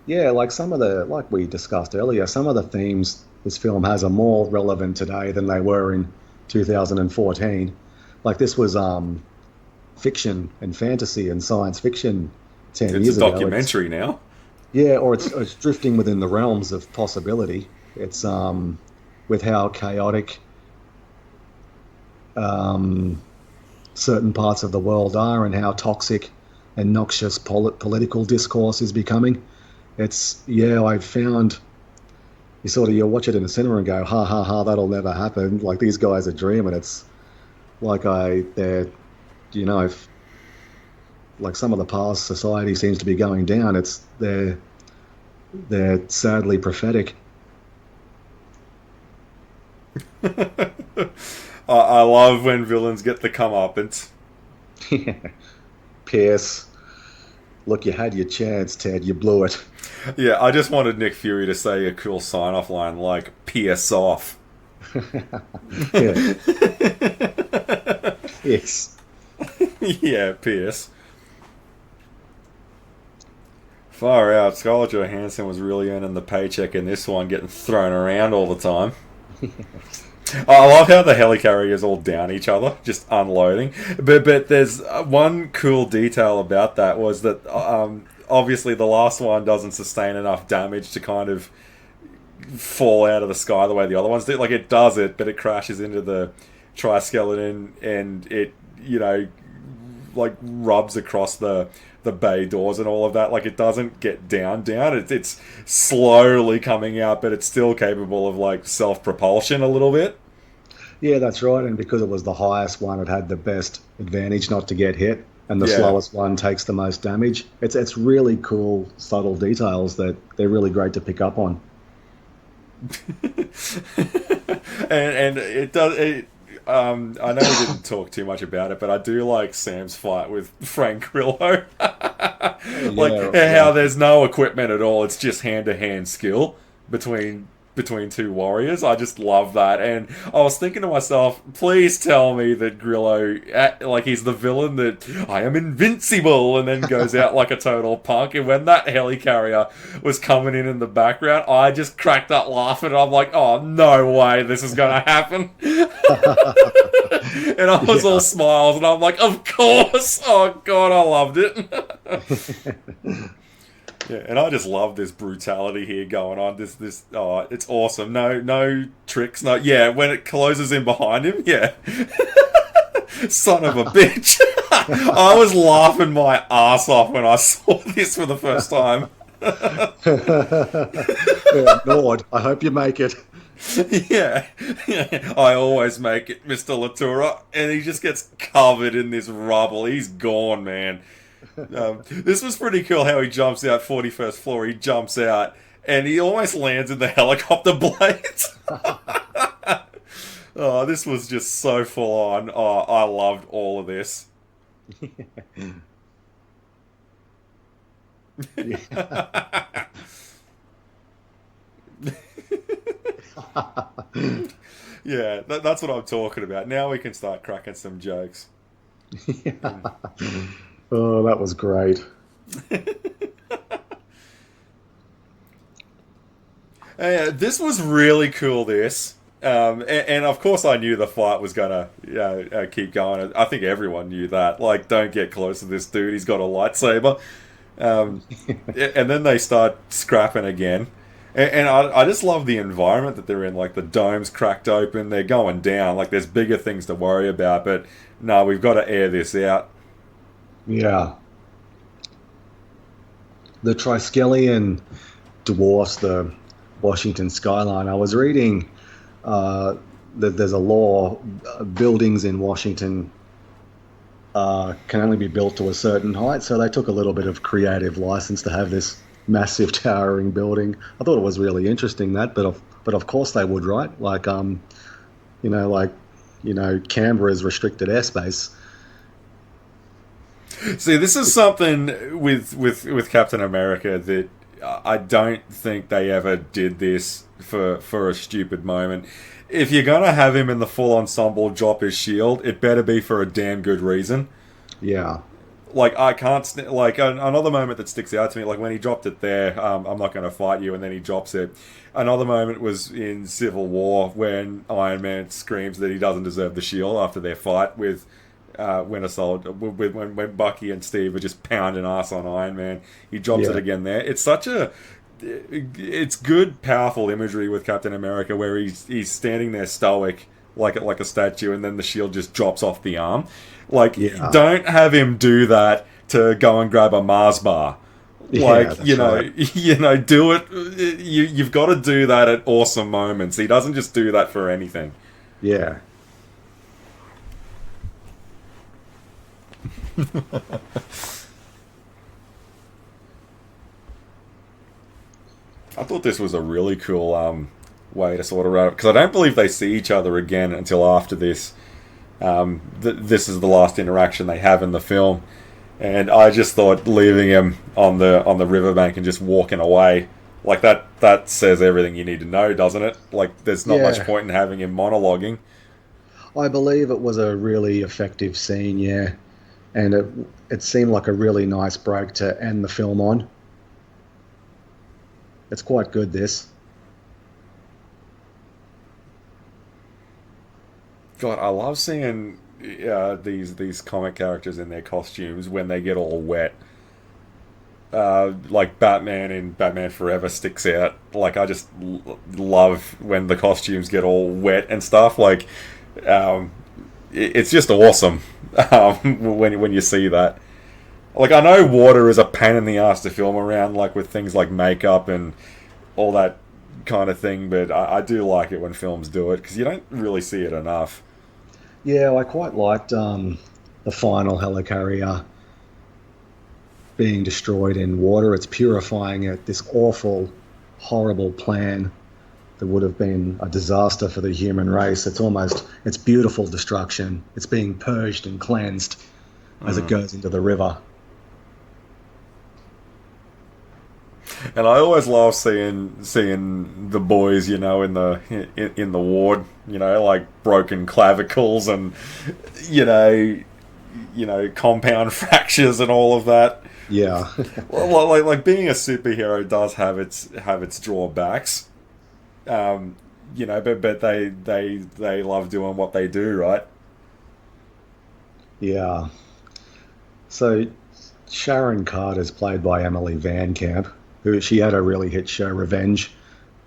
[SPEAKER 2] yeah, like like we discussed earlier, some of the themes this film has are more relevant today than they were in 2014. Like this was fiction and fantasy and science fiction 10
[SPEAKER 1] It's a
[SPEAKER 2] years ago. It's
[SPEAKER 1] documentary now.
[SPEAKER 2] Yeah, or it's drifting within the realms of possibility. It's with how chaotic um certain parts of the world are and how toxic and noxious political discourse is becoming. It's yeah, I've found you watch it in the cinema and go, ha ha ha, that'll never happen. Like these guys are dreaming. It's like they're, if like some of the paths society seems to be going down, they're sadly prophetic.
[SPEAKER 1] I love when villains get the comeuppance.
[SPEAKER 2] Pierce, look, you had your chance, Ted. You blew it.
[SPEAKER 1] Yeah, I just wanted Nick Fury to say a cool sign-off line like "PS off."
[SPEAKER 2] Yeah, yes.
[SPEAKER 1] Yeah, PS. Far out. Scarlett Johansson was really earning the paycheck in this one, getting thrown around all the time. I love how the helicarriers all down each other, just unloading. But there's one cool detail about that was that obviously the last one doesn't sustain enough damage to kind of fall out of the sky the way the other ones do. Like it does it, but it crashes into the triskeleton and it like rubs across the bay doors and all of that. Like it doesn't get down. It's slowly coming out, but it's still capable of like self propulsion a little bit.
[SPEAKER 2] Yeah, that's right. And because it was the highest one, it had the best advantage not to get hit, and the
[SPEAKER 1] Yeah.
[SPEAKER 2] slowest one takes the most damage. It's really cool, subtle details that they're really great to pick up on.
[SPEAKER 1] And it does. I know we didn't talk too much about it, but I do like Sam's fight with Frank Grillo.
[SPEAKER 2] Oh
[SPEAKER 1] Like
[SPEAKER 2] yeah,
[SPEAKER 1] how
[SPEAKER 2] yeah.
[SPEAKER 1] there's no equipment at all; it's just hand to hand skill between two warriors. I just love that, and I was thinking to myself, please tell me that Grillo, like he's the villain that I am invincible, and then goes out like a total punk. And when that helicarrier was coming in the background, I just cracked up laughing. I'm like, oh no way, this is gonna happen. And I was all
[SPEAKER 2] Yeah.
[SPEAKER 1] smiles, and I'm like, of course. Oh god, I loved it. Yeah, and I just love this brutality here going on. This oh, it's awesome. No tricks. No, yeah, when it closes in behind him, yeah, son of a bitch. I was laughing my ass off when I saw this for the first time.
[SPEAKER 2] Yeah, Nord, I hope you make it.
[SPEAKER 1] Yeah, yeah, I always make it, Mr. Latoura, and he just gets covered in this rubble. He's gone, man. This was pretty cool how he jumps out 41st floor. He jumps out and he almost lands in the helicopter blades. Oh, this was just so full on. Oh, I loved all of this.
[SPEAKER 2] Yeah.
[SPEAKER 1] Yeah, that's what I'm talking about. Now we can start cracking some jokes.
[SPEAKER 2] Oh, that was great.
[SPEAKER 1] This was really cool. This, and of course, I knew the fight was gonna keep going. I think everyone knew that. Like, don't get close to this dude. He's got a lightsaber. And then they start scrapping again. And I just love the environment that they're in. Like, the dome's cracked open. They're going down. Like, there's bigger things to worry about. But no, we've got to air this out.
[SPEAKER 2] Yeah, the Triskelion dwarfs the Washington skyline. I was reading that there's a law: buildings in Washington can only be built to a certain height. So they took a little bit of creative license to have this massive towering building. I thought it was really interesting that, but of course they would, right? Like you know, like Canberra's restricted airspace.
[SPEAKER 1] See, this is something with Captain America that I don't think they ever did this for a stupid moment. If you're gonna have him in the full ensemble drop his shield, it better be for a damn good reason.
[SPEAKER 2] Yeah,
[SPEAKER 1] Like, I can't another moment that sticks out to me, like when he dropped it there. I'm not going to fight you, and then he drops it. Another moment was in Civil War when Iron Man screams that he doesn't deserve the shield after their fight with Winter Soldier, when Bucky and Steve are just pounding ass on Iron Man. He drops it
[SPEAKER 2] yeah,
[SPEAKER 1] again there. It's good, powerful imagery with Captain America where he's standing there stoic like a statue, and then the shield just drops off the arm. Like,
[SPEAKER 2] yeah,
[SPEAKER 1] don't have him do that to go and grab a Mars bar.
[SPEAKER 2] yeah.
[SPEAKER 1] Like,
[SPEAKER 2] That's right.
[SPEAKER 1] do it. You've got to do that at awesome moments. He doesn't just do that for anything.
[SPEAKER 2] Yeah,
[SPEAKER 1] I thought this was a really cool way to sort of wrap, because I don't believe they see each other again until after this. This is the last interaction they have in the film, and I just thought leaving him on the riverbank and just walking away, like, that says everything you need to know, doesn't it? Like, there's not much
[SPEAKER 2] yeah.
[SPEAKER 1] point in having him monologuing.
[SPEAKER 2] I believe it was a really effective scene. Yeah, and it seemed like a really nice break to end the film on. It's quite good. This.
[SPEAKER 1] God, I love seeing these comic characters in their costumes when they get all wet. Like Batman in Batman Forever sticks out. Like, I just love when the costumes get all wet and stuff. Like, um, it's just awesome when you see that. Like, I know water is a pain in the ass to film around, like with things like makeup and all that kind of thing, but I do like it when films do it because you don't really see it enough.
[SPEAKER 2] Yeah, I quite liked the final helicarrier being destroyed in water. It's purifying it. This awful, horrible plan that would have been a disaster for the human race. It's beautiful destruction. It's being purged and cleansed as it
[SPEAKER 1] Mm.
[SPEAKER 2] goes into the river.
[SPEAKER 1] And I always love seeing the boys, in the ward, like broken clavicles and you know, compound fractures and all of that.
[SPEAKER 2] Yeah,
[SPEAKER 1] Well, like being a superhero does have its drawbacks, um, but they love doing what they do, right?
[SPEAKER 2] yeah. So Sharon Carter's played by Emily Van Camp, who she had a really hit show, Revenge,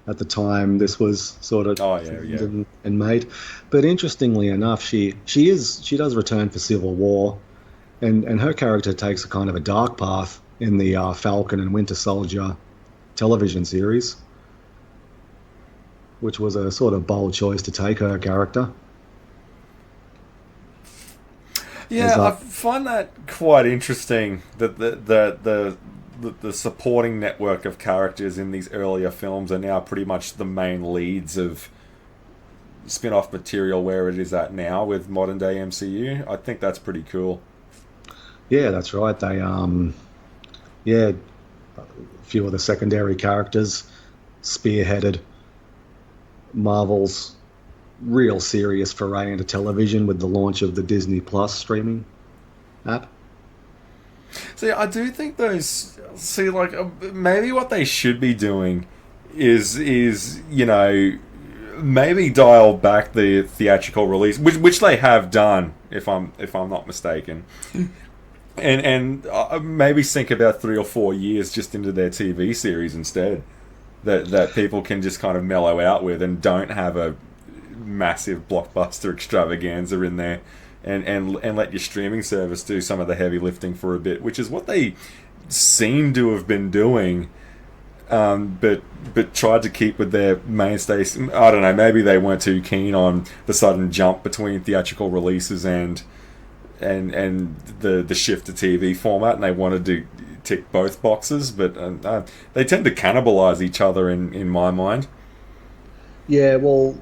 [SPEAKER 2] at the time this was sort of
[SPEAKER 1] Oh yeah,
[SPEAKER 2] filmed
[SPEAKER 1] yeah.
[SPEAKER 2] and made. But interestingly enough, she does return for Civil War, and her character takes a kind of a dark path in the Falcon and Winter Soldier television series, which was a sort of bold choice to take her character. As
[SPEAKER 1] Yeah, I find that quite interesting that the supporting network of characters in these earlier films are now pretty much the main leads of spin-off material where it is at now with modern day MCU. I think that's pretty cool.
[SPEAKER 2] Yeah, that's right. They yeah, a few of the secondary characters spearheaded Marvel's real serious foray into television with the launch of the Disney Plus streaming app.
[SPEAKER 1] See, I do think maybe what they should be doing is maybe dial back the theatrical release, which they have done, if I'm not mistaken, and maybe sink about 3 or 4 years just into their TV series instead. That people can just kind of mellow out with and don't have a massive blockbuster extravaganza in there, and let your streaming service do some of the heavy lifting for a bit, which is what they seem to have been doing. But tried to keep with their mainstays. I don't know. Maybe they weren't too keen on the sudden jump between theatrical releases and the shift to TV format, and they wanted to tick both boxes. But they tend to cannibalize each other in my mind.
[SPEAKER 2] Yeah, well,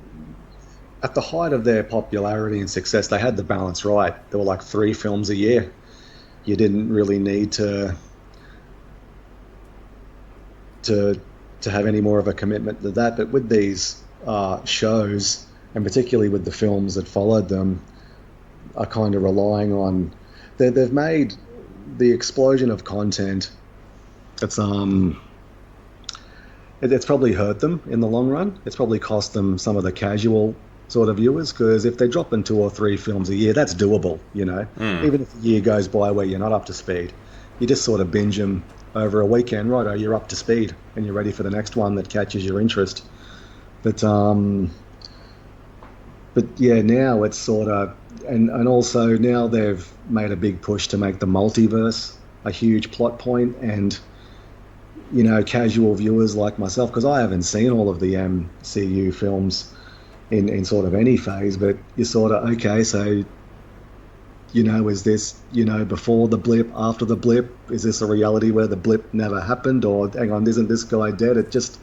[SPEAKER 2] at the height of their popularity and success, they had the balance right. There were like 3 films a year. You didn't really need to have any more of a commitment to that. But with these shows, and particularly with the films that followed them, are kind of relying on they've made the explosion of content. It's probably hurt them in the long run. It's probably cost them some of the casual sort of viewers, because if they're dropping 2 or 3 films a year, that's doable. Even if a year goes by where you're not up to speed, you just sort of binge them over a weekend, right? You're up to speed and you're ready for the next one that catches your interest. But yeah, now it's sort of, and also now they've made a big push to make the multiverse a huge plot point, and casual viewers like myself, because I haven't seen all of the MCU films in sort of any phase, but you're sort of, okay, so is this, before the blip, after the blip? Is this a reality where the blip never happened? Or, hang on, isn't this guy dead? It just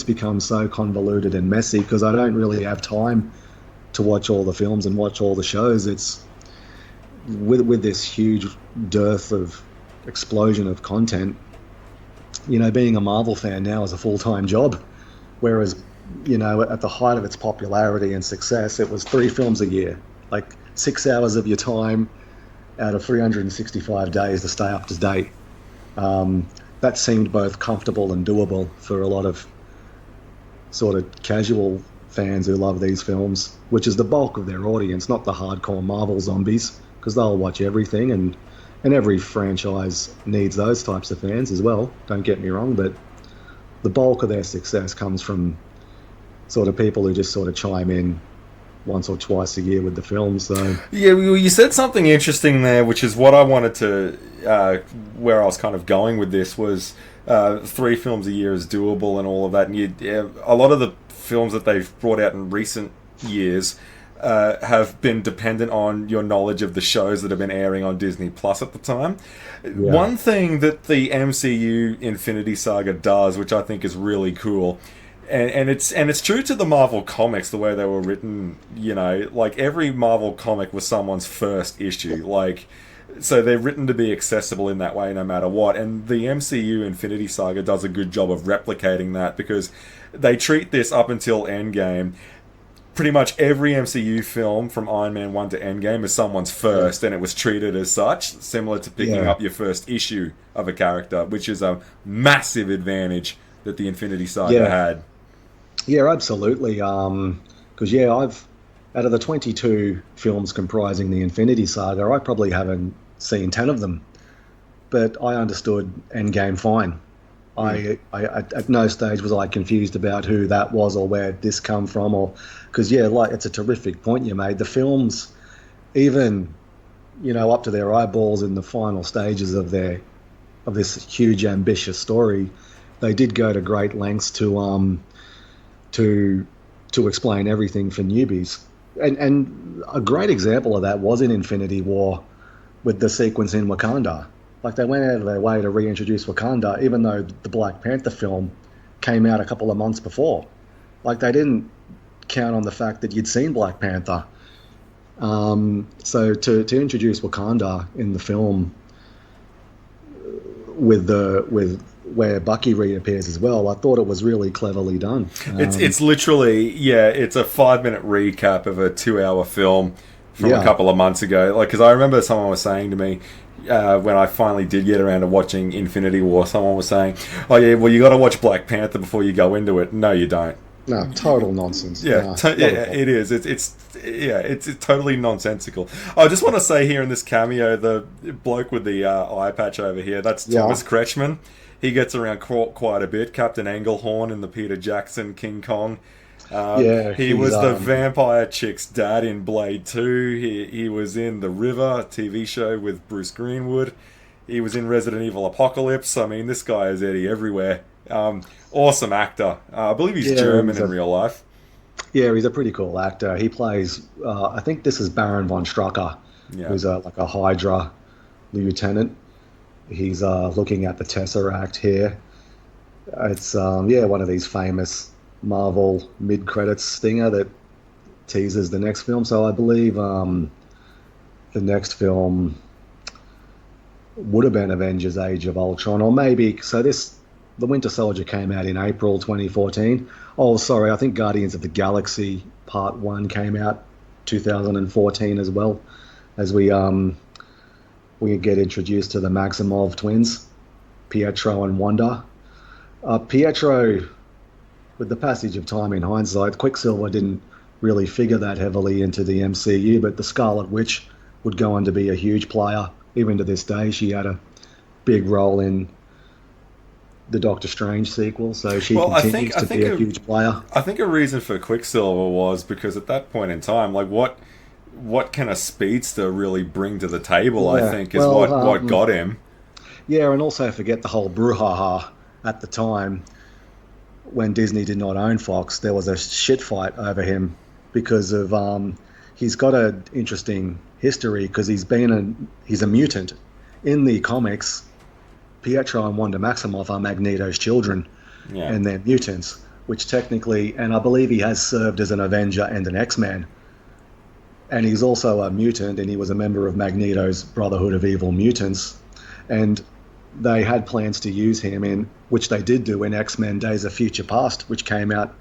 [SPEAKER 2] becomes so convoluted and messy, because I don't really have time to watch all the films and watch all the shows. It's with this huge dearth of explosion of content, being a Marvel fan now is a full-time job, whereas, at the height of its popularity and success, it was 3 films a year, like 6 hours of your time out of 365 days to stay up to date. That seemed both comfortable and doable for a lot of sort of casual fans who love these films, which is the bulk of their audience, not the hardcore Marvel zombies, because they'll watch everything, and every franchise needs those types of fans as well, don't get me wrong, but the bulk of their success comes from sort of people who just sort of chime in once or twice a year with the films. So
[SPEAKER 1] yeah, well, you said something interesting there, which is what I wanted to where I was kind of going with this was 3 films a year is doable and all of that, and a lot of the films that they've brought out in recent years have been dependent on your knowledge of the shows that have been airing on Disney Plus at the time. Yeah. One thing that the MCU Infinity Saga does, which I think is really cool, and it's true to the Marvel comics, the way they were written, like every Marvel comic was someone's first issue, so they're written to be accessible in that way no matter what, and the MCU Infinity Saga does a good job of replicating that, because they treat this up until Endgame. Pretty much every MCU film from Iron Man 1 to Endgame is someone's first, and it was treated as such, similar to picking up your first issue of a character, which is a massive advantage that the Infinity Saga had.
[SPEAKER 2] Yeah, absolutely. Because, out of the 22 films comprising the Infinity Saga, I probably haven't seen 10 of them. But I understood Endgame fine. I at no stage was I confused about who that was or where this come from, or because it's a terrific point you made. The films, even up to their eyeballs in the final stages of this huge ambitious story, they did go to great lengths to explain everything for newbies. And a great example of that was in Infinity War with the sequence in Wakanda. Like, they went out of their way to reintroduce Wakanda, even though the Black Panther film came out a couple of months before. Like, they didn't count on the fact that you'd seen Black Panther. So to introduce Wakanda in the film with where Bucky reappears as well, I thought it was really cleverly done.
[SPEAKER 1] It's literally, it's a 5-minute recap of a 2-hour film from a couple of months ago. Like, because I remember someone was saying to me, when I finally did get around to watching Infinity War, someone was saying, "Oh yeah, well you got to watch Black Panther before you go into it." No, you don't.
[SPEAKER 2] No, total nonsense.
[SPEAKER 1] Yeah,
[SPEAKER 2] No,
[SPEAKER 1] it is. It's totally nonsensical. I just want to say here in this cameo, the bloke with the eye patch over here, that's
[SPEAKER 2] yeah,
[SPEAKER 1] Thomas Kretschmann. He gets around quite a bit. Captain Englehorn in the Peter Jackson King Kong.
[SPEAKER 2] yeah.
[SPEAKER 1] He
[SPEAKER 2] He's
[SPEAKER 1] was the vampire chick's dad in Blade 2. He was in The River TV show with Bruce Greenwood. He was in Resident Evil Apocalypse. I mean, this guy is Eddie everywhere. Awesome actor. I believe he's German in real life.
[SPEAKER 2] Yeah, he's a pretty cool actor. He plays. I think this is Baron von Strucker,
[SPEAKER 1] Yeah.
[SPEAKER 2] who's like a Hydra lieutenant. He's looking at the Tesseract here. It's one of these famous Marvel mid-credits stinger that teases the next film. So I believe the next film would have been Avengers: Age of Ultron, or maybe The Winter Soldier came out in April 2014. Oh, sorry, I think Guardians of the Galaxy Part 1 came out 2014 as well, as we get introduced to the Maximov twins, Pietro and Wanda. Pietro, with the passage of time in hindsight, Quicksilver didn't really figure that heavily into the MCU, but the Scarlet Witch would go on to be a huge player. Even to this day, she had a big role in the Doctor Strange sequel, so she continues to be a huge player.
[SPEAKER 1] I think a reason for Quicksilver was because at that point in time, like what can a speedster really bring to the table?
[SPEAKER 2] Yeah,
[SPEAKER 1] I think is what got him.
[SPEAKER 2] Yeah, and also forget the whole brouhaha at the time when Disney did not own Fox. There was a shit fight over him because of he's got an interesting history because he's a mutant in the comics. Pietro and Wanda Maximoff are Magneto's children, and they're mutants, which technically, and I believe he has served as an Avenger and an X-Man. And he's also a mutant, and he was a member of Magneto's Brotherhood of Evil Mutants. And they had plans to use him which they did do in X-Men Days of Future Past, which came out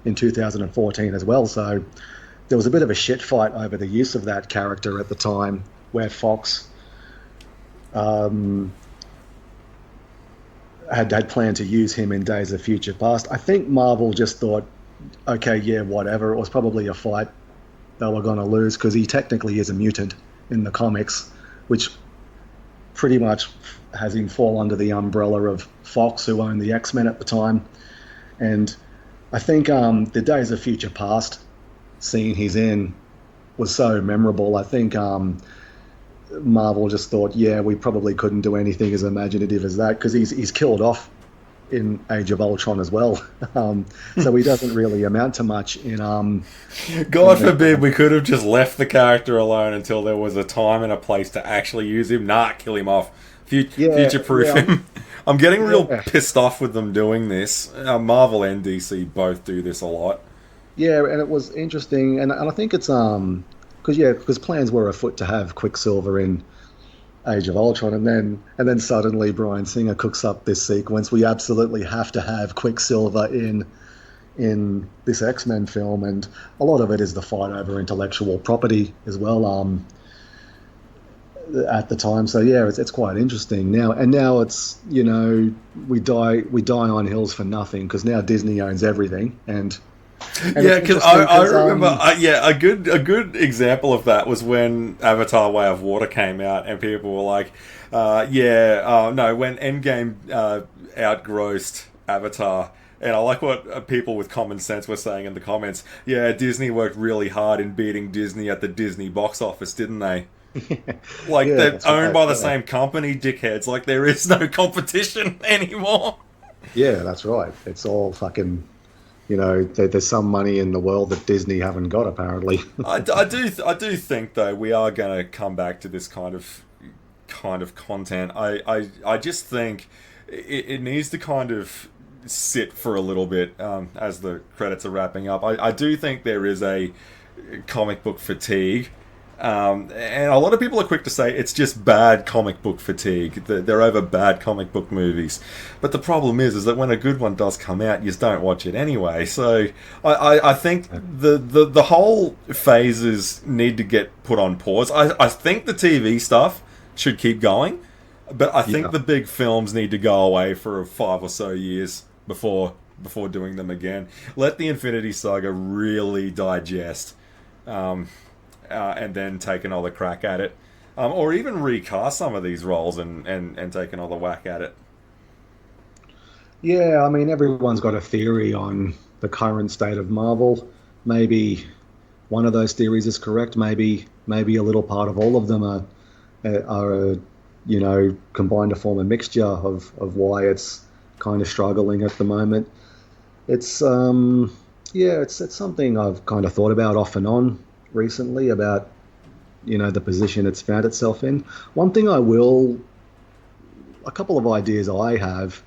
[SPEAKER 2] in 2014 as well. So there was a bit of a shit fight over the use of that character at the time, where Fox had planned to use him in Days of Future Past. I think Marvel just thought, okay, yeah, whatever. It was probably a fight they were going to lose because he technically is a mutant in the comics, which pretty much has him fall under the umbrella of Fox, who owned the X-Men at the time. And I think the Days of Future Past scene he's in was so memorable. I think Marvel just thought, yeah, we probably couldn't do anything as imaginative as that because he's killed off in Age of Ultron as well. So he doesn't really amount to much in
[SPEAKER 1] God forbid we could have just left the character alone until there was a time and a place to actually use him. Nah, kill him off. Future-proof him. I'm getting real pissed off with them doing this. Marvel and DC both do this a lot.
[SPEAKER 2] Yeah, and it was interesting, and I think it's because plans were afoot to have Quicksilver in Age of Ultron, and then suddenly Bryan Singer cooks up this sequence. We absolutely have to have Quicksilver in this X-Men film, and a lot of it is the fight over intellectual property as well. At the time, so yeah, it's quite interesting now. And now it's we die on hills for nothing because now Disney owns everything, and
[SPEAKER 1] yeah, because I remember, a good example of that was when Avatar: Way of Water came out, and people were like, no, when Endgame outgrossed Avatar. And I like what people with common sense were saying in the comments. Yeah, Disney worked really hard in beating Disney at the Disney box office, didn't they? Like, they're owned by the same company, dickheads. Like, there is no competition anymore.
[SPEAKER 2] Yeah, that's right. It's all fucking... there's some money in the world that Disney haven't got, apparently.
[SPEAKER 1] I do think, though, we are going to come back to this kind of content. I just think it needs to kind of sit for a little bit as the credits are wrapping up. I do think there is a comic book fatigue. And a lot of people are quick to say it's just bad comic book fatigue. They're over bad comic book movies. But the problem is that when a good one does come out, you just don't watch it anyway. So I think the whole phases need to get put on pause. I think the TV stuff should keep going. But I think
[SPEAKER 2] Yeah.
[SPEAKER 1] the big films need to go away for 5 or so years before doing them again. Let the Infinity Saga really digest, um, and then take another crack at it, or even recast some of these roles and take another whack at it.
[SPEAKER 2] Yeah, I mean, everyone's got a theory on the current state of Marvel. Maybe one of those theories is correct. Maybe a little part of all of them are combined to form a mixture of why it's kind of struggling at the moment. It's yeah, it's something I've kind of thought about off and on recently about the position it's found itself in. One thing a couple of ideas I have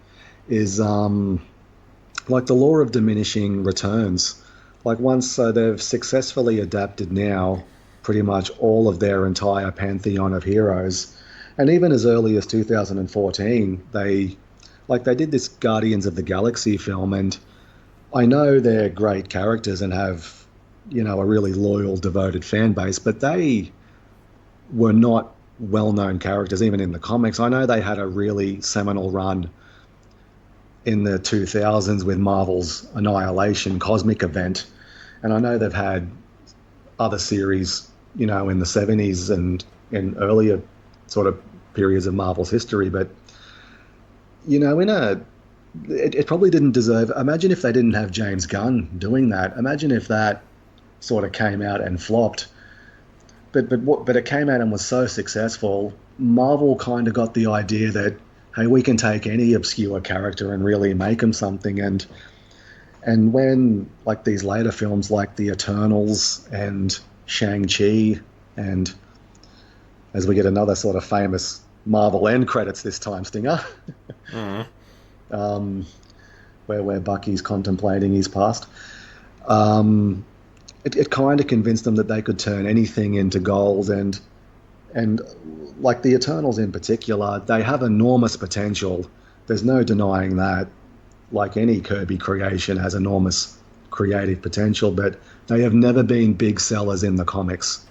[SPEAKER 2] is like the law of diminishing returns. Like once they've successfully adapted now pretty much all of their entire pantheon of heroes, and even as early as 2014, they did this Guardians of the Galaxy film, and I know they're great characters and have a really loyal, devoted fan base, but they were not well-known characters even in the comics. I know they had a really seminal run in the 2000s with Marvel's Annihilation cosmic event. And I know they've had other series, in the 70s and in earlier sort of periods of Marvel's history. But, in it probably didn't deserve. Imagine if they didn't have James Gunn doing that. Imagine if that sort of came out and flopped. But it came out and was so successful. Marvel kind of got the idea that, hey, we can take any obscure character and really make them something. And when like these later films like The Eternals and Shang-Chi, and as we get another sort of famous Marvel end credits this time, Stinger, um, where Bucky's contemplating his past, it kind of convinced them that they could turn anything into gold. And like the Eternals in particular, they have enormous potential. There's no denying that. Like any Kirby creation has enormous creative potential, but they have never been big sellers in the comics.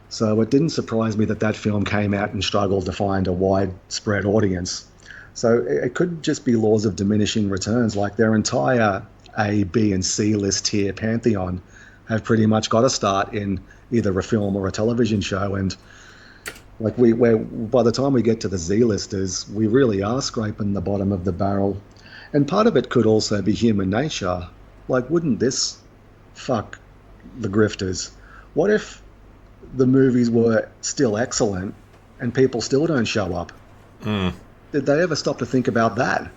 [SPEAKER 2] So it didn't surprise me that that film came out and struggled to find a widespread audience. So it could just be laws of diminishing returns. Like their entire A, B, and C list tier pantheon have pretty much got to start in either a film or a television show. And like we're by the time we get to the Z-listers, we really are scraping the bottom of the barrel. And part of it could also be human nature. Like, wouldn't this fuck the grifters? What if the movies were still excellent and people still don't show up? Did they ever stop to think about that?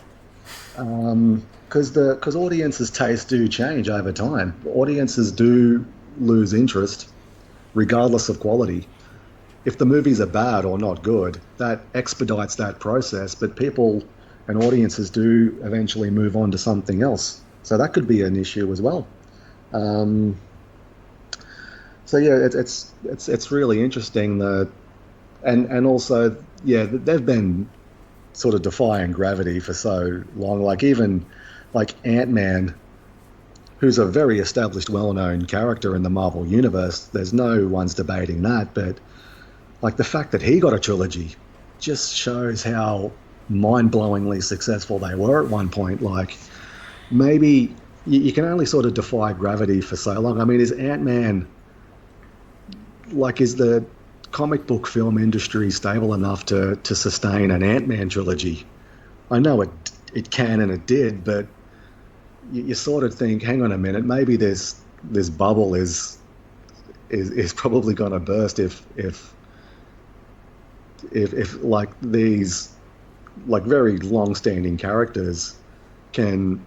[SPEAKER 2] Because audiences' tastes do change over time. Audiences do lose interest, regardless of quality. If the movies are bad or not good, that expedites that process. But people and audiences do eventually move on to something else. So that could be an issue as well. So yeah, it's really interesting. And also, yeah, they've been sort of defying gravity for so long. Like even like Ant-Man, who's a very established, well-known character in the Marvel universe. There's no one's debating that. But like the fact that he got a trilogy just shows how mind-blowingly successful they were at one point. Like maybe you can only sort of defy gravity for so long. I mean, is Ant-Man, like, is the comic book film industry stable enough to sustain an Ant-Man trilogy? I know it can and it did, but you sort of think, hang on a minute, maybe this bubble is probably going to burst if like these like very long-standing characters can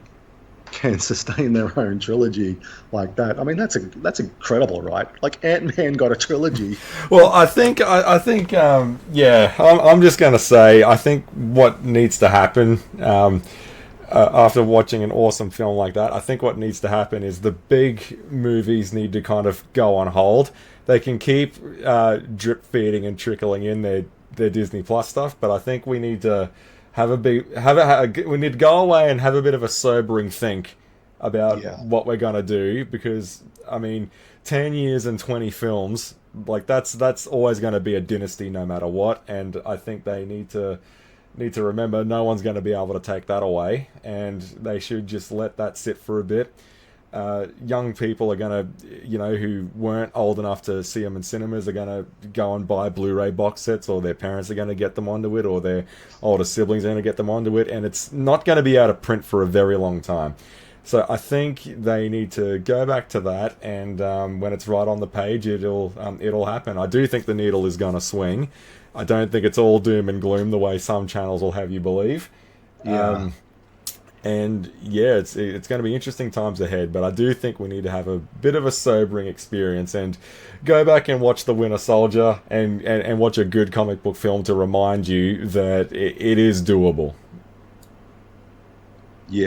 [SPEAKER 2] sustain their own trilogy like that. I mean, that's incredible, right? Like Ant-Man got a trilogy.
[SPEAKER 1] Well, I think yeah. I'm just gonna say I think what needs to happen after watching an awesome film like that, I think what needs to happen is the big movies need to kind of go on hold. They can keep drip feeding and trickling in their Disney Plus stuff, but I think we need to we need to go away and have a bit of a sobering think about
[SPEAKER 2] Yeah.
[SPEAKER 1] what we're gonna do, because I mean, 10 years and 20 films, like that's always going to be a dynasty no matter what, and I think they need to remember no one's going to be able to take that away, and they should just let that sit for a bit. Young people are going to, who weren't old enough to see them in cinemas are going to go and buy Blu-ray box sets, or their parents are going to get them onto it, or their older siblings are going to get them onto it, and it's not going to be out of print for a very long time. So I think they need to go back to that, and when it's right on the page, it'll happen. I do think the needle is going to swing. I don't think it's all doom and gloom the way some channels will have you believe.
[SPEAKER 2] Yeah.
[SPEAKER 1] And yeah, it's going to be interesting times ahead, but I do think we need to have a bit of a sobering experience and go back and watch The Winter Soldier and watch a good comic book film to remind you that it is doable.
[SPEAKER 2] Yeah.